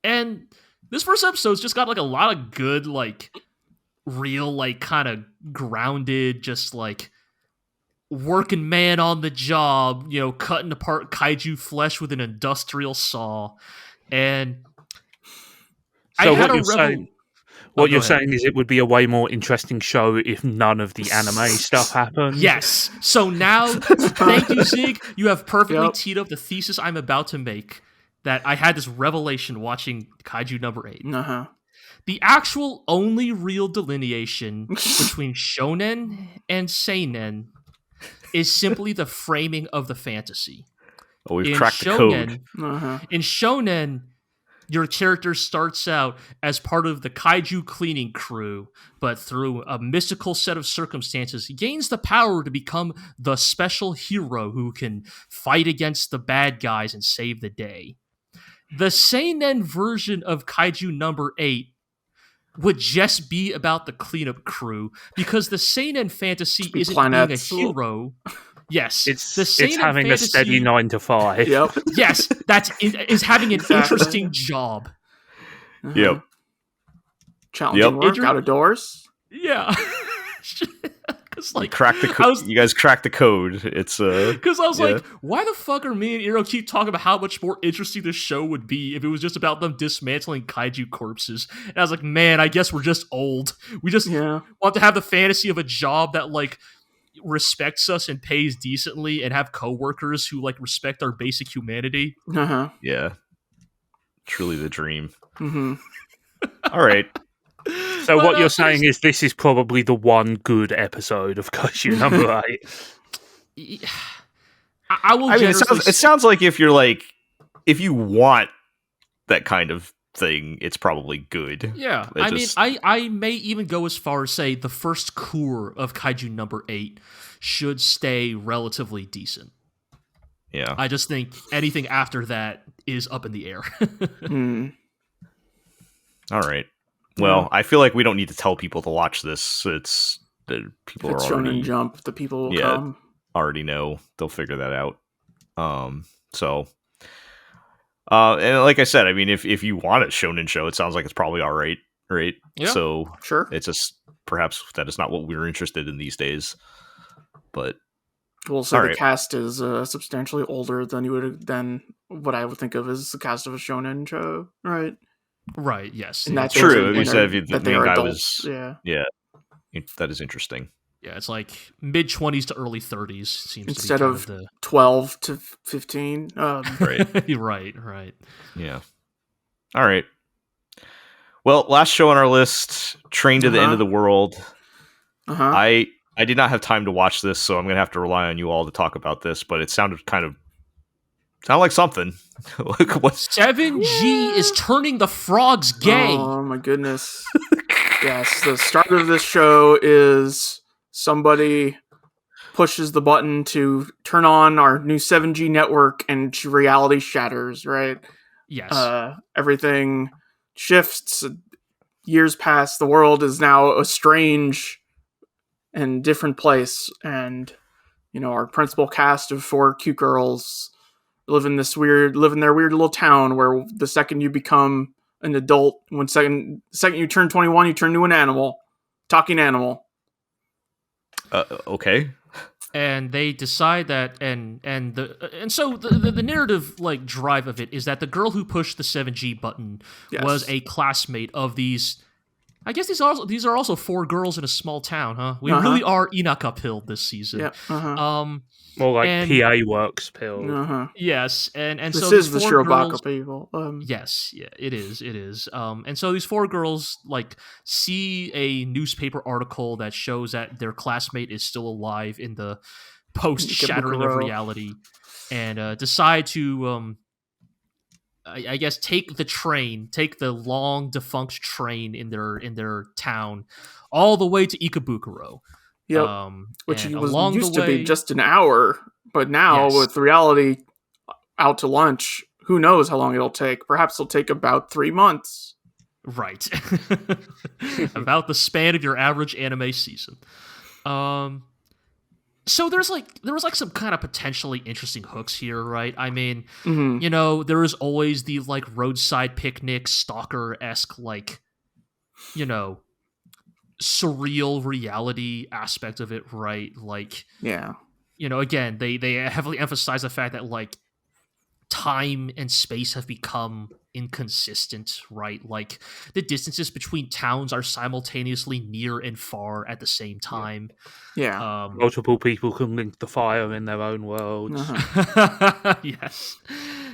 And this first episode's just got like a lot of good, like real, like kind of grounded, just like working man on the job, cutting apart kaiju flesh with an industrial saw. And so what you're saying is it would be a way more interesting show if none of the anime stuff happened. Yes. So now, thank you, Zig. You have perfectly teed up the thesis I'm about to make, that I had this revelation watching Kaiju number 8. The actual only real delineation between shonen and seinen is simply the framing of the fantasy. Oh, we've cracked the code. In shonen, your character starts out as part of the kaiju cleaning crew, but through a mystical set of circumstances, gains the power to become the special hero who can fight against the bad guys and save the day. The seinen version of Kaiju number 8 would just be about the cleanup crew, because the seinen fantasy isn't being a hero. Yes, it's having a steady 9 to 5. Yep. Yes, is having an interesting job. Challenging work out of doors. Yeah. It's like Crack the you guys cracked the code. It's because I was like, why the fuck are me and Iro keep talking about how much more interesting this show would be if it was just about them dismantling kaiju corpses? And I was like, man, I guess we're just old. We just want to have the fantasy of a job that like respects us and pays decently, and have coworkers who like respect our basic humanity. Yeah, truly the dream. Mm-hmm. All right. So what you're saying is this is probably the one good episode of Kaiju number 8. I will. I mean, it sounds like if you want that kind of thing, it's probably good. Yeah, I may even go as far as say the first core of Kaiju number 8 should stay relatively decent. Yeah, I just think anything after that is up in the air. All right. Well, I feel like we don't need to tell people to watch this. It's people are already Shonen Jump. The people will come. Already know. They'll figure that out. So, and like I said, I mean, if you want a shonen show, it sounds like it's probably all right, right? Yeah, so sure. It's just perhaps that is not what we're interested in these days. But we'll say the cast is substantially older than what I would think of as the cast of a shonen show, right? Right. Yes. And that's true. You said the main guy adults. was. Yeah. That is interesting. Yeah, it's like mid-20s to early 30s seems instead to be of 12 to 15. Right. right. Yeah. All right. Well, last show on our list, Train to the End of the World. I did not have time to watch this, so I'm going to have to rely on you all to talk about this, but it sounded like something. What? 7G is turning the frogs gay. Oh my goodness. Yes, the start of this show is somebody pushes the button to turn on our new 7G network and reality shatters, right? Yes. Everything shifts. Years pass. The world is now a strange and different place. And, our principal cast of 4 cute girls live in their weird little town where the second you become an adult, second you turn 21, you turn into an animal. Talking animal. Okay. And they decide that, so the narrative like drive of it is that the girl who pushed the 7G button was a classmate of these. I guess these are also 4 girls in a small town, huh? We really are Enoch uphill this season. Yeah. More like PA Works pill. Yes, and this so is these the 4 Shirobako girls, people. Yes, yeah, it is. And so these 4 girls like see a newspaper article that shows that their classmate is still alive in the post shattering of reality, and decide to I guess take the long defunct train in their town all the way to Ikebukuro. Yep. Which used to be just an hour, but now with reality out to lunch, who knows how long it'll take? Perhaps it'll take about 3 months. Right. About the span of your average anime season. So there was some kind of potentially interesting hooks here, right? I mean, there is always the like roadside picnic stalker-esque like, surreal reality aspect of it, right? Like, again, they heavily emphasize the fact that like time and space have become inconsistent, right? Like the distances between towns are simultaneously near and far at the same time. Multiple people can link the fire in their own worlds. Yes.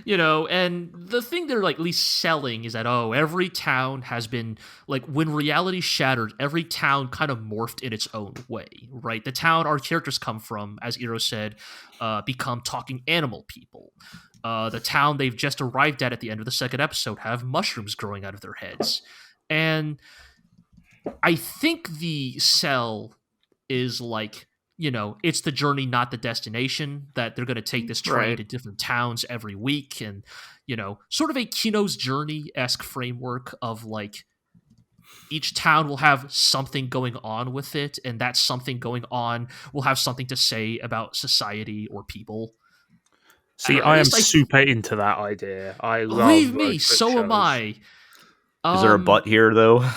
And the thing they're like at least selling is that every town has been like, when reality shattered, every town kind of morphed in its own way, right? The town our characters come from, as Iro said, become talking animal people. The town they've just arrived at the end of the second episode have mushrooms growing out of their heads. And I think the sell is like, it's the journey, not the destination, that they're going to take this train to different towns every week. And, sort of a Kino's Journey-esque framework of like, each town will have something going on with it. And that something going on will have something to say about society or people. See, I am super into that idea. I love. Believe me, so am I. Is there a butt here, though?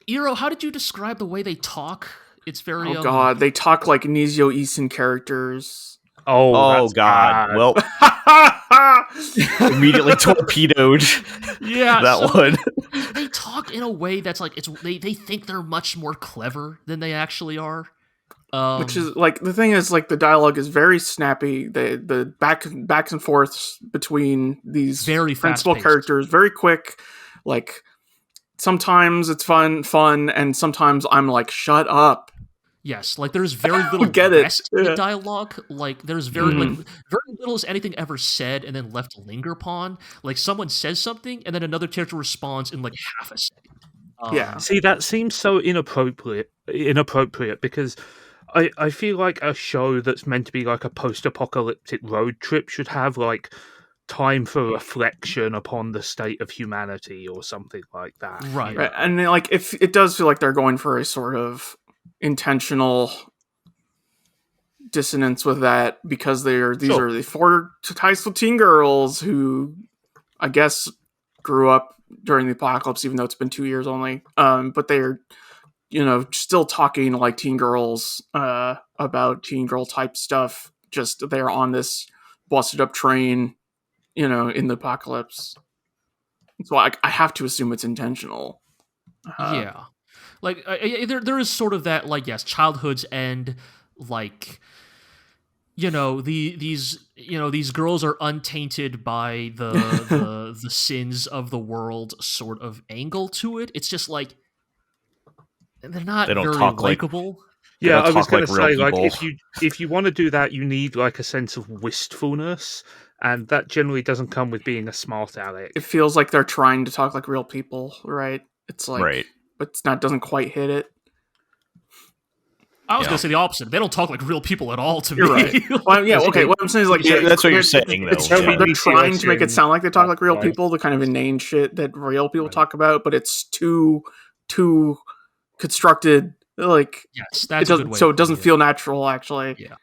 Iro, how did you describe the way they talk It's very. Oh god, they talk like Nizio Isin characters. Oh, that's god. bad. Well, immediately torpedoed. Yeah, that so one. they talk in a way that's like they think they're much more clever than they actually are. Which is like the thing is like the dialogue is very snappy. The backs and forths between these very principal fast-paced. characters very quick. Like sometimes it's fun, and sometimes I'm like, shut up. Yes, like there's very little get it. rest in dialogue. Like there's very little is anything ever said and then left to linger upon. Like someone says something and then another character responds in like half a second. Yeah. See, that seems so inappropriate because I feel like a show that's meant to be like a post-apocalyptic road trip should have like time for reflection upon the state of humanity or something like that. Right. Right. And like if it does feel like they're going for a sort of intentional dissonance with that because these are the 4 high school teen girls who I guess grew up during the apocalypse, even though it's been 2 years only. But they're, still talking like teen girls about teen girl type stuff. Just they're on this busted up train, in the apocalypse. So I have to assume it's intentional. Yeah. Like there is sort of that, like, yes, childhood's end, like, these girls are untainted by the sins of the world sort of angle to it. It's just like they're not They don't very talk like- likable. Yeah, I talk was going to like real say, like, people. if you want to do that, you need like a sense of wistfulness, and that generally doesn't come with being a smart aleck. It feels like they're trying to talk like real people, right? It's like, Right. but it's not, doesn't quite hit it. I was going to say the opposite. They don't talk like real people at all to You're me. right. Well, yeah, okay. What I'm saying is like, Yeah, that's what you're saying, though. It's, Yeah. they're trying to make it sound like they talk like real Right. people, the kind of inane shit that real people talk about, but it's too constructed. Like, Yes, it that's a good doesn't, way so of it doesn't putting feel natural, actually. Yeah.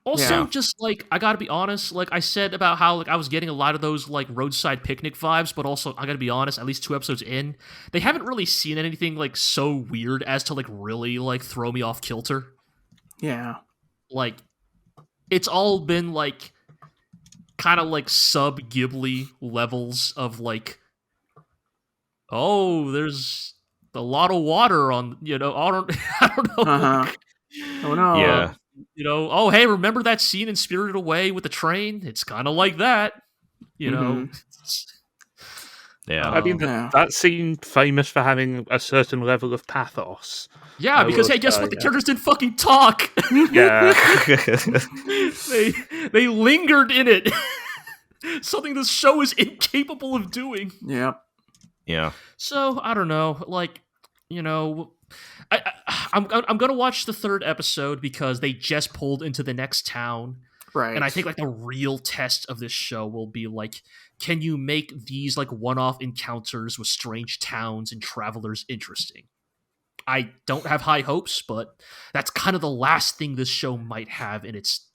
Also, Yeah. just like, I gotta be honest, like I said about how like I was getting a lot of those like roadside picnic vibes, but also I gotta be honest, at least 2 episodes in, they haven't really seen anything like so weird as to like really like throw me off kilter. Yeah. Like, it's all been like kind of like sub Ghibli levels of like, oh, there's a lot of water on, I don't know. Uh-huh. Oh, no. Yeah. Oh, hey, remember that scene in Spirited Away with the train? It's kind of like that, know. Yeah. I mean, Yeah. that scene famous for having a certain level of pathos. Yeah, I because will hey, guess say, what? The yeah. characters didn't fucking talk. Yeah, they lingered in it. Something this show is incapable of doing. Yeah. Yeah. So I don't know, like, I'm gonna watch the 3rd episode because they just pulled into the next town, Right. and I think like the real test of this show will be like, can you make these like one-off encounters with strange towns and travelers interesting? I don't have high hopes, but that's kind of the last thing this show might have in its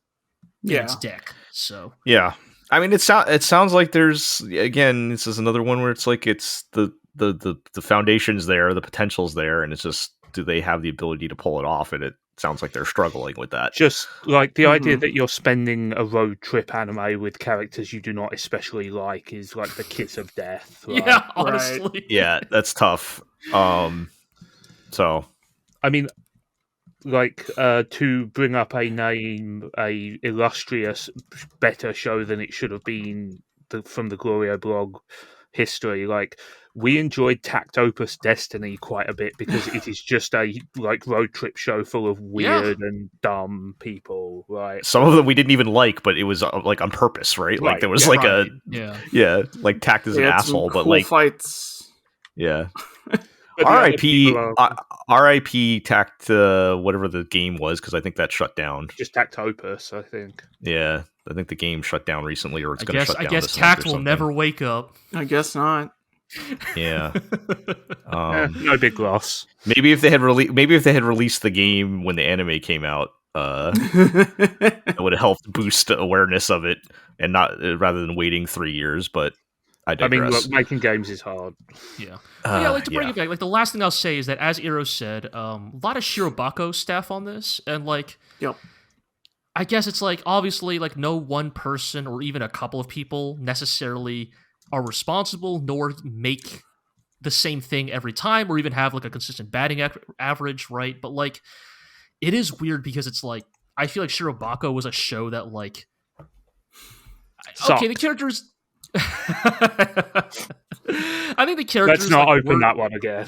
deck. So Yeah. I mean, it sounds like there's, again, this is another one where it's like it's the foundation's there, the potential's there, and it's just, do they have the ability to pull it off? And it sounds like they're struggling with that. just like the idea that you're spending a road trip anime with characters you do not especially like is like the kiss of death. Right? yeah, honestly, Yeah, that's tough. So I mean, like to bring up a name, a illustrious, better show than it should have been from the GLORIO blog history. Like, we enjoyed Tactopus Destiny quite a bit because it is just a like road trip show full of weird and dumb people. Right? some of them we didn't even like, but it was like on purpose, right? Like Right, there was yeah, like yeah. like Tact is They an had some asshole, but cool like fights. yeah. But the other R.I.P. people are R.I.P. Tact, whatever the game was, because I think that shut down. just Tactopus, I think. Yeah, I think the game shut down recently, or it's I going to guess shut down. I guess this month or Tact will something. never wake up. I guess not. Yeah. No big loss. Maybe if they had released the game when the anime came out, it would have helped boost awareness of it, and not rather than waiting 3 years. But I I mean, digress. look, making games is hard. Yeah. Yeah, like to bring yeah. it back, like the last thing I'll say is that, as Iro said, a lot of Shirobako staff on this, and like, Yep. I guess it's like, obviously, like, no one person or even a couple of people necessarily are responsible, nor make the same thing every time, or even have like a consistent batting average, right? But like, it is weird because it's like, I feel like Shirobako was a show that like, okay, the Sucked. characters. I think the characters. Let's not like, open were, that one again.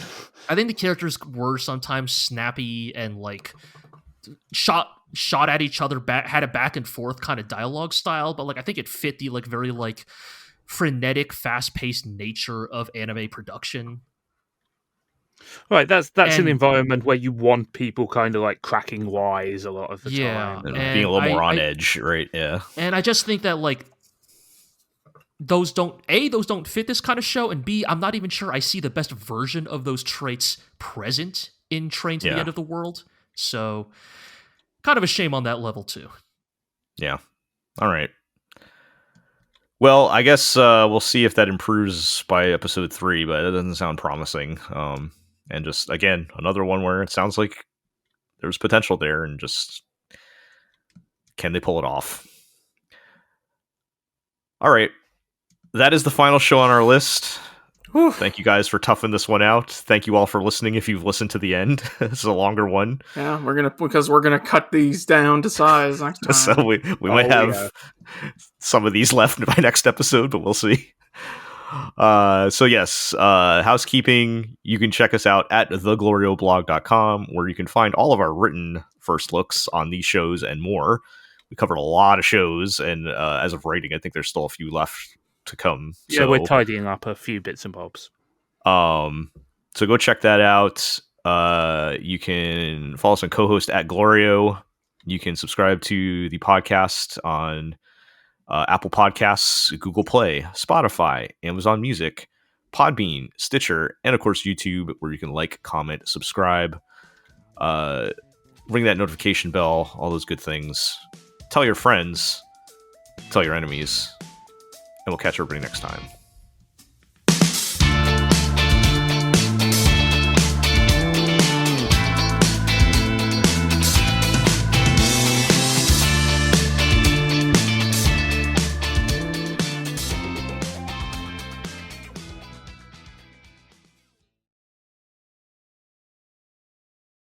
I think the characters were sometimes snappy and like shot at each other, had a back and forth kind of dialogue style, but like I think it fit the like very like frenetic, fast paced nature of anime production. Right, that's an And- environment where you want people kind of like cracking wise a lot of the time. And and being a little more on I- edge, right? Yeah. And I just think that like those don't fit this kind of show, and B, I'm not even sure I see the best version of those traits present in Train to the Yeah. End of the World. So kind of a shame on that level too. Yeah. All right. Well, I guess we'll see if that improves by episode 3, but it doesn't sound promising. And just, again, another one where it sounds like there's potential there, and just, can they pull it off? All right. That is the final show on our list. Whew. Thank you guys for toughing this one out. Thank you all for listening if you've listened to the end. This is a longer one. Yeah, because we're gonna cut these down to size next time. So we might have some of these left by next episode, but we'll see. So yes, housekeeping. You can check us out at theglorioblog.com, where you can find all of our written first looks on these shows and more. We covered a lot of shows, and as of writing, I think there's still a few left to come. Yeah, So, we're tidying up a few bits and bobs. so go check that out. You can follow us on co-host at GLORIO. You can subscribe to the podcast on Apple Podcasts, Google Play, Spotify, Amazon Music, Podbean, Stitcher, and of course YouTube, where you can like, comment, subscribe, ring that notification bell, all those good things. Tell your friends, tell your enemies, and we'll catch everybody next time.